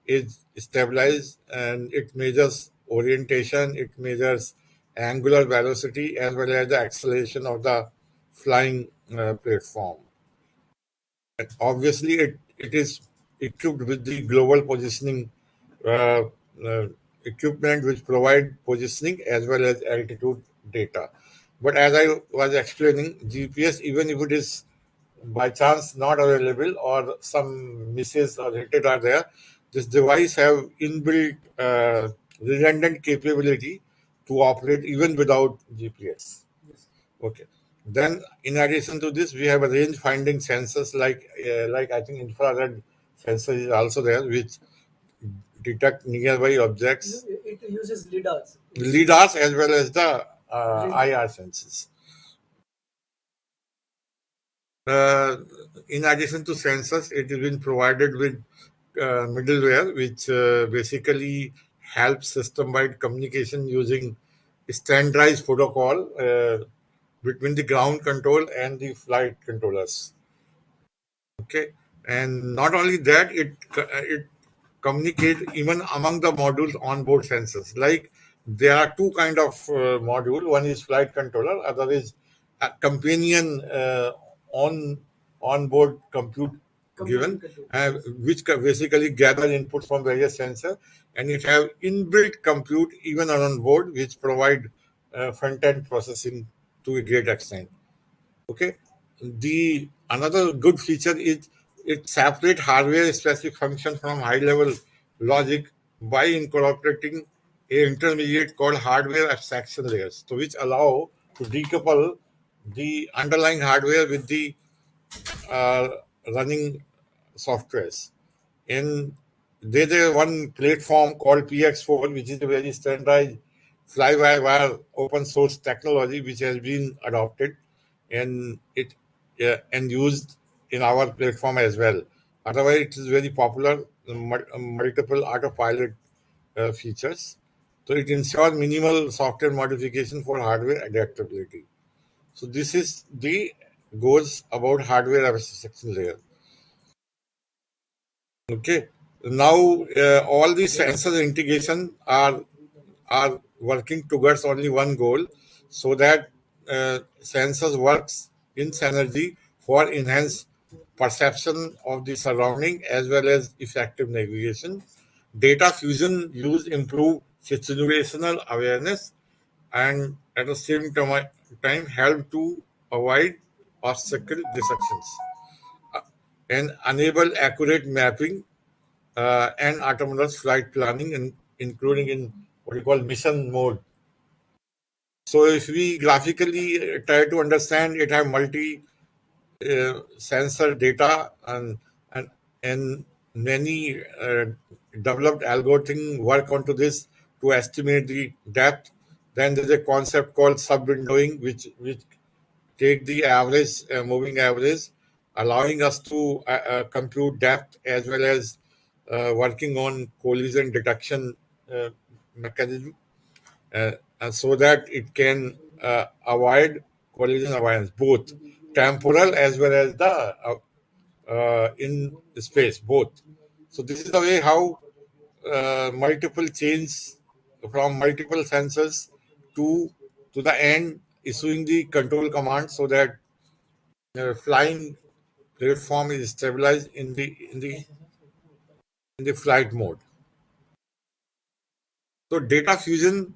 is stabilized, and it measures orientation, it measures angular velocity as well as the acceleration of the flying platform. Obviously, it is equipped with the global positioning uh, uh, equipment which provide positioning as well as altitude data. But as I was explaining, GPS, even if it is by chance not available or some misses or hit are there, this device have inbuilt redundant capability to operate even without GPS. Okay. Then, in addition to this, we have a range finding sensors like I think infrared sensor is also there, which detect nearby objects, It uses lidars. lidars as well as the IR sensors. Uh, in addition to sensors, it has been provided with middleware, which basically helps system-wide communication using standardized protocol between the ground control and the flight controllers. Okay, and not only that, it communicates even among the modules on board sensors. Like there are two kind of module. One is flight controller, other is a companion on board compute given, which basically gather input from various sensors, and it have inbuilt compute even on board, which provide front end processing to a great extent. Okay. The another good feature is it separate hardware specific function from high level logic by incorporating a intermediate called hardware abstraction layers, so which allow to decouple the underlying hardware with the uh, running softwares. And there's a one platform called PX4, which is a very standardized fly-by-wire open source technology which has been adopted and it and used in our platform as well. Otherwise, it is very popular, multiple autopilot features. So it ensures minimal software modification for hardware adaptability. So this is the goes about hardware abstraction layer. Okay. Now all these sensor integration are working towards only one goal, so that sensors works in synergy for enhanced perception of the surrounding as well as effective navigation. Data fusion use improve situational awareness and at the same time help to avoid obstacle dissections and enable accurate mapping and autonomous flight planning, including in what you call mission mode. So if we graphically try to understand, it have multi sensor data and and many developed algorithm work onto this to estimate the depth. Then there's a concept called sub windowing, which take the average moving average, allowing us to compute depth as well as working on collision detection uh, mechanism, uh, and so that it can avoid collision avoidance, both temporal as well as the in space, both. So this is the way how multiple chains from multiple sensors to to the end issuing the control command so that flying platform is stabilized in the flight mode. So data fusion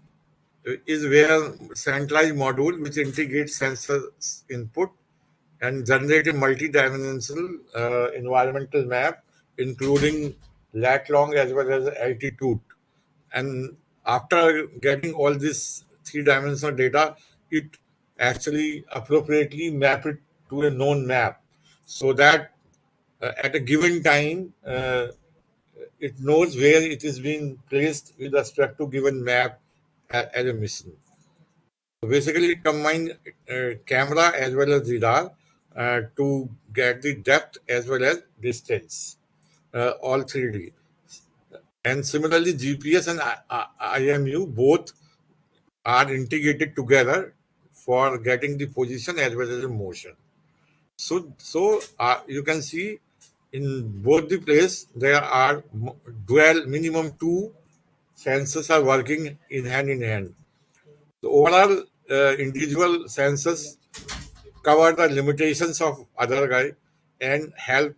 is where centralized module which integrates sensors input and generate a multi-dimensional environmental map, including lat long as well as altitude. And after getting all this three-dimensional data, it actually appropriately map it to a known map, so that at a given time it knows where it is being placed with respect to given map as a mission. So basically, it combines camera as well as radar to get the depth as well as distance, all 3D. And similarly, GPS and IMU both are integrated together for getting the position as well as the motion. So you can see in both the place there are dual minimum two sensors are working in hand. The overall individual sensors cover the limitations of other guy and help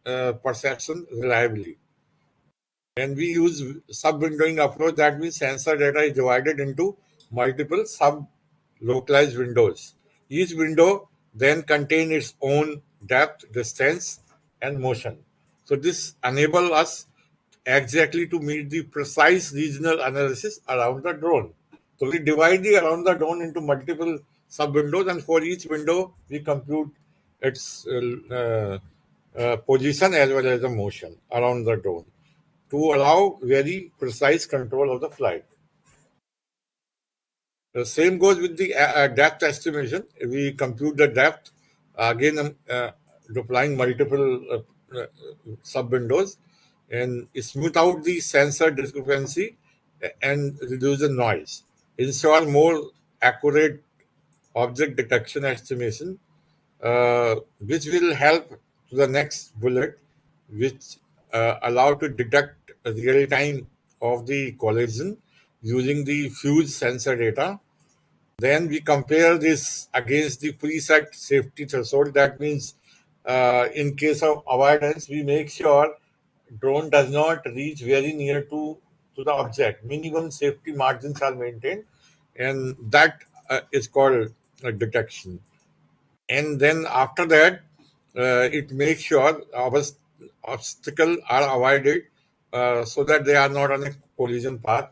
perception reliably. And we use sub-windowing approach. That means sensor data is divided into multiple sub-localized windows. Each window then contains its own depth, distance, and motion. So this enables us exactly to meet the precise regional analysis around the drone. So we divide the around the drone into multiple sub-windows, and for each window we compute its position as well as the motion around the drone to allow very precise control of the flight. The same goes with the depth estimation. We compute the depth again, deploying multiple sub windows and smooth out the sensor discrepancy and reduce the noise. Ensure more accurate object detection estimation, which will help to the next bullet, which allow to detect real time of the collision using the fuse sensor data. Then we compare this against the preset safety threshold. That means, in case of avoidance, we make sure drone does not reach very near to the object. Minimum safety margins are maintained, and that is called detection. And then after that, it makes sure obstacles are avoided so that they are not on a collision path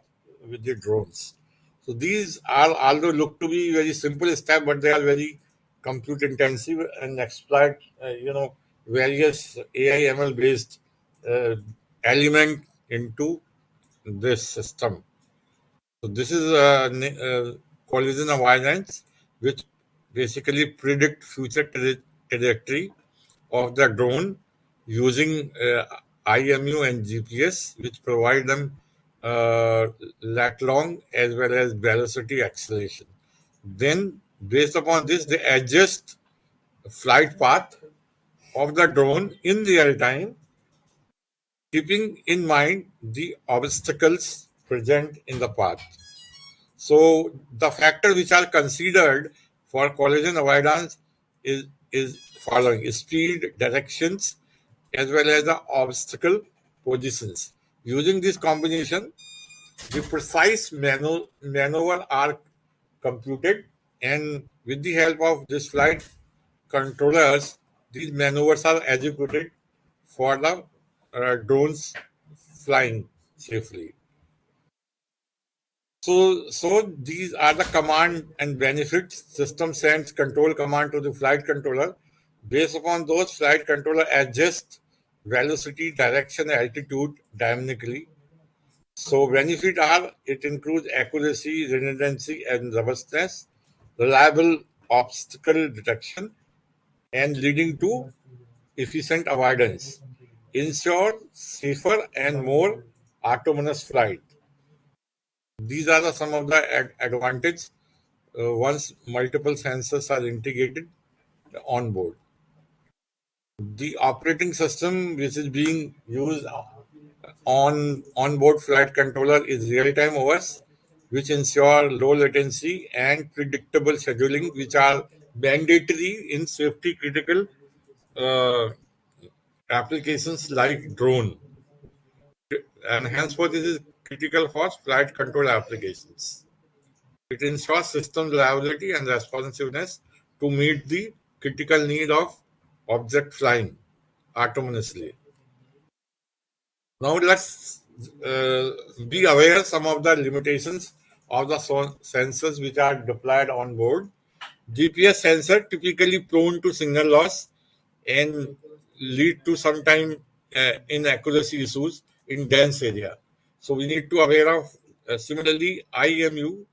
with the drones. So these are although look to be very simple steps, but they are very compute intensive and exploit various AI ML based uh, element into this system. So this is collision avoidance, which basically predict future trajectory of the drone using IMU and GPS, which provide them lat long as well as velocity acceleration. Then, based upon this, they adjust flight path of the drone in real time, keeping in mind the obstacles present in the path. So the factors which are considered for collision avoidance is following: speed, directions, as well as the obstacle positions. Using this combination, the precise maneuver are computed, and with the help of this flight controllers, these maneuvers are executed for the drones flying safely. So these are the command and benefits. System sends control command to the flight controller. Based upon those, flight controller adjusts velocity, direction, altitude dynamically. So benefit are it includes accuracy, redundancy, and robustness, reliable obstacle detection, and leading to efficient avoidance. Ensure safer and more autonomous flight. These are some of the advantages once multiple sensors are integrated on board. The operating system which is being used on onboard flight controller is real-time OS, which ensure low latency and predictable scheduling, which are mandatory in safety critical uh, applications like drone. And henceforth, this is critical for flight control applications. It ensures system reliability and responsiveness to meet the critical need of object flying autonomously. Now let's be aware some of the limitations of the sensors which are deployed on board. GPS sensor typically prone to signal loss and lead to sometime inaccuracy issues in dense area. So we need to aware of similarly IMU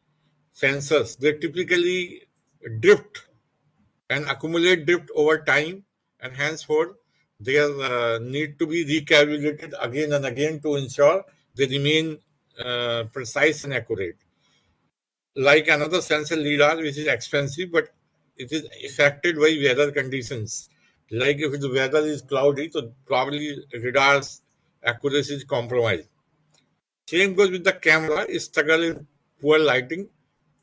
sensors. They typically drift and accumulate drift over time, and henceforth they need to be recalculated again and again to ensure they remain precise and accurate. Like another sensor lidar, which is expensive, but it is affected by weather conditions. Like if the weather is cloudy, so probably radar's accuracy is compromised. Same goes with the camera. It struggle in poor lighting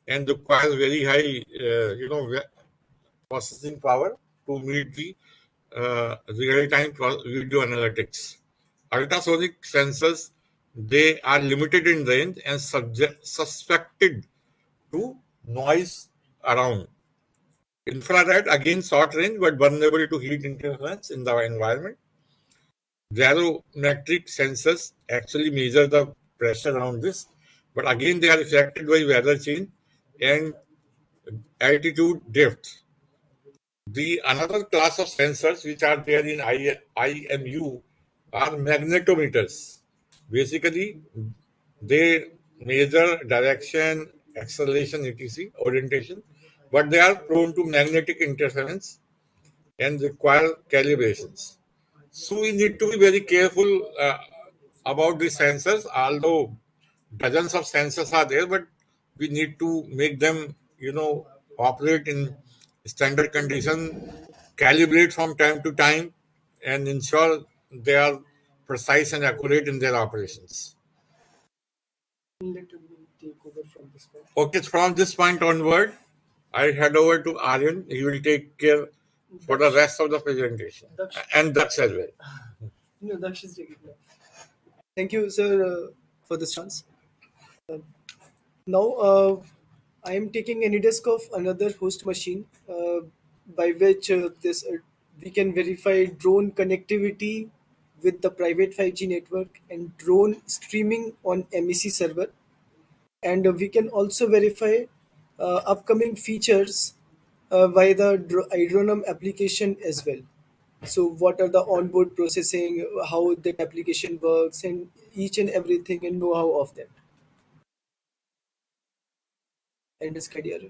and requires very high, processing power to meet the real-time video analytics. Ultrasonic sensors, they are limited in range and suspected to noise around. Infrared, again short range but vulnerable to heat interference in the environment. Barometric sensors actually measure the pressure around this, but again they are affected by weather change and altitude drift. The another class of sensors which are there in IMU are magnetometers. Basically, they measure direction, acceleration, etc., orientation, but they are prone to magnetic interference and require calibrations. So we need to be very careful about the sensors, although dozens of sensors are there, but we need to make them, operate in standard condition, calibrate from time to time, and ensure they are precise and accurate in their operations. Let me take over from this point. Okay, from this point onward, I head over to Aryan. He will take care for the rest of the presentation, Daksh. and that's as well. No, Daksh is taking it. Thank you, sir, for this chance. Now, I am taking any disk of another host machine by which this we can verify drone connectivity with the private 5G network and drone streaming on MEC server, and we can also verify upcoming features via the Hydronom application as well. So, what are the onboard processing, how that application works, and each and everything and know-how of that. And this career.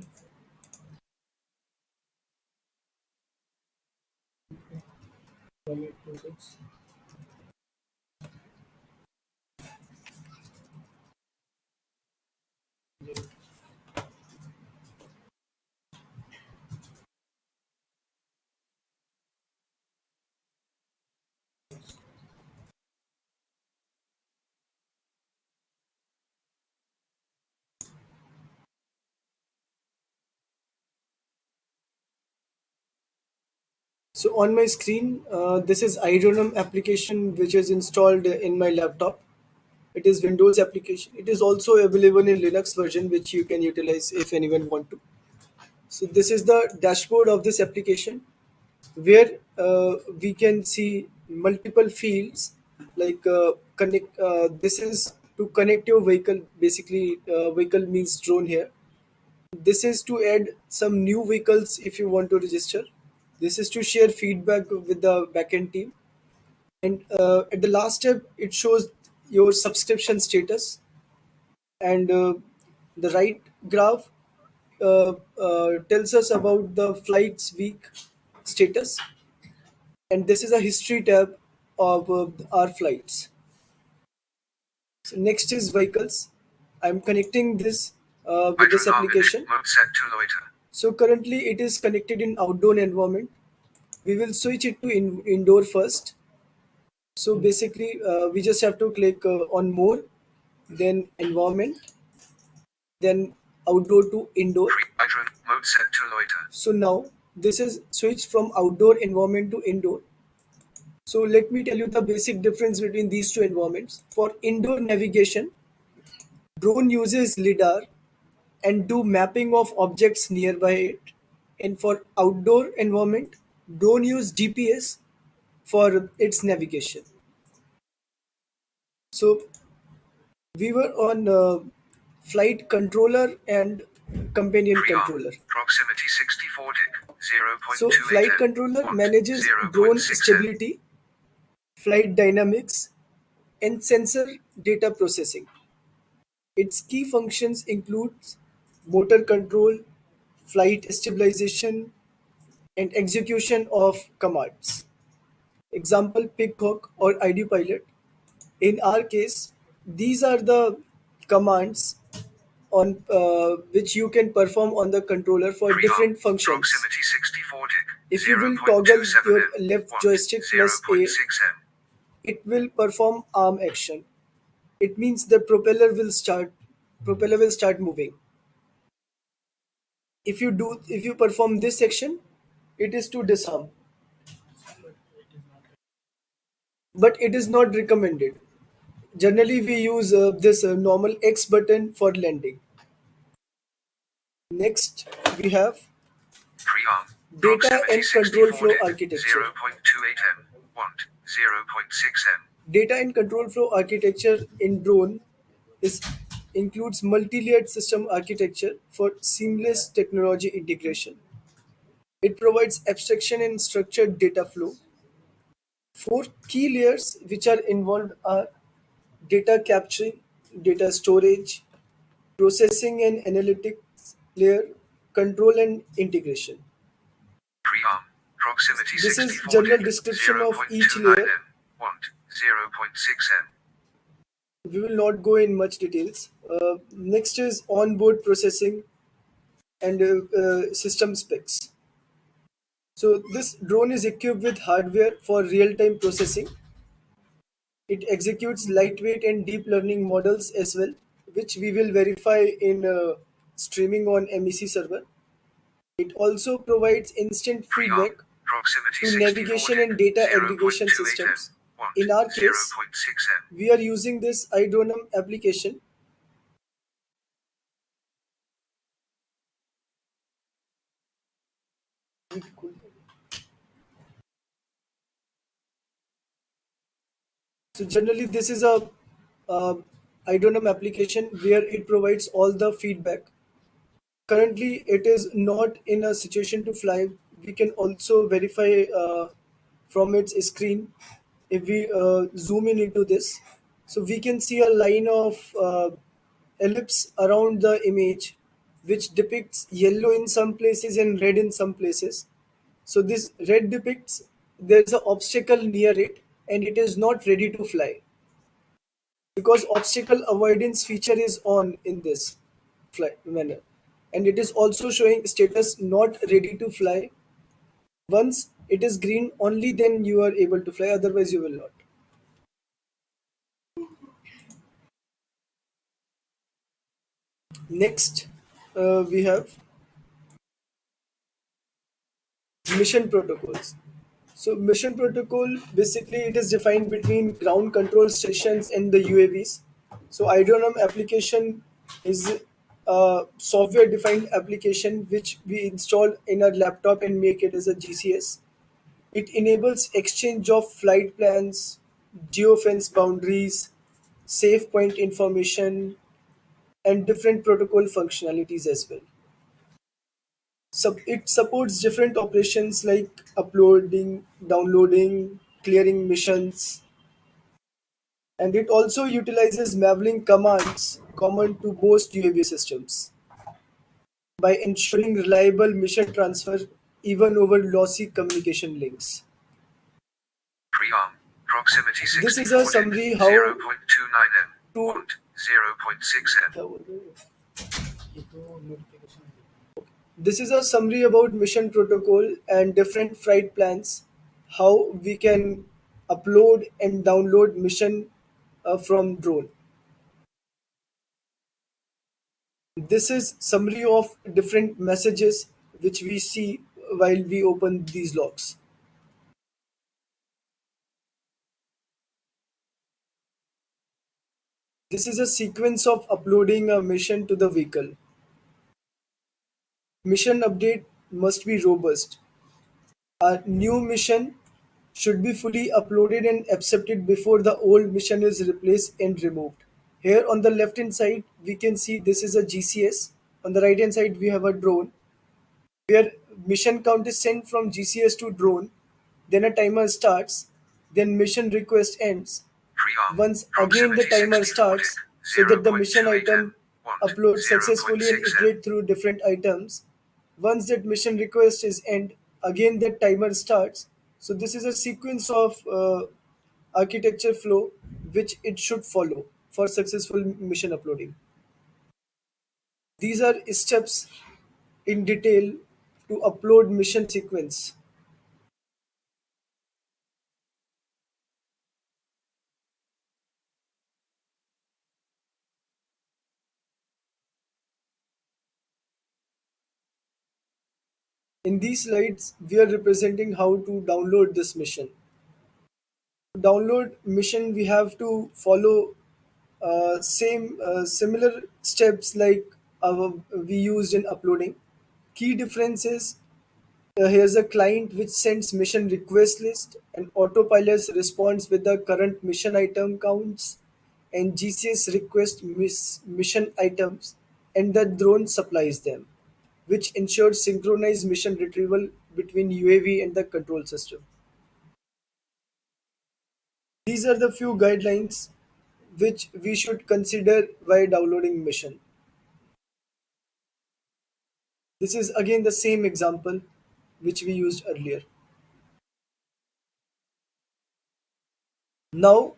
So on my screen, this is Hydronom application which is installed in my laptop. It is Windows application. It is also available in Linux version which you can utilize if anyone want to. So this is the dashboard of this application where we can see multiple fields like connect. This is to connect your vehicle. Basically, vehicle means drone here. This is to add some new vehicles if you want to register. This is to share feedback with the backend team. And at the last step, it shows your subscription status. And the right graph tells us about the flights week status. And this is a history tab of our flights. So next is vehicles. I'm connecting this with this application. So currently it is connected in outdoor environment. We will switch it to indoor first. So basically we just have to click on more, then environment, then outdoor to indoor. So now this is switched from outdoor environment to indoor. So let me tell you the basic difference between these two environments. For indoor navigation, drone uses lidar and do mapping of objects nearby it. And for outdoor environment, drone use GPS for its navigation. So we were on flight controller and companion controller. Proximity 64 tick, So 0.28 flight M. controller Want, manages 0.6 drone M. stability, flight dynamics, and sensor data processing. Its key functions include motor control, flight stabilization, and execution of commands. Example, pighook or ID pilot. In our case, these are the commands on which you can perform on the controller for Pre-arm. different functions. Proximity 64 tick. If you will toggle 0.27 your m. left Want. joystick plus A, 0.6 m. it will perform arm action. It means the propeller will start moving. If you perform this action, it is to disarm, but it is not recommended. Generally, we use this normal X button for landing. Next, we have Pre-arm. data Proximity and control 64 flow tick. architecture. 0.28 m. Want. 0.6 m. Data and control flow architecture in drone is includes multi-layered system architecture for seamless technology integration. It provides abstraction and structured data flow. Four key layers which are involved are data capturing, data storage, processing and analytics layer, control and integration. Pre-arm. Proximity This is 64 general tick. description of 0.29 each layer. m. Want. 0.6 m. We will not go in much details. Next is onboard processing and system specs. So this drone is equipped with hardware for real-time processing. It executes lightweight and deep learning models as well, which we will verify in streaming on MEC server. It also provides instant Pre-arm. feedback Proximity to 64 navigation tick. and data aggregation 0.28 m. systems. Want. In our case, 0.6 m. we are using this iDronum application. So generally, this is a uh, iDronum application where it provides all the feedback. Currently, it is not in a situation to fly. We can also verify from its screen. If we zoom in into this, so we can see a line of ellipse around the image, which depicts yellow in some places and red in some places. So this red depicts there's an obstacle near it and it is not ready to fly, because obstacle avoidance feature is on in this fly manner, and it is also showing status not ready to fly. Once it is green, only then you are able to fly, otherwise you will not. Next, we have mission protocols. So mission protocol, basically it is defined between ground control stations and the UAVs. So iDronum application is a software defined application which we install in our laptop and make it as a GCS. It enables exchange of flight plans, geofence boundaries, safe point information, and different protocol functionalities as well. It supports different operations like uploading, downloading, clearing missions, and it also utilizes Mavlink commands common to most UAV systems by ensuring reliable mission transfer even over lossy communication links. Pre-arm. Proximity This is a 64 tick. summary how 0.29 m. to Want. 0.6 m. this is a summary about mission protocol and different flight plans, how we can upload and download mission from drone. This is summary of different messages which we see while we open these logs. This is a sequence of uploading a mission to the vehicle. Mission update must be robust. A new mission should be fully uploaded and accepted before the old mission is replaced and removed. Here on the left hand side, we can see this is a GCS. On the right hand side, we have a drone where mission count is sent from GCS to drone. Then a timer starts. Then mission request ends. Pre-arm. Once again the Proximity timer 64 tick. starts so that the mission 0.28 m. item Want. uploads successfully and 0.6 m. iterate through different items. Once that mission request is end, again that timer starts. So this is a sequence of architecture flow which it should follow for successful mission uploading. These are steps in detail to upload mission sequence. In these slides, we are representing how to download this mission. To download mission, we have to follow same similar steps like we used in uploading. Key difference is here's a client which sends mission request list, and autopilot responds with the current mission item counts, and GCS request mission items, and the drone supplies them, which ensures synchronized mission retrieval between UAV and the control system. These are the few guidelines which we should consider while downloading mission. This is again the same example which we used earlier. Now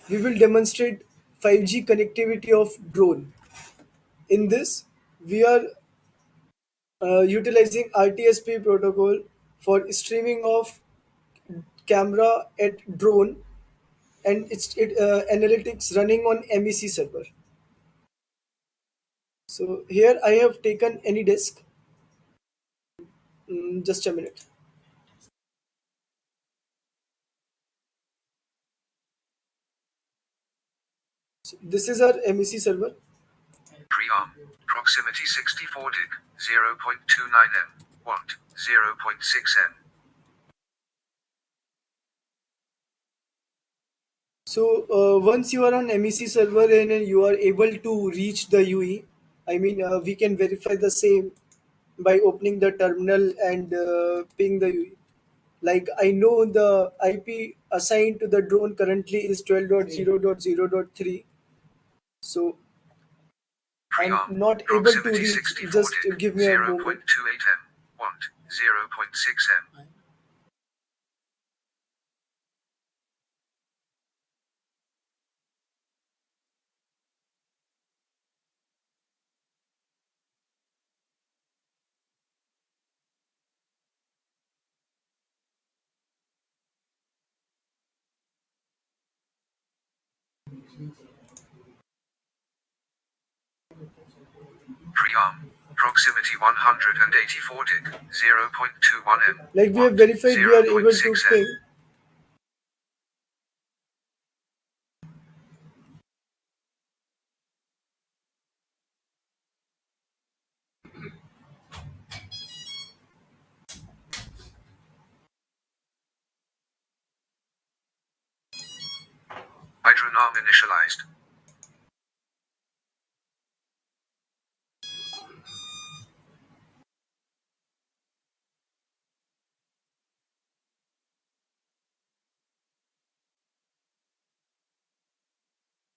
we will demonstrate 5G connectivity of drone. In this, we are utilizing RTSP protocol for streaming of camera at drone, and analytics running on MEC server. So here I have taken any disk. Just a minute. So this is our MEC server. Pre-arm. Proximity 64 dig. 0.29 m. Watt. 0.6 m. So once you are on MEC server and you are able to reach the UE, I mean we can verify the same by opening the terminal and ping the UE. Like I know the IP assigned to the drone currently is 12.0.0.3. So I'm Pre-arm. not able to Proximity reach. 64 Just dig. give me a moment. 0.28 m. Watt. 0.6 m. Pre-arm. Proximity 184 dig. 0.21 m. Like we have Watt. verified, we are able to 0.6 m. ping. Hydronorm initialized.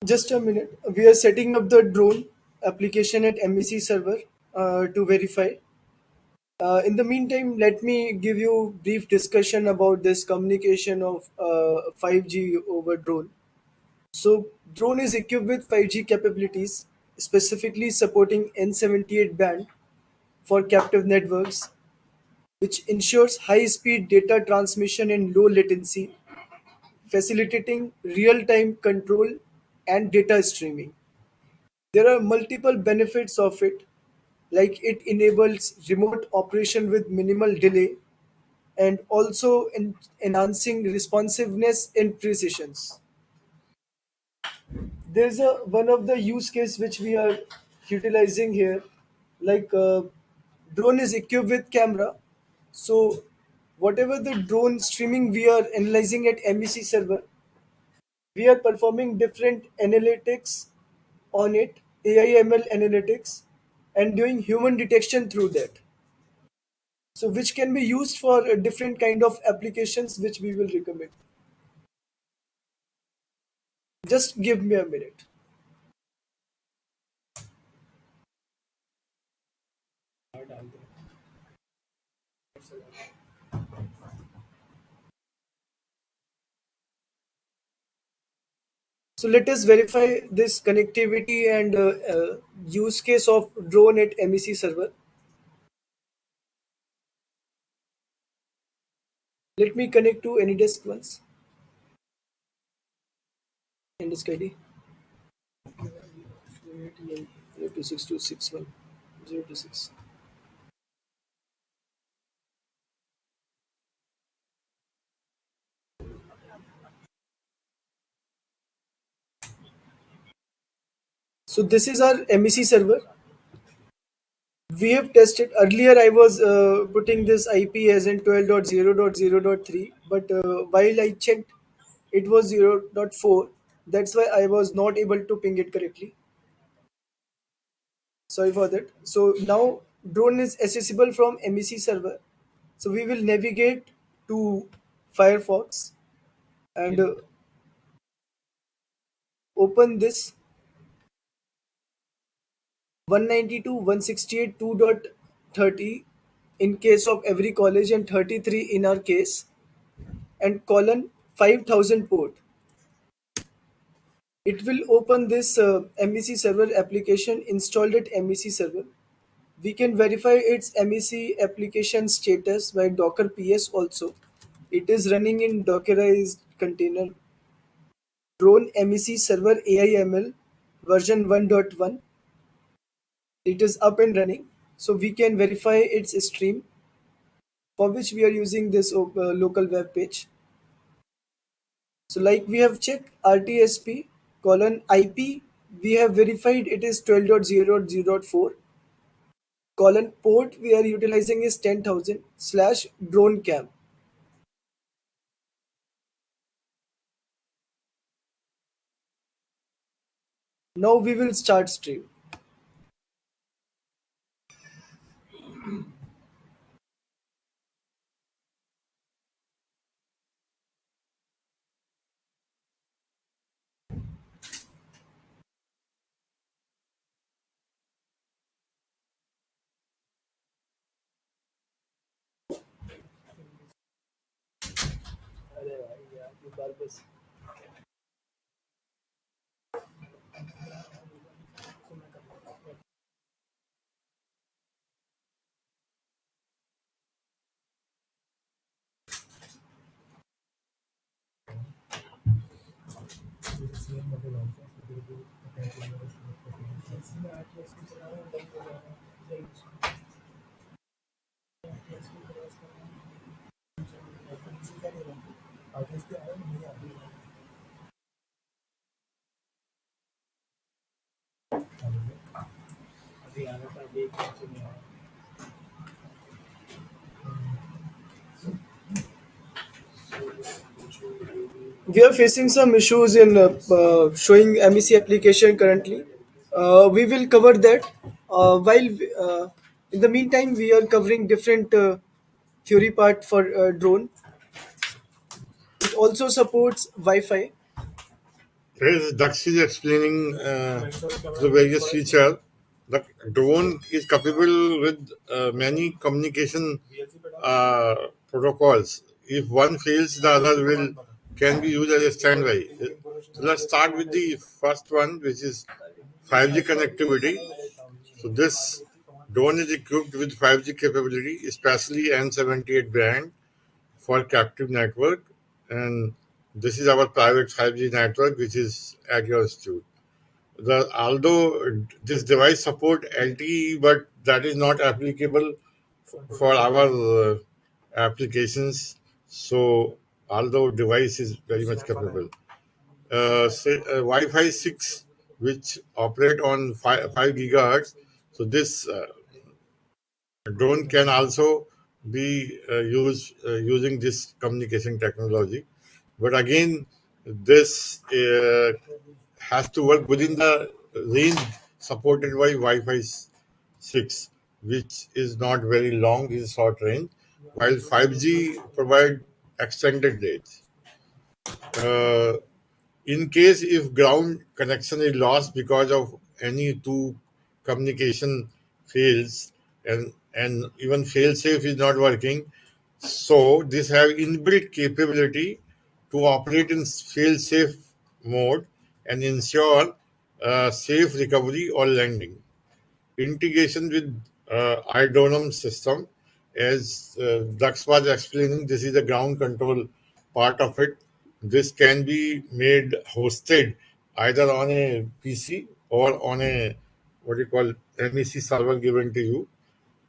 Just a minute. We are setting up the drone application at MEC server to verify. In the meantime, let me give you brief discussion about this communication of 5G over drone. So, drone is equipped with 5G capabilities, specifically supporting N78 band for captive networks, which ensures high-speed data transmission and low latency, facilitating real-time control and data streaming. There are multiple benefits of it, like it enables remote operation with minimal delay and also enhancing responsiveness and precisions. There's a one of the use case which we are utilizing here, like drone is equipped with camera. So whatever the drone streaming we are analyzing at MEC server, we are performing different analytics on it, AI/ML analytics, and doing human detection through that. So which can be used for a different kind of applications which we will recommend. Just give me a minute. So let us verify this connectivity and use case of drone at MEC server. Let me connect to AnyDesk once. AnyDesk ID 026261026. So this is our MEC server. We have tested earlier. I was putting this IP as in 12.0.0.3, but while I checked, it was 0.4. That's why I was not able to ping it correctly. Sorry for that. So now drone is accessible from MEC server. So we will navigate to Firefox and open this 192.168.2.30 in case of every college and 33 in our case, and colon 5000 port. It will open this MEC server application installed at MEC server. We can verify its MEC application status by Docker PS also. It is running in Dockerized container. Drone MEC server AIML version 1.1. It is up and running. So we can verify its stream, for which we are using this local web page. So like we have checked RTSP colon IP, we have verified it is 12.0.0.4. Colon port we are utilizing is 10,000 slash drone cam. Now we will start stream. We are facing some issues in showing MEC application currently. We will cover that. In the meantime, we are covering different theory part for drone. It also supports Wi-Fi. As Daksh is explaining the various features, the drone is capable with many communication uh, protocols. If one fails, the other will can be used as a standby. So let's start with the first one, which is 5G connectivity. So this drone is equipped with 5G capability, especially N78 band for captive network, and this is our private 5G network, which is at your institute. Although this device support LTE, but that is not applicable for our applications. So although device is very much capable, say Wi-Fi 6, which operate on 5 gigahertz. So this drone can also be used using this communication technology. But again, this has to work within the range supported by Wi-Fi 6, which is not very long, is short range, while 5G provide extended range. Uh, in case if ground connection is lost because of any two communication fails, and even fail safe is not working, so this have inbuilt capability to operate in fail safe mode, and ensure safe recovery or landing. Integration with iDronum system, as Dax was explaining, this is the ground control part of it. This can be made hosted either on a PC or on a what you call MEC server given to you,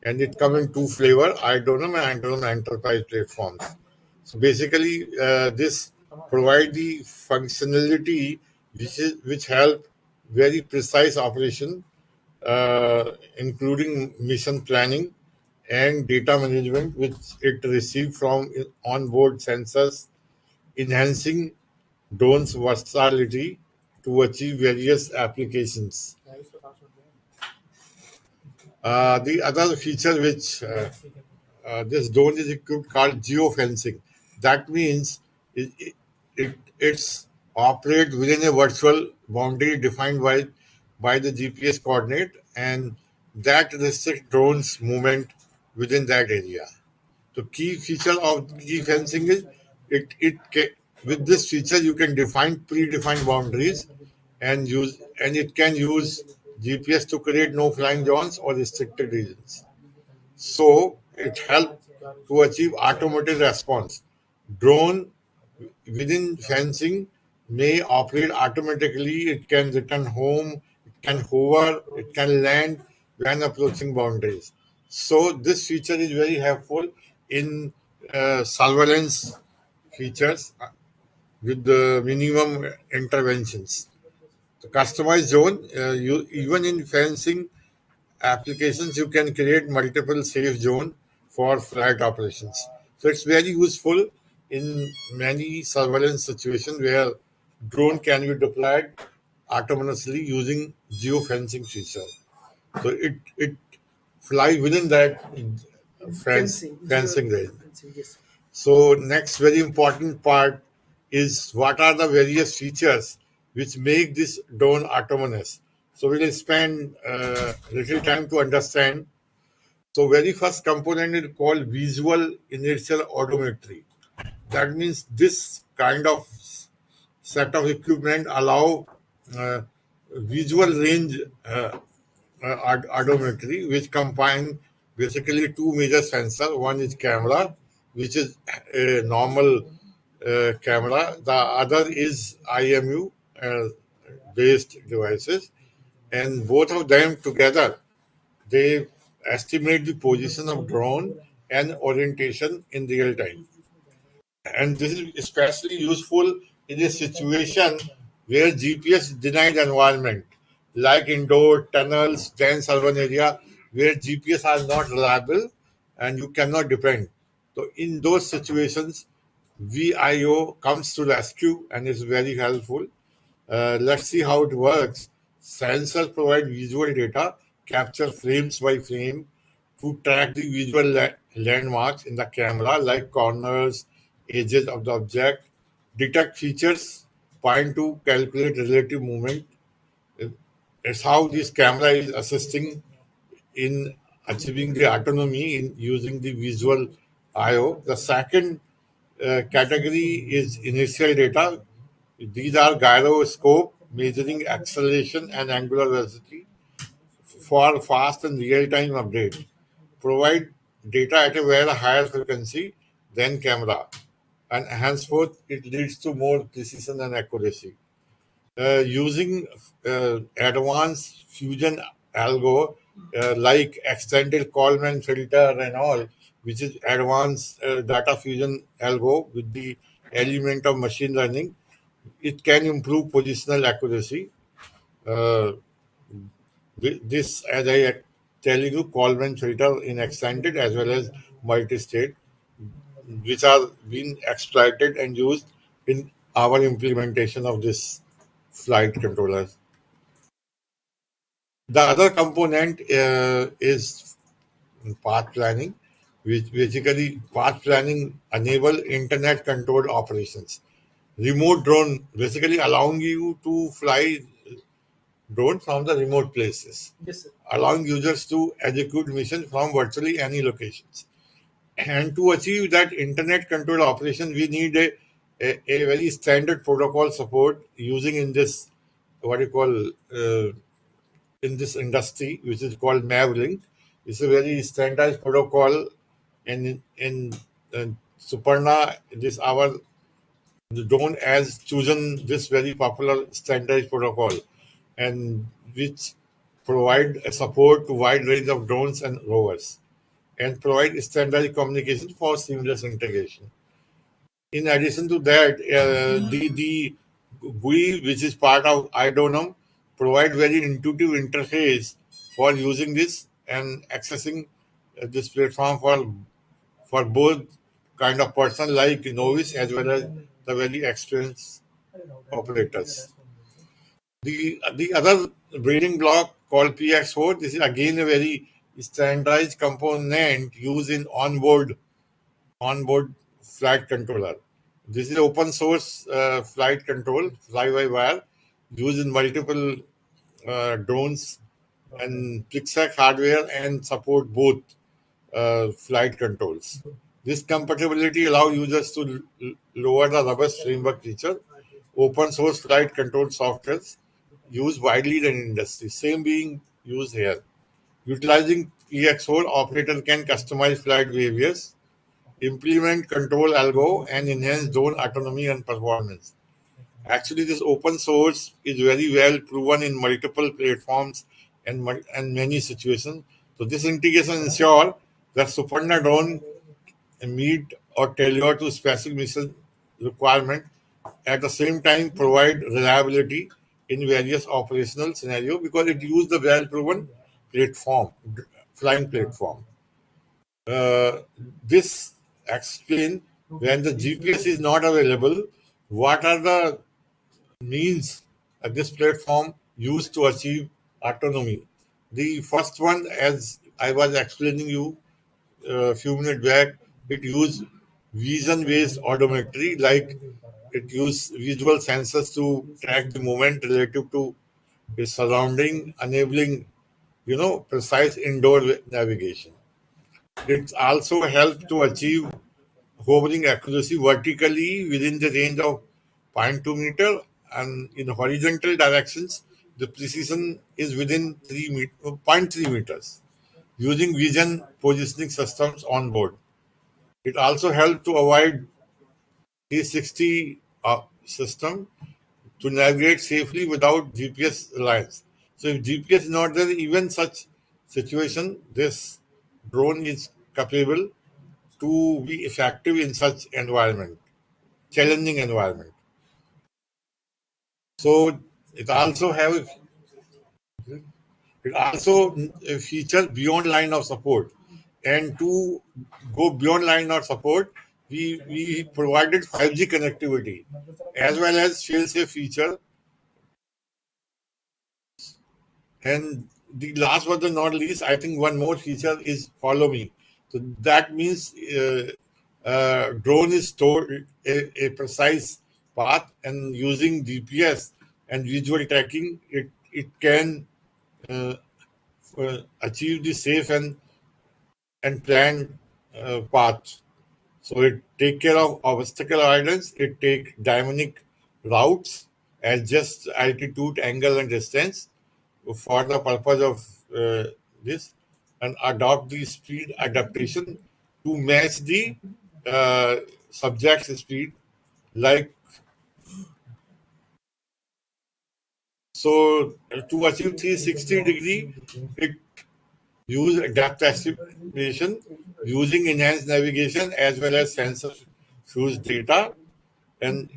and it comes in two flavor: iDronum and iDronum Enterprise platforms. So basically, this provide the functionality which help very precise operation, including mission planning and data management, which it received from onboard sensors, enhancing drones' versatility to achieve various applications. The other feature which this drone is equipped called geofencing. That means it's operate within a virtual boundary defined by the GPS coordinate, and that restricts drones movement within that area. The key feature of geofencing is with this feature you can define predefined boundaries and it can use GPS to create no flying zones or restricted regions. So it helps to achieve automated response. Drone within fencing may operate automatically. It can return home, it can hover, it can land when approaching boundaries. So this feature is very helpful in surveillance features with the minimum interventions. The customized zone, even in fencing applications, you can create multiple safe zone for flight operations. So it's very useful in many surveillance situations where drone can be deployed autonomously using geofencing feature. So it fly within that fencing range. Fencing, yes. So next very important part is what are the various features which make this drone autonomous. So we will spend little time to understand. So very first component is called visual inertial odometry. That means this kind of set of equipment allow uh, visual range odometry, which combine basically two major sensors. One is camera, which is a normal camera. The other is IMU based devices, and both of them together they estimate the position of drone and orientation in real time. And this is especially useful in a situation where GPS denied environment, like indoor tunnels, dense urban area, where GPS are not reliable and you cannot depend. So in those situations, VIO comes to rescue and is very helpful. Let's see how it works. Sensors provide visual data, capture frames by frame to track the visual landmarks in the camera, like corners, edges of the object, detect features, point to calculate relative movement. It's how this camera is assisting in achieving the autonomy in using the visual IO. The second category is initial data. These are gyroscope measuring acceleration and angular velocity for fast and real-time update. Provide data at a very higher frequency than camera, and henceforth it leads to more precision and accuracy. Using advanced fusion algo like extended Coleman filter and all, which is advanced data fusion algo with the element of machine learning, it can improve positional accuracy. Uh, this, as I tell you, Coleman filter in extended as well as multi-state, which are being exploited and used in our implementation of this flight controllers. The other component is path planning, which basically path planning enable internet controlled operations. Remote drone basically allowing you to fly drone from the remote places, Yes, sir. allowing users to execute mission from virtually any locations. And to achieve that internet control operation, we need a very standard protocol support using in this what you call in this industry, which is called Mavlink. It's a very standardized protocol, and in Suparna, this our the drone has chosen this very popular standardized protocol, and which provide a support to wide range of drones and rovers, and provide standardized communication for seamless integration. In addition to that, the GUI, which is part of IDONUM, provide very intuitive interface for using this and accessing this platform for both kind of person like novice as well as the very experienced operators. The other building block called PX4, this is again a very standardized component used in onboard flight controller. This is open source flight control, fly by wire, used in multiple drones and Pixac hardware and support both flight controls. This compatibility allows users to lower the robust framework feature. Open source flight control softwares used widely in industry. Same being used here. Utilizing PX4, operator can customize flight behaviors, implement control algo, and enhance drone autonomy and performance. Actually, this open source is very well proven in multiple platforms and many situations. So this integration ensure that Suparna drone meet or tailor to specific mission requirement. At the same time, provide reliability in various operational scenario because it use the well proven platform, flying platform. Uh, this explain when the GPS is not available, what are the means this platform used to achieve autonomy. The first one, as I was explaining you a few minutes back, it used vision-based odometry, like it used visual sensors to track the movement relative to its surrounding, enabling precise indoor navigation. It also helped to achieve hovering accuracy vertically within the range of 0.2 meter, and in horizontal directions the precision is within 0.3 meters using vision positioning systems on board. It also helped to avoid 360 system to navigate safely without GPS reliance. So if GPS is not there, even such situation, this drone is capable to be effective in such environment, challenging environment. So it also have it also features beyond line of support, and to go beyond line of support, we provided 5G connectivity as well as fail-safe feature. And the last but not least, I think one more feature is follow me. So that means drone is stored a precise path, and using GPS and visual tracking, it can uh, achieve the safe and planned path. So it take care of obstacle avoidance. It take dynamic routes, adjust altitude, angle, and distance for the purpose of this, and adopt the speed adaptation to match the uh, subject's speed. Like so, to achieve 360-degree, it use depth estimation using enhanced navigation as well as sensor fused data, and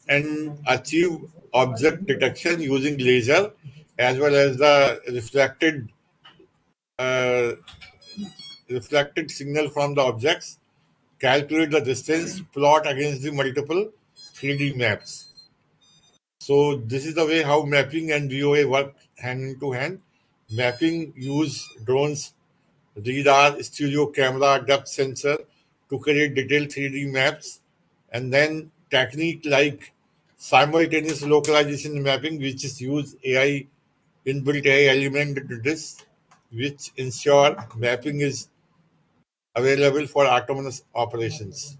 and achieve object detection using laser as well as the uh, reflected signal from the objects, calculate the distance, plot against the multiple 3D maps. So this is the way how mapping and VOA work hand in hand. Mapping use drones, radar, stereo camera, depth sensor to create detailed 3D maps, and then technique like simultaneous localization mapping, which is use AI, inbuilt AI element into this, which ensure mapping is available for autonomous operations.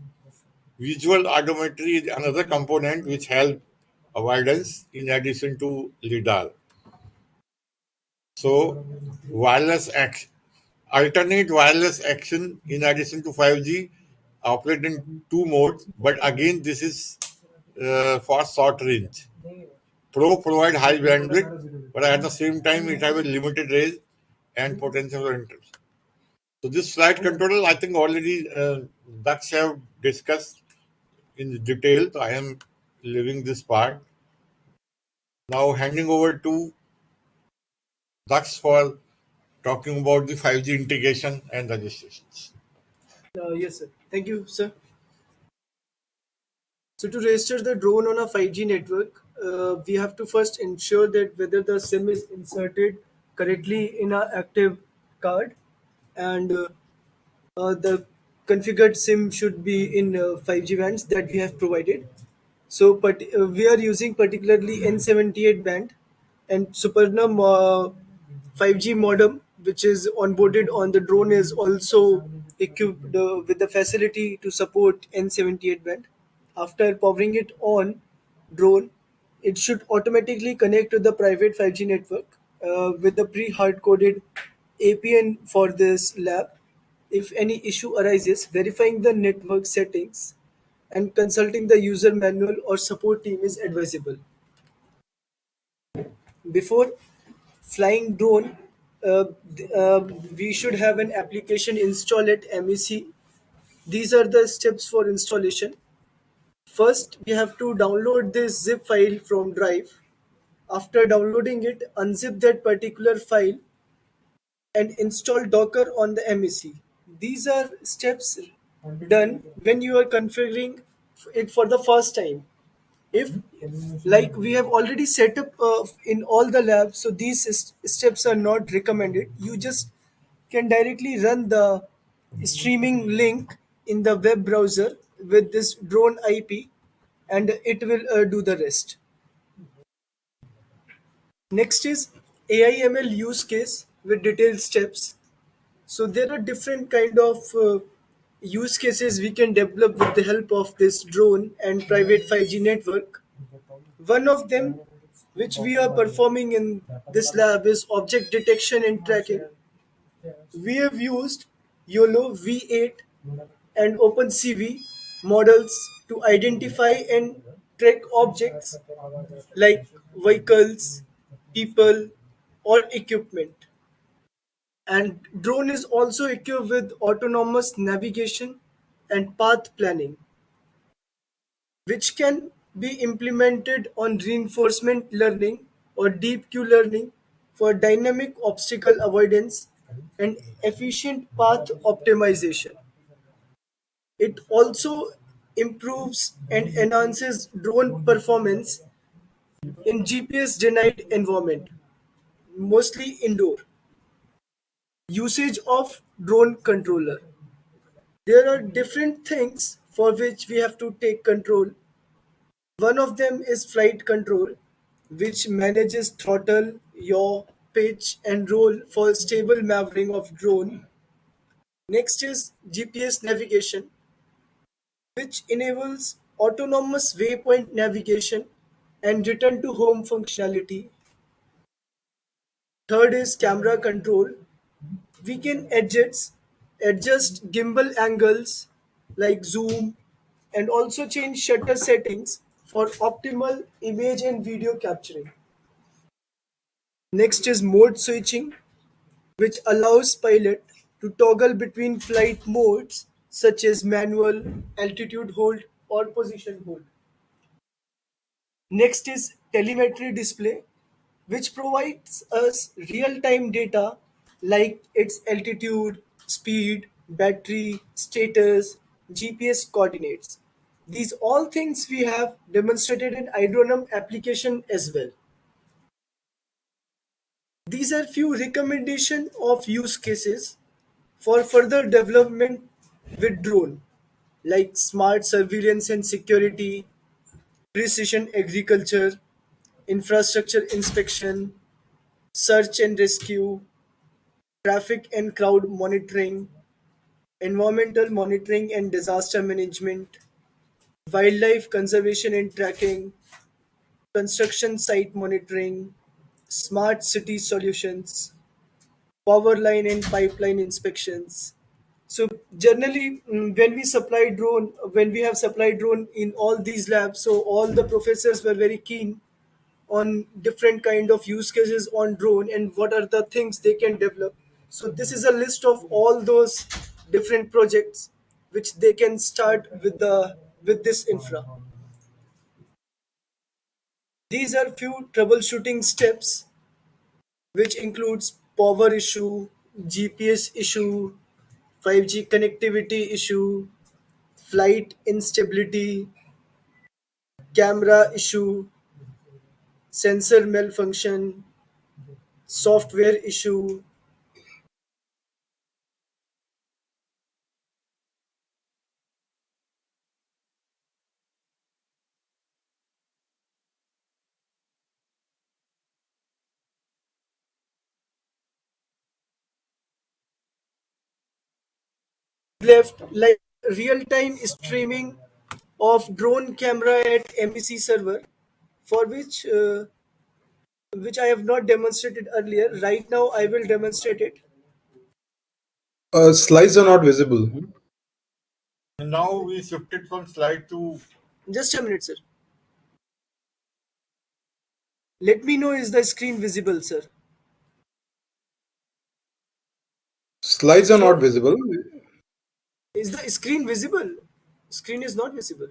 Visual odometry is another component which help avoidance in addition to LIDAR. So, wireless action, alternate wireless action in addition to 5G operate in two modes, but again, this is for short range. Pro provide high bandwidth, but at the same time, it have a limited range and potential for interest. So this flight controller, I think already Daksh have discussed in detail. So I am leaving this part. Now handing over to Daksh for talking about the 5G integration and registrations. Yes, sir. Thank you, sir. So to register the drone on a 5G network, we have to first ensure that whether the SIM is inserted correctly in our active card, and the configured SIM should be in 5G bands that we have provided. So, we are using particularly N78 band and Superna 5G modem, which is onboarded on the drone, is also equipped with the facility to support N78 band. After powering it on drone, it should automatically connect to the private 5G network with the pre-hard coded APN for this lab. If any issue arises, verifying the network settings and consulting the user manual or support team is advisable. Before flying drone, we should have an application installed at MEC. These are the steps for installation. First, we have to download this zip file from Drive. After downloading it, unzip that particular file and install Docker on the MEC. These are steps done when you are configuring it for the first time. If like we have already set up in all the labs, so these steps are not recommended. You just can directly run the streaming link in the web browser with this drone IP, and it will do the rest. Next is AIML use case with detailed steps. So there are different kind of use cases we can develop with the help of this drone and private 5G network. One of them, which we are performing in this lab, is object detection and tracking. We have used YOLO V8 and OpenCV models to identify and track objects like vehicles, people, or equipment. And drone is also equipped with autonomous navigation and path planning, which can be implemented on reinforcement learning or deep Q learning for dynamic obstacle avoidance and efficient path optimization. It also improves and enhances drone performance in GPS denied environment, mostly indoor. Usage of drone controller. There are different things for which we have to take control. One of them is flight control, which manages throttle, yaw, pitch, and roll for stable maneuvering of drone. Next is GPS navigation, which enables autonomous waypoint navigation and return to home functionality. Third is camera control. We can adjust gimbal angles like zoom, and also change shutter settings for optimal image and video capturing. Next is mode switching, which allows pilot to toggle between flight modes such as manual, altitude hold, or position hold. Next is telemetry display, which provides us real-time data like its altitude, speed, battery, status, GPS coordinates. These all things we have demonstrated in Hydronum application as well. These are few recommendation of use cases for further development with drone, like smart surveillance and security, precision agriculture, infrastructure inspection, search and rescue, traffic and crowd monitoring, environmental monitoring and disaster management, wildlife conservation and tracking, construction site monitoring, smart city solutions, power line and pipeline inspections. So generally, when we have supplied drone in all these labs, so all the professors were very keen on different kind of use cases on drone and what are the things they can develop. So this is a list of all those different projects which they can start with this infra. These are few troubleshooting steps which includes power issue, GPS issue, 5G connectivity issue, flight instability, camera issue, sensor malfunction, software issue. Left like real-time streaming of drone camera at MEC server, for which I have not demonstrated earlier. Right now, I will demonstrate it. Slides are not visible. And now we shifted from slide to. Just a minute, sir. Let me know is the screen visible, sir. Slides are not So, visible. is the screen visible? Screen is not visible.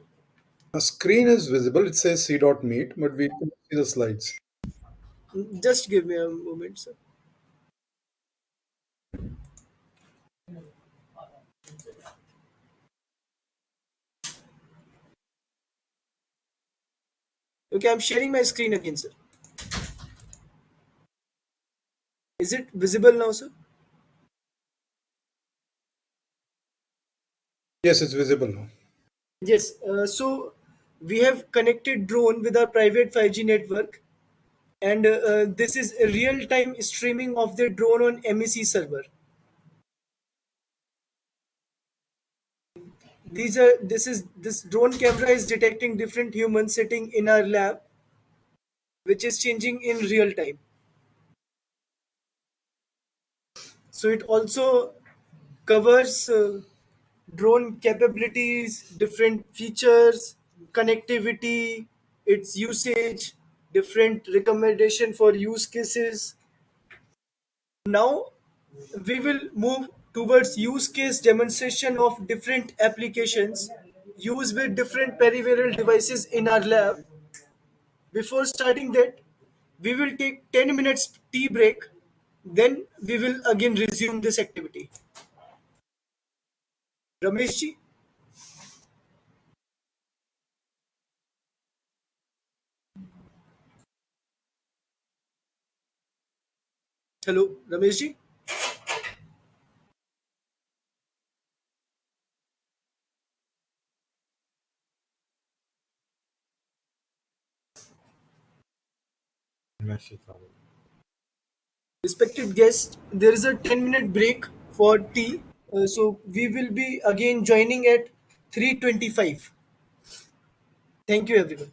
A screen is visible. It says c.meet, but we can see the slides. Just give me a moment, sir. Okay, I'm sharing my screen again, sir. Is it visible now, sir? Yes, it's visible now. Yes. So we have connected drone with our private 5G network, and this is a real-time streaming of the drone on MEC server. This drone camera is detecting different humans sitting in our lab, which is changing in real time. So it also covers drone capabilities, different features, connectivity, its usage, different recommendation for use cases. Now we will move towards use case demonstration of different applications used with different peripheral devices in our lab. Before starting that, we will take 10 minutes tea break. Then we will again resume this activity. Ramesh ji, hello, Ramesh ji. Respected guests, there is a 10-minute break for tea. So we will be again joining at 3:25. Thank you, everyone.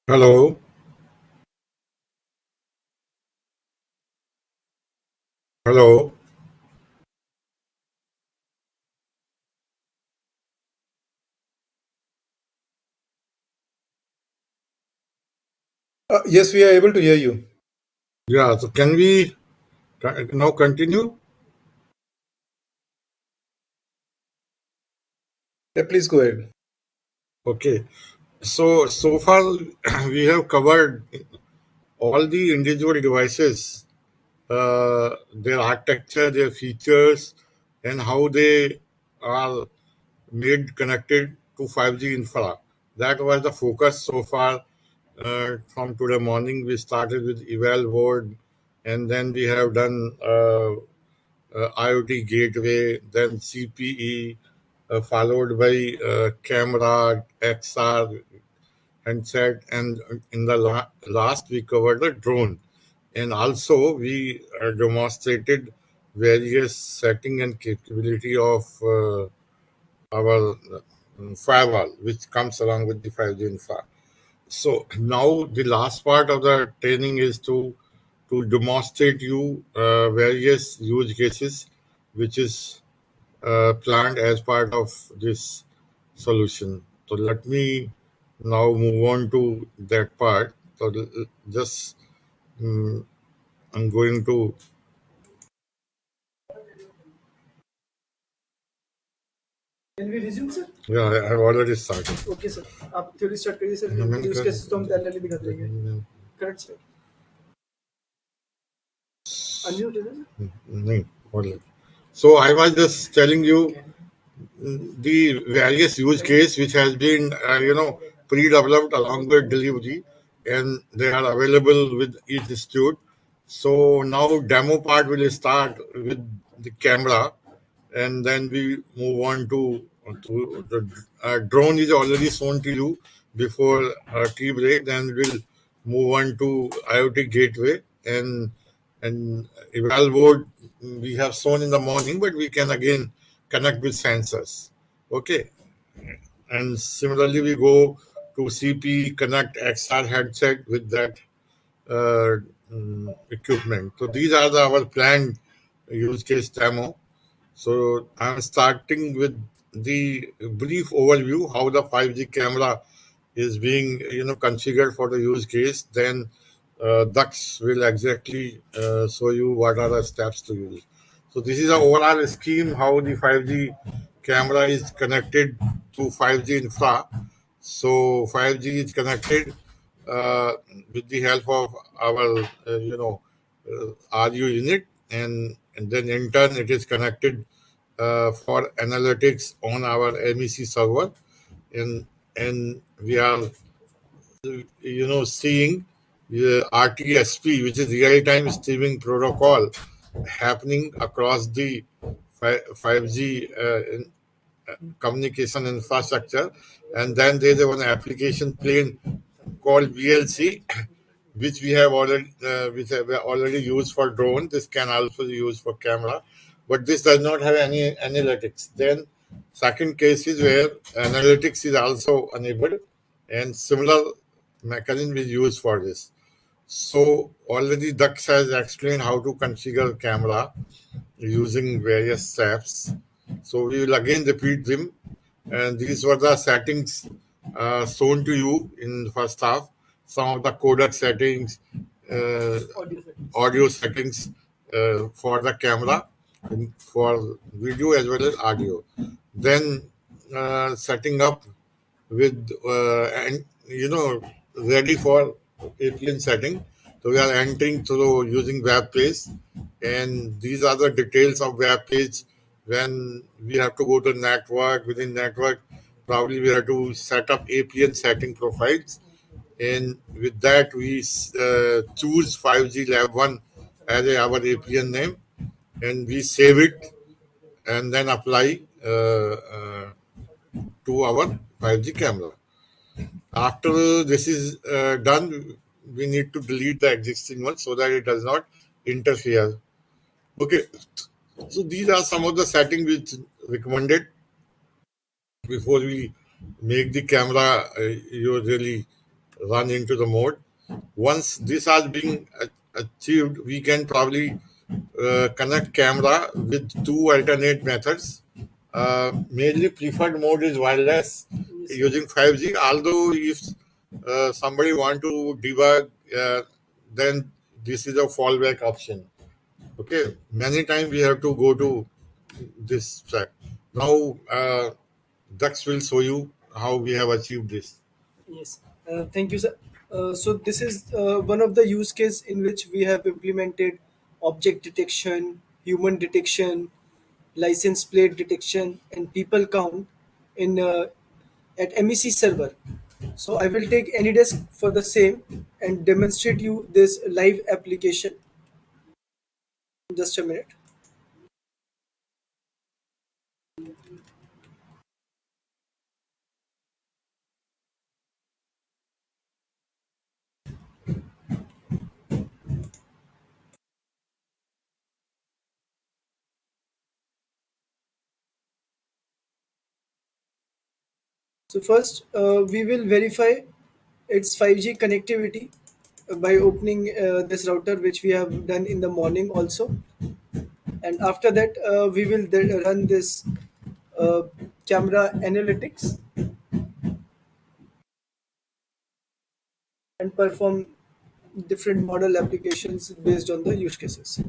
Hello, hello. Yes, we are able to hear you. Yeah, so can we now continue? Yeah, please go ahead. Okay. So far we have covered all the individual devices, their architecture, their features, and how they are made connected to 5G infra. That was the focus so far. From today morning, we started with eval board, and then we have done IoT gateway, then CPE, followed by camera, XR, handset, and in the last we covered the drone. And also we demonstrated various setting and capability of our firewall, which comes along with the 5G infra. So now the last part of the training is to demonstrate you various use cases, which is planned as part of this solution. So let me now move on to that part. So just I'm going to, Can we resume, sir? yeah, I've already started. Okay sir, आप theory start करिए sir, मैंने use cases तो हम कर- parallelly दिखाते रहेंगे. Correct sir. Unmute है ना सर? नहीं, hold it. So I was just telling you the various use case which has been pre-developed along with delivery, and they are available with each institute. So now demo part will start with the camera, and then we move on to the drone is already shown to you before tea break. Then we'll move on to IoT gateway, and eval board we have shown in the morning, but we can again connect with sensors. Okay, and similarly we go to CP connect XR headset with that uh, equipment. So these are our planned use case demo. So I'm starting with the brief overview how the 5G camera is being configured for the use case. Then Dux will exactly show you what are the steps to use. So this is the overall scheme how the 5G camera is connected to 5G infra. So 5G is connected uh, with the help of our RU unit, and then in turn it is connected for analytics on our MEC server, and we are seeing RTSP, which is real-time streaming protocol, happening across the 5G communication infrastructure. And then there's one application plane called VLC, which we have already which have already used for drone. This can also be used for camera, but this does not have any analytics. Then second case is where analytics is also enabled, and similar mechanism is used for this. So already Dux has explained how to configure camera using various steps. So we will again repeat them. And these were the settings shown to you in the first half. Some of the codec settings, uh, audio settings. audio settings for the camera, and for video as well as audio. Then setting up with and ready for APN setting. So we are entering through using web page, and these are the details of web page. When we have to go to network, within network, probably we have to set up APN setting profiles, and with that we choose 5G Lab 1 as our APN name, and we save it and then apply to our 5G camera. After this is done, we need to delete the existing one so that it does not interfere. Okay, so these are some of the settings which recommended before we make the camera usually. run into the mode. Once this has been achieved, we can probably connect camera with two alternate methods. Mainly preferred mode is wireless using 5G. Although if somebody want to debug, then this is a fallback option. Okay, many times we have to go to this track. Now, Dax will show you how we have achieved this. Yes, thank you, sir. So this is one of the use case in which we have implemented object detection, human detection, license plate detection, and people count in at MEC server. So I will take AnyDesk for the same and demonstrate you this live application. Just a minute. So first, we will verify its 5G connectivity by opening this router, which we have done in the morning also. And after that, we will then run this uh, camera analytics and perform different model applications based on the use cases.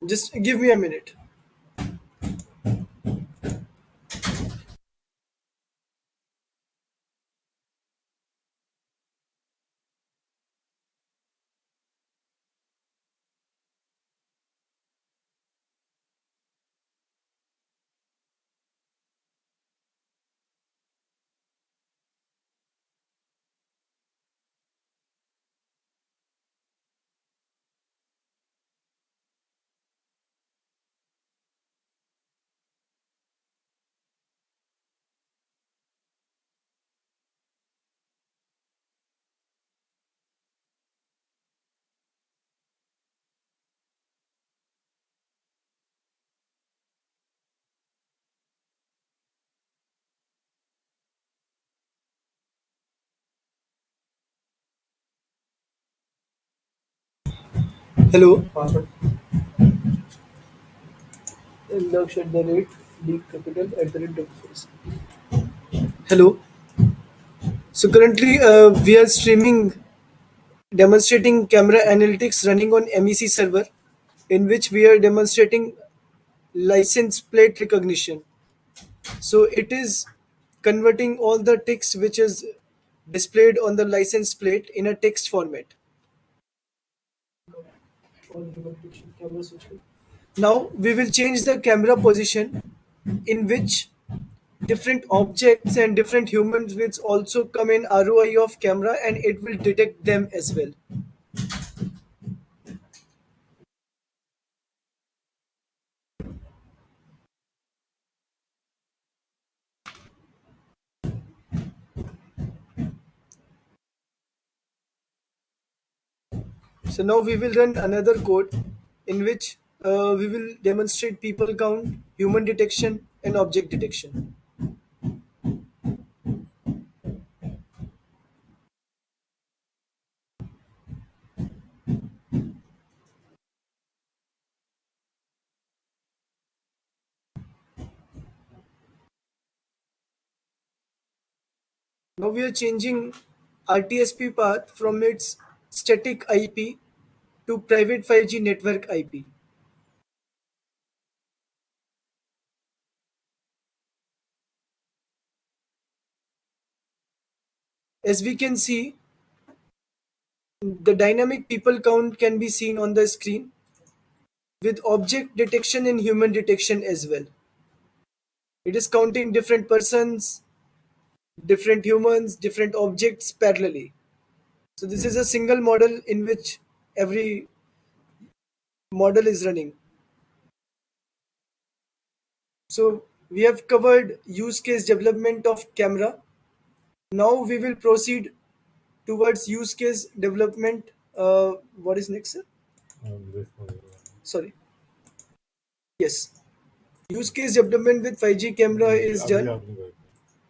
Just give me a minute. Hello. Lux at the rate D capital at the rate W4S. Hello. So currently we are streaming demonstrating camera analytics running on MEC server, in which we are demonstrating license plate recognition. So it is converting all the text which is displayed on the license plate in a text format. Now we will change the camera position, in which different objects and different humans will also come in ROI of camera, and it will detect them as well. So now we will run another code, in which we will demonstrate people count, human detection, and object detection. Now we are changing RTSP path from its static IP to private 5G network IP. As we can see, the dynamic people count can be seen on the screen with object detection and human detection as well. It is counting different persons, different humans, different objects parallelly. So this is a single model in which every model is running. So we have covered use case development of camera. Now we will proceed towards use case development. What is next, sir? Sorry. Yes. Use case development with 5G camera is done.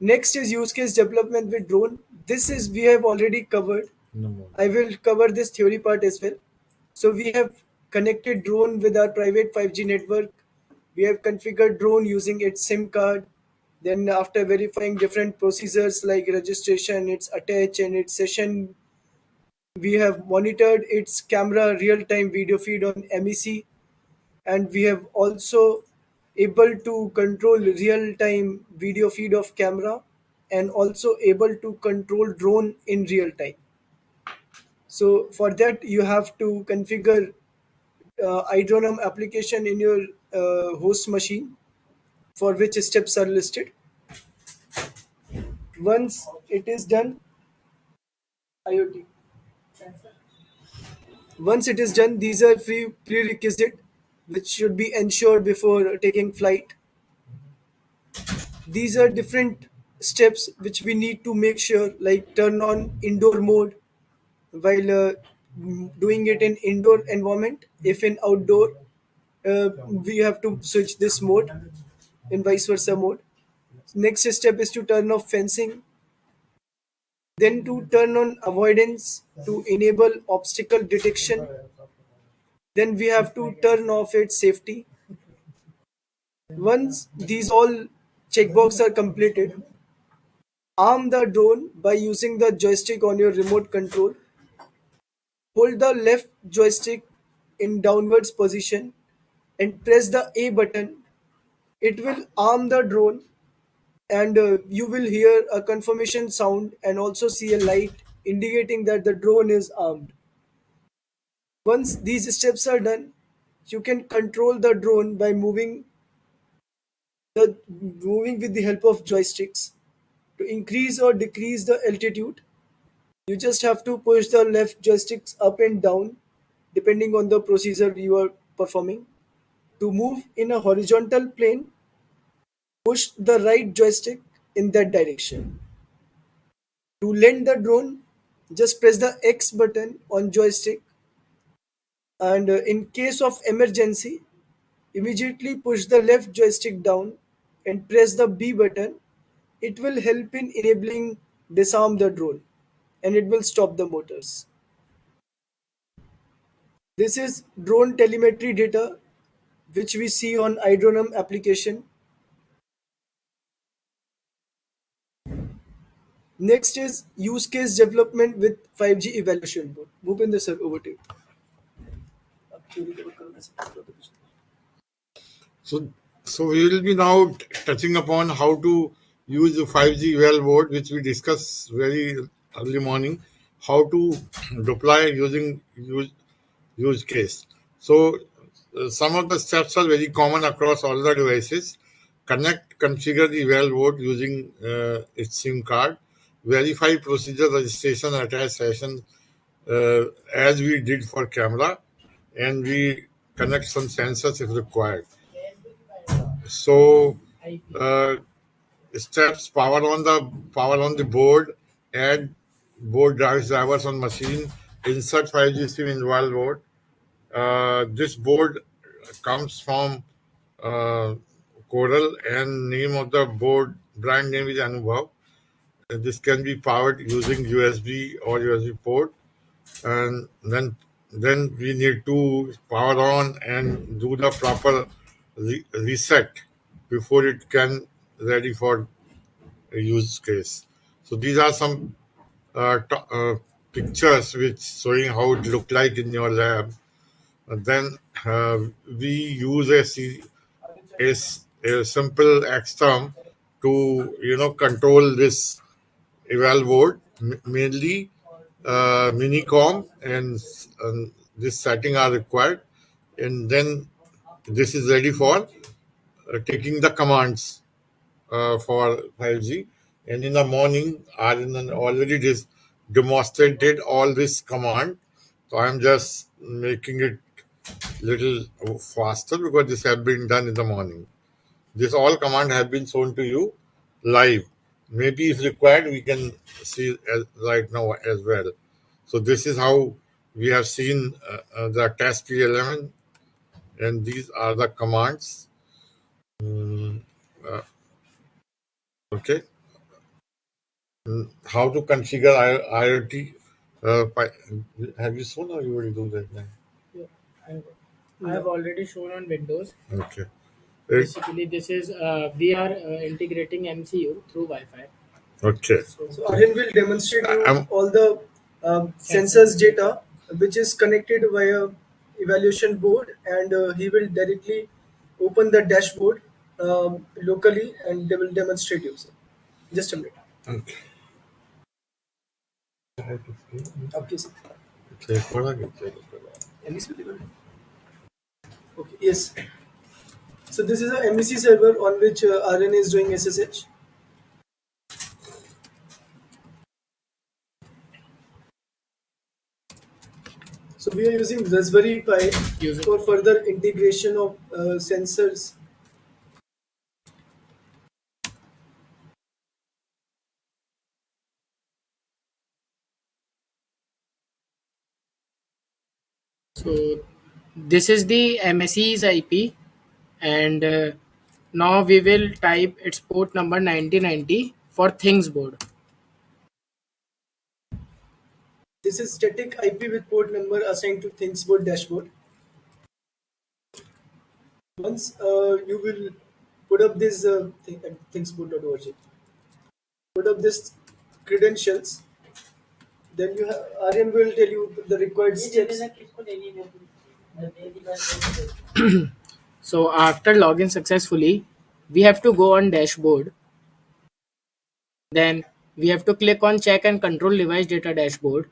Next is use case development with drone. This is we have already covered. I will cover this theory part as well. So we have connected drone with our private 5G network. We have configured drone using its SIM card. Then after verifying different procedures like registration, its attach and its session, we have monitored its camera real-time video feed on MEC, and we have also able to control real-time video feed of camera and also able to control drone in real time. So for that you have to configure iDronum application in your host machine, for which steps are listed. Once it is done, IoT. Once it is done, these are prerequisite which should be ensured before taking flight. These are different steps which we need to make sure, like turn on indoor mode while doing it in indoor environment. If in outdoor, we have to switch this mode in vice versa mode. Next step is to turn off fencing, then to turn on avoidance to enable obstacle detection. Then we have to turn off its safety. Once these all checkboxes are completed, arm the drone by using the joystick on your remote control. Hold the left joystick in downwards position and press the A button. It will arm the drone, and you will hear a confirmation sound and also see a light indicating that the drone is armed. Once these steps are done, you can control the drone by moving with the help of joysticks to increase or decrease the altitude. You just have to push the left joysticks up and down depending on the procedure you are performing. To move in a horizontal plane, push the right joystick in that direction. To land the drone, just press the X button on joystick, and in case of emergency, immediately push the left joystick down and press the B button. It will help in enabling disarm the drone, and it will stop the motors. This is drone telemetry data which we see on iDronum application. Next is use case development with 5G evaluation board. Bhupinder sir, over to you. So, so we will be now touching upon how to use the 5G well board, which we discussed very early morning, how to deploy using use case. So, some of the steps are very common across all the devices. Connect, configure the well board using its SIM card. Verify procedure registration attach session as we did for camera, and we connect some sensors if required. So uh, steps power on the board, add board drivers on machine, insert 5G SIM in well board. This board comes from Coral, and name of the board brand name is Anubhav. This can be powered using USB or USB port, and then we need to power on and do the proper reset before it can ready for a use case. So these are some pictures which showing how it look like in your lab. then we use a simple XTerm to control this eval board, mainly minicom and this setting are required, and then this is ready for taking the commands for 5G. And in the morning, Aryan already demonstrated all this command. So I'm just making it little faster because this has been done in the morning. This all command have been shown to you live. Maybe if required, we can see right now as well. So this is how we have seen the test P11, and these are the commands. Mm, uh, okay. How to configure IoT? Have you shown or you will do that now? Yeah, I have already shown on Windows. Okay. Basically, this is we are integrating MCU through Wi-Fi. Okay. So Aryan will demonstrate you I'm all the sensors data which is connected via evaluation board, and he will directly open the dashboard locally, and they will demonstrate you. Sir. Just a minute. okay. Okay, sir. Check करा के check करा. MEC will be- Okay, yes. So this is a MEC server on which Aryan is doing SSH. So we are using Raspberry Pi for further integration of sensors. So this is the MSC's IP, and now we will type its port number 9090 for Things board. This is static IP with port number assigned to ThingsBoard dashboard. Once you will put up this thingsboard.org, put up this credentials, then you have Aryan will tell you the required steps. So after login successfully, we have to go on dashboard. Then we have to click on check and control device data dashboard.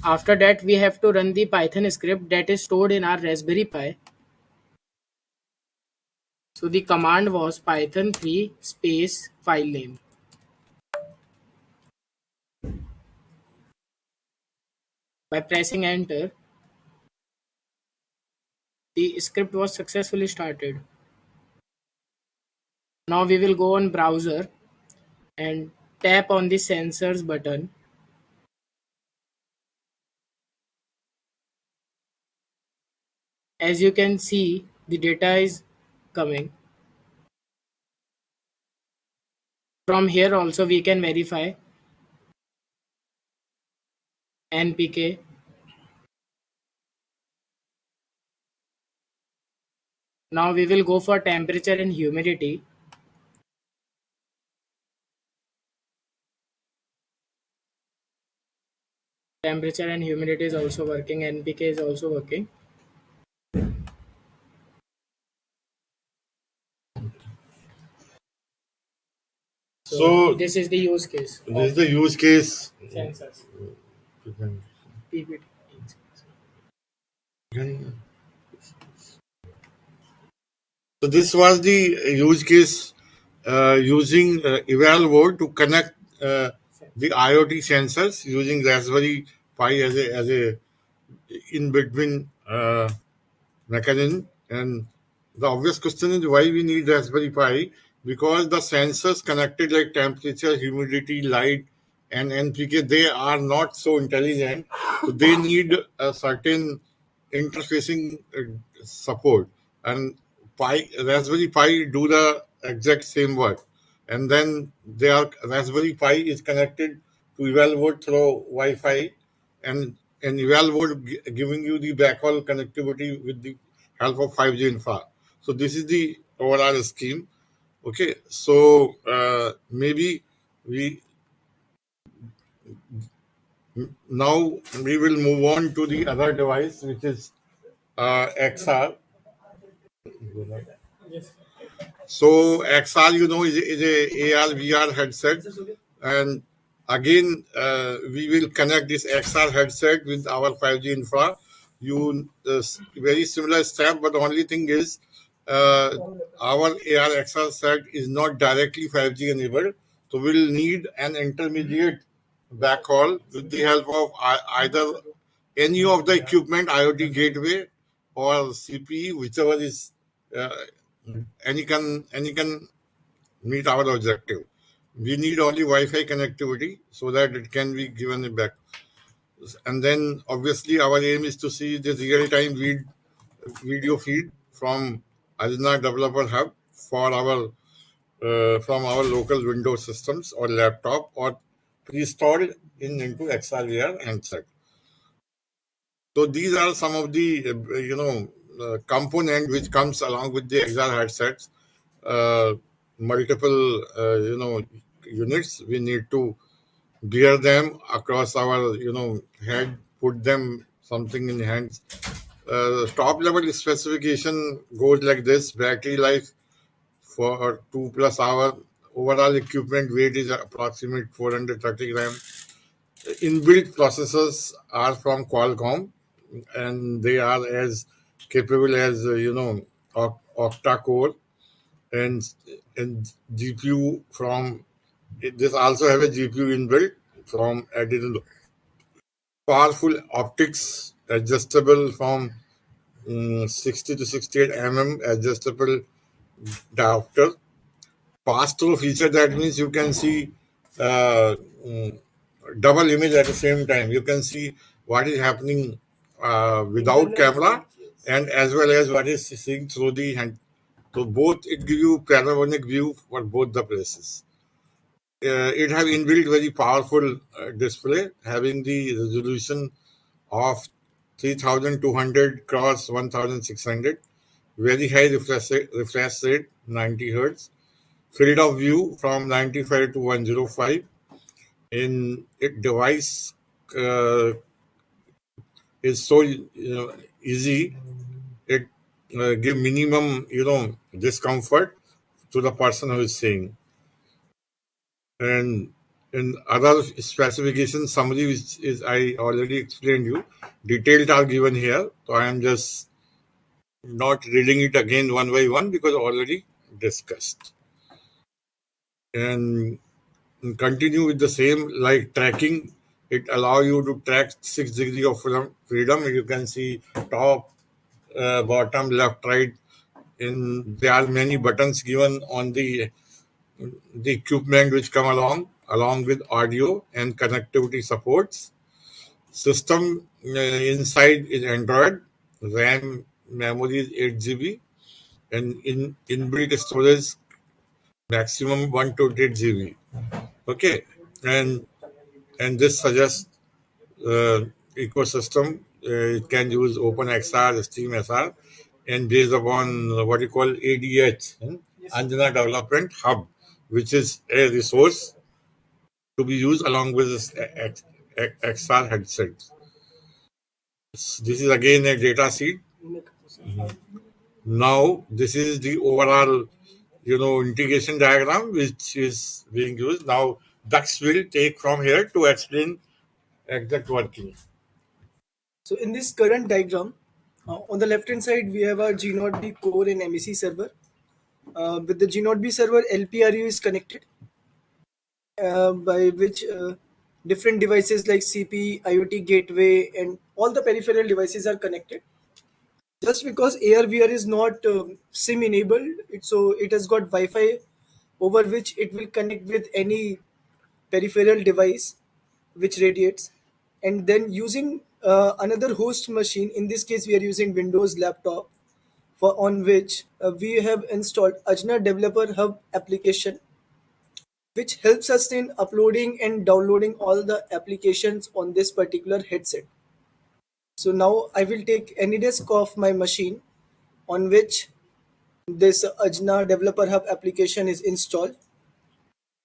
After that, we have to run the Python script that is stored in our Raspberry Pi. So the command was python 3 space file name. By pressing enter, the script was successfully started. Now we will go on browser and tap on the sensors button. As you can see, the data is coming. From here also we can verify NPK. Now we will go for temperature and humidity. Temperature and humidity is also working. NPK is also working. So So this is the use case this is of the use case. sensors. PPT. So this was the use case using eval board to connect the IoT sensors using Raspberry Pi as a in between mechanism. And the obvious question is why we need Raspberry Pi, because the sensors connected like temperature, humidity, light, and NPK, they are not so intelligent. So they need a certain interfacing support. And Raspberry Pi do the exact same work. And then Raspberry Pi is connected to eval through Wi-Fi, and eval giving you the backhaul connectivity with the help of 5G infra. So this is the overall scheme. Okay, so maybe we now we will move on to the other device, which is XR. So XR, is a AR VR headset, and again, we will connect this XR headset with our 5G infra. Very similar step, but the only thing is, our AR XR set is not directly 5G enabled, so we'll need an intermediate backhaul with the help of either any of the equipment, IoT gateway or CPE, whichever is uh, any can meet our objective. We need only Wi-Fi connectivity so that it can be given back. And then obviously our aim is to see the real-time video feed from Arena Developer Hub for our from our local Windows systems or laptop or pre-installed into XRVR handset. So these are some of the component which comes along with the XR headsets. Uh, Multiple units. We need to bear them across our head, put them something in hands. Top level specification goes like this: battery life for 2+ hour. Overall equipment weight is approximate 430 gram. Inbuilt processors are from Qualcomm, and they are as capable as octa core, and GPU from this also have a GPU inbuilt from Adreno. Powerful optics, adjustable from 60 to 68 adjustable diopter. Pass-through feature, that means you can see uh, mm, double image at the same time. You can see what is happening without camera and as well as what is seen through the hand. So both it give you panoramic view for both the places. It have inbuilt very powerful display having the resolution of 3200 cross 1600, very high refresh rate 90 hertz, field of view from 95 to 105. In it device uh, is so easy, it give minimum discomfort to the person who is seeing. And in other specification summary, which is I already explained you, details are given here, so I am just not reading it again one by one because already discussed. And continue with the same, like tracking. It allow you to track 6 degrees of freedom. You can see top, bottom, left, right. In there are many buttons given on the equipment which come along with audio and connectivity supports. System inside is Android. RAM memory is 8 GB, and in inbuilt storage maximum 128 GB. Okay, and this suggests ecosystem. It can use OpenXR, SteamSR, and based upon what you call ADH, Anjana Development Hub, which is a resource to be used along with this XR headset. This is again a data sheet. Now, this is the overall, integration diagram which is being used. Now, Dax will take from here to explain exact working. So in this current diagram, on the left hand side we have our G0B core and MEC server. With the G0B server, LPRU is connected, by which different devices like CP, IoT gateway, and all the peripheral devices are connected. Just because AR/VR is not SIM enabled, so it has got Wi-Fi over which it will connect with any peripheral device which radiates, and then using another host machine. In this case, we are using Windows laptop for on which we have installed Ajna Developer Hub application, which helps us in uploading and downloading all the applications on this particular headset. So now I will take any disk of my machine on which this Ajna Developer Hub application is installed,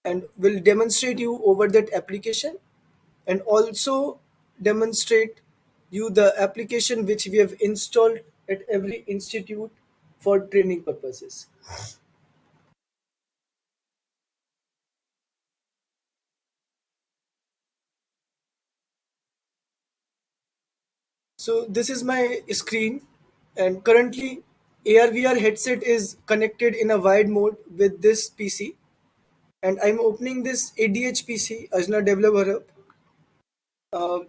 and will demonstrate you over that application, and also demonstrate you the application which we have installed at every institute for training purposes. So this is my screen, and currently AR/VR headset is connected in a wired mode with this PC, and I'm opening this ADH PC Ajna Developer Hub. Uh,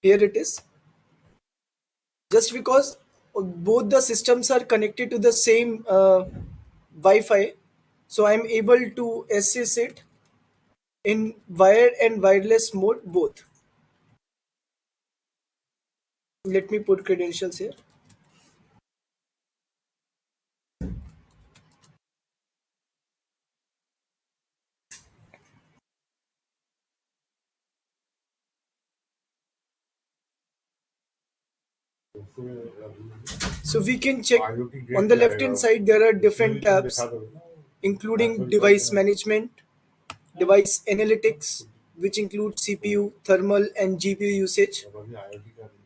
Here it is. Just because both the systems are connected to the same Wi-Fi, so I'm able to access it in wired and wireless mode both. Let me put credentials here. So we can check on the left hand side there are different tabs including device management, device analytics, which include CPU, thermal and GPU usage,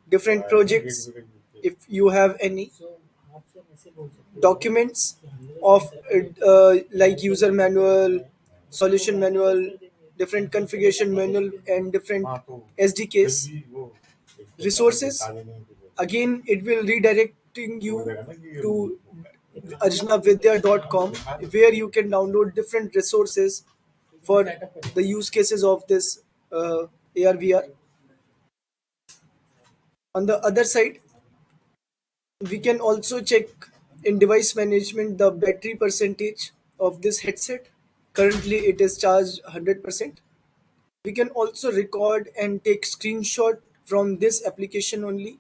different projects if you have any, documents of like user manual, solution manual, different configuration manual and different SDKs, resources. Again, it will redirecting you to ajnavidya.com where you can download different resources for the use cases of this AR/VR. On the other side, we can also check in device management the battery percentage of this headset. Currently, it is charged 100%. We can also record and take screenshot from this application only.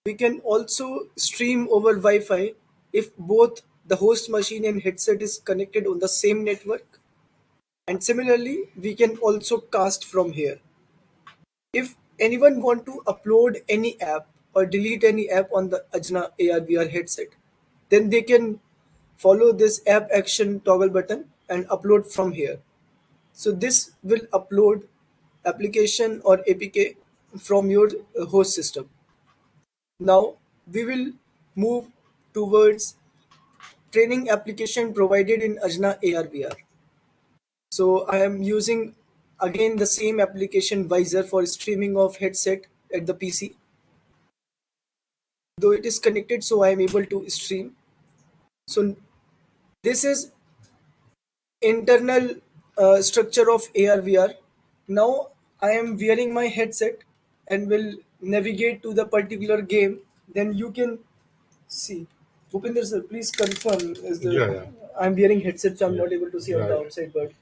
We can also stream over Wi-Fi if both the host machine and headset is connected on the same network. And similarly, we can also cast from here. If anyone want to upload any app or delete any app on the Ajna AR/VR headset, then they can follow this app action toggle button and upload from here. So this will upload application or APK from your host system. Now we will move towards training application provided in Ajna AR/VR. So I am using again the same application Visor for streaming of headset at the PC. Though it is connected, so I am able to stream. So this is internal structure of AR/VR. Now I am wearing my headset and will navigate to the particular game. Then you can see. Bhupinder sir, please confirm. Yeah, yeah. I'm wearing headset, so I'm Yeah. not able to see on the Yeah. outside world.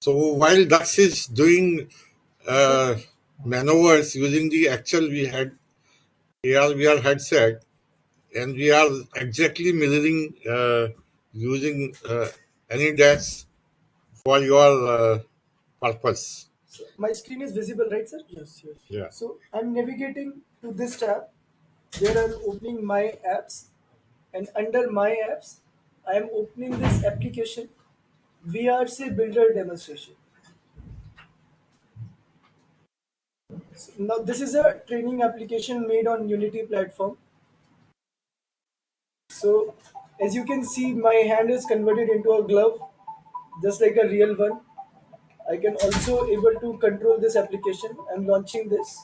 So while Dax is doing uh, maneuvers using the actual we had AR/VR headset, and we are exactly mirroring using any DAX for your purpose. So my screen is visible, right, sir? Yes, yes. Yeah. So I'm navigating to this tab where I'm opening my apps, and under my apps, I am opening this application VRC Builder Demonstration. So now this is a training application made on Unity platform. So as you can see, my hand is converted into a glove, just like a real one. I can also able to control this application. I'm launching this.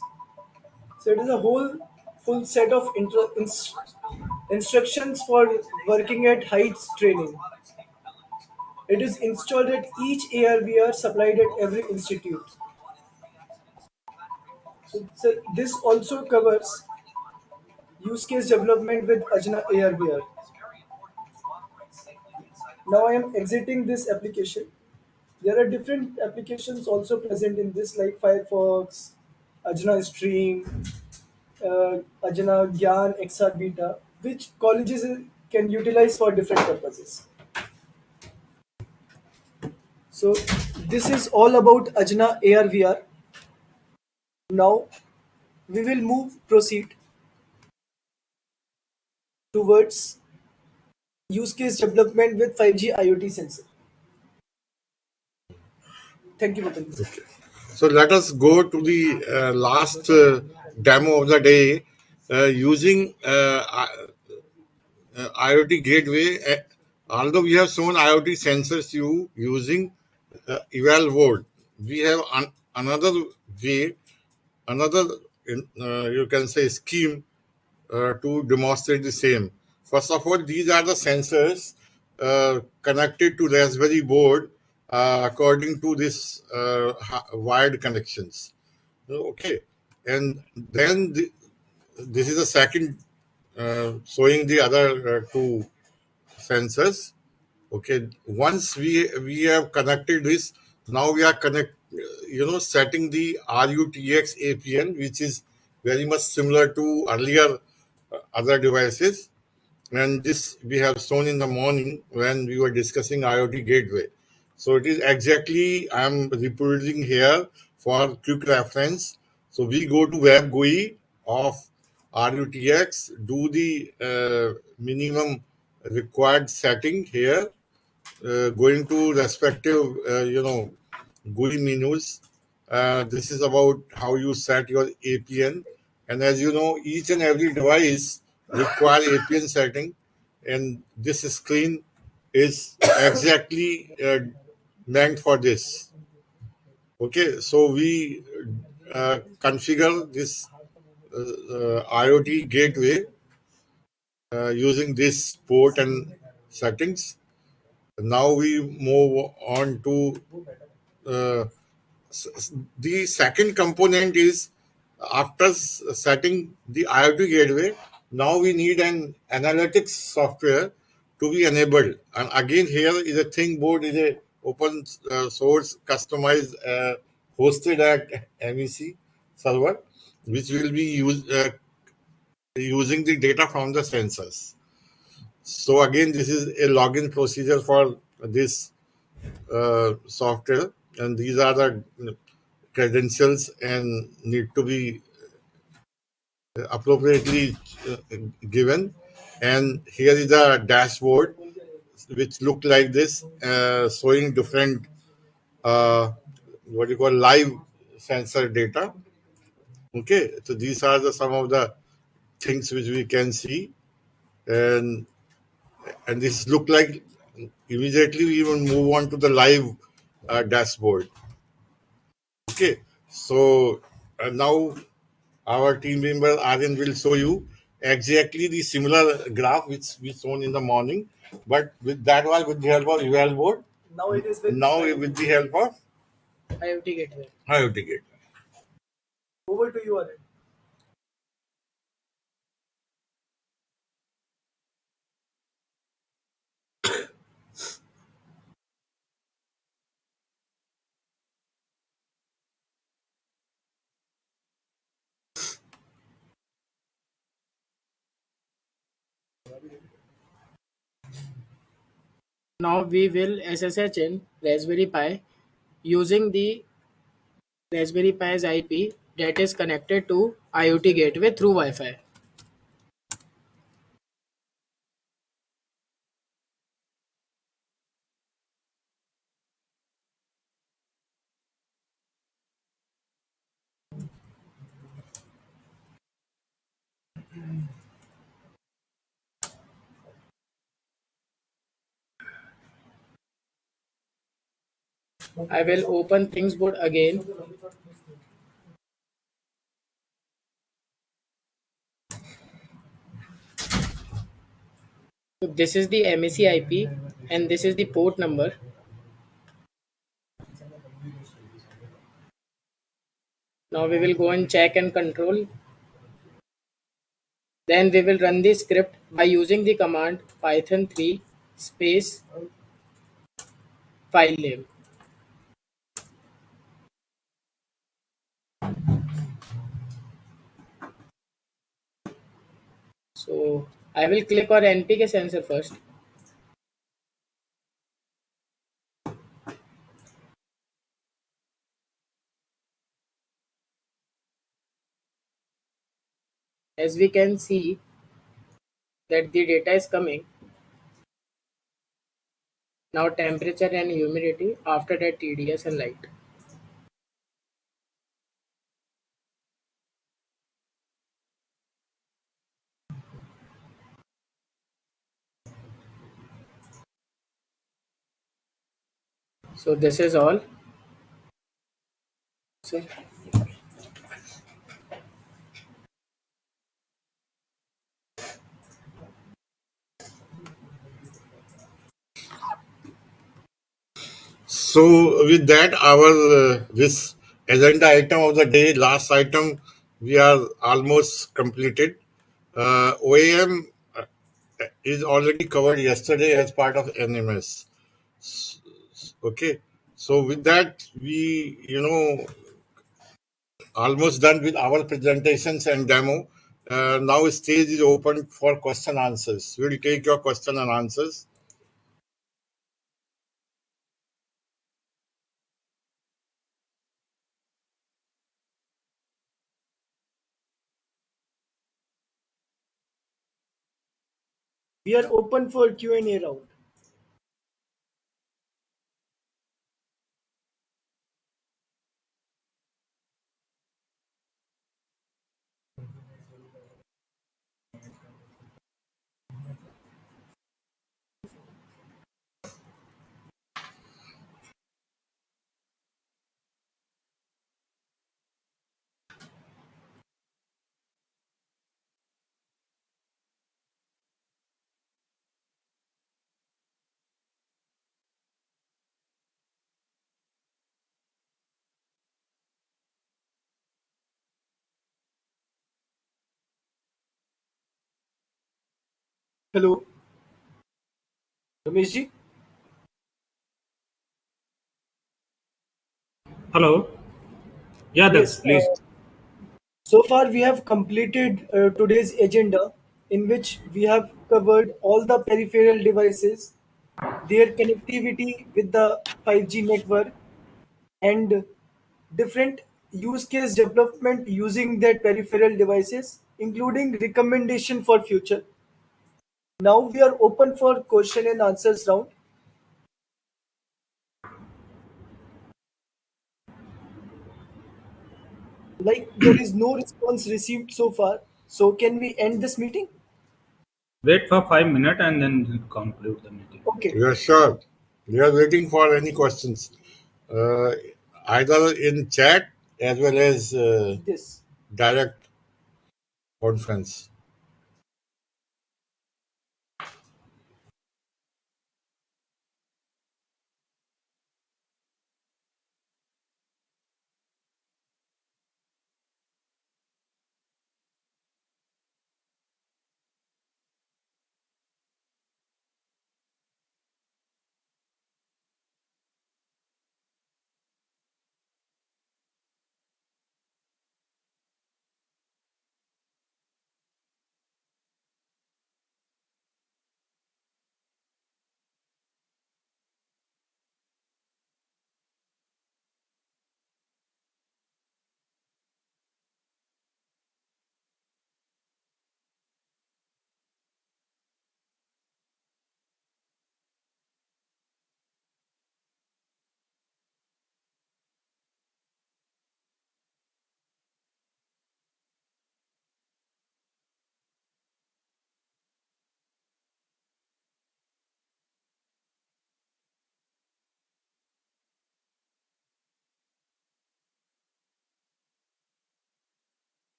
So it is a whole full set of instructions for working at heights training. It is installed at each AR/VR supplied at every institute. So this also covers use case development with Ajna AR/VR. Now I am exiting this application. There are different applications also present in this like Firefox, Ajna Stream, Ajna Gyan, XR Beta, which colleges can utilize for different purposes. So this is all about Ajna AR/VR. Now we will proceed towards use case development with 5G IoT sensor. Thank you, Bhupinder. So let us go to the last demo of the day using IoT gateway. Although we have shown IoT sensors using eval board, we have another way, another you can say scheme to demonstrate the same. First of all, these are the sensors connected to Raspberry board according to this wired connections. Okay, and then this is the second showing the other two sensors. Okay, once we have connected this, now we are setting the RUTX APN, which is very much similar to earlier other devices, and this we have shown in the morning when we were discussing IoT gateway. So it is exactly I am reproducing here for quick reference. So we go to web GUI of RUTX, do the minimum required setting here, going to respective GUI menus. This is about how you set your APN, and as you know, each and every device require APN setting, and this screen is exactly meant for this. Okay, so we configure this IoT gateway using this port and settings. Now we move on to uh, the second component is after setting the IoT gateway, now we need an analytics software to be enabled. And again, here is a thing board is a open source customized hosted at MEC server, which will be using the data from the sensors. So again, this is a login procedure for this software, and these are the credentials and need to be appropriately uh, given. And here is a dashboard which look like this, showing different what you call live sensor data. Okay, so these are the some of the things which we can see, and this look like immediately we will move on to the live dashboard. Okay, so now our team member Aryan will show you exactly the similar graph which we shown in the morning, but with that was with the help of eval board. Now it is with Now with the help of IoT gateway. IoT gate. over to you, Arun. Now we will SSH in Raspberry Pi using the Raspberry Pi's IP that is connected to IoT gateway through Wi-Fi. I will open Things board again. So this is the MAC IP and this is the port number. Now we will go and check and control. Then we will run the script by using the command python 3 space file name. So I will click on NPK sensor first. As we can see that the data is coming. Now temperature and humidity, after that TDS and light. So this is all. So So with that, our this agenda item of the day, last item, we are almost completed. OAM is already covered yesterday as part of NMS. Okay, so with that, we almost done with our presentations and demo. Now stage is open for question answers. We'll take your question and answers. We are open for Q&A round. Hello, Ramesh ji. Hello. Yeah, Yes. please. So far, we have completed today's agenda, in which we have covered all the peripheral devices, their connectivity with the 5G network, and different use case development using their peripheral devices, including recommendation for future. Now we are open for question and answers round. Like there is no response received so far, so can we end this meeting? Wait for 5 minutes and then conclude the meeting. Okay. Yeah, sure. We are waiting for any questions, uh, either in chat as well as Yes. direct conference.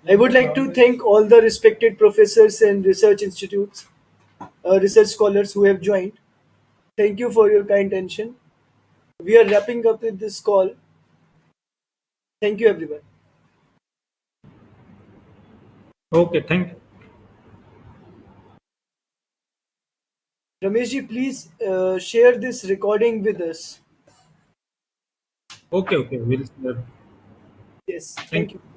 I would like to thank all the respected professors and research institutes, research scholars who have joined. Thank you for your kind attention. We are wrapping up with this call. Thank you, everyone. Okay, thank you. Rameshji, please share this recording with us. Okay, we'll Yes, thank thank you. you.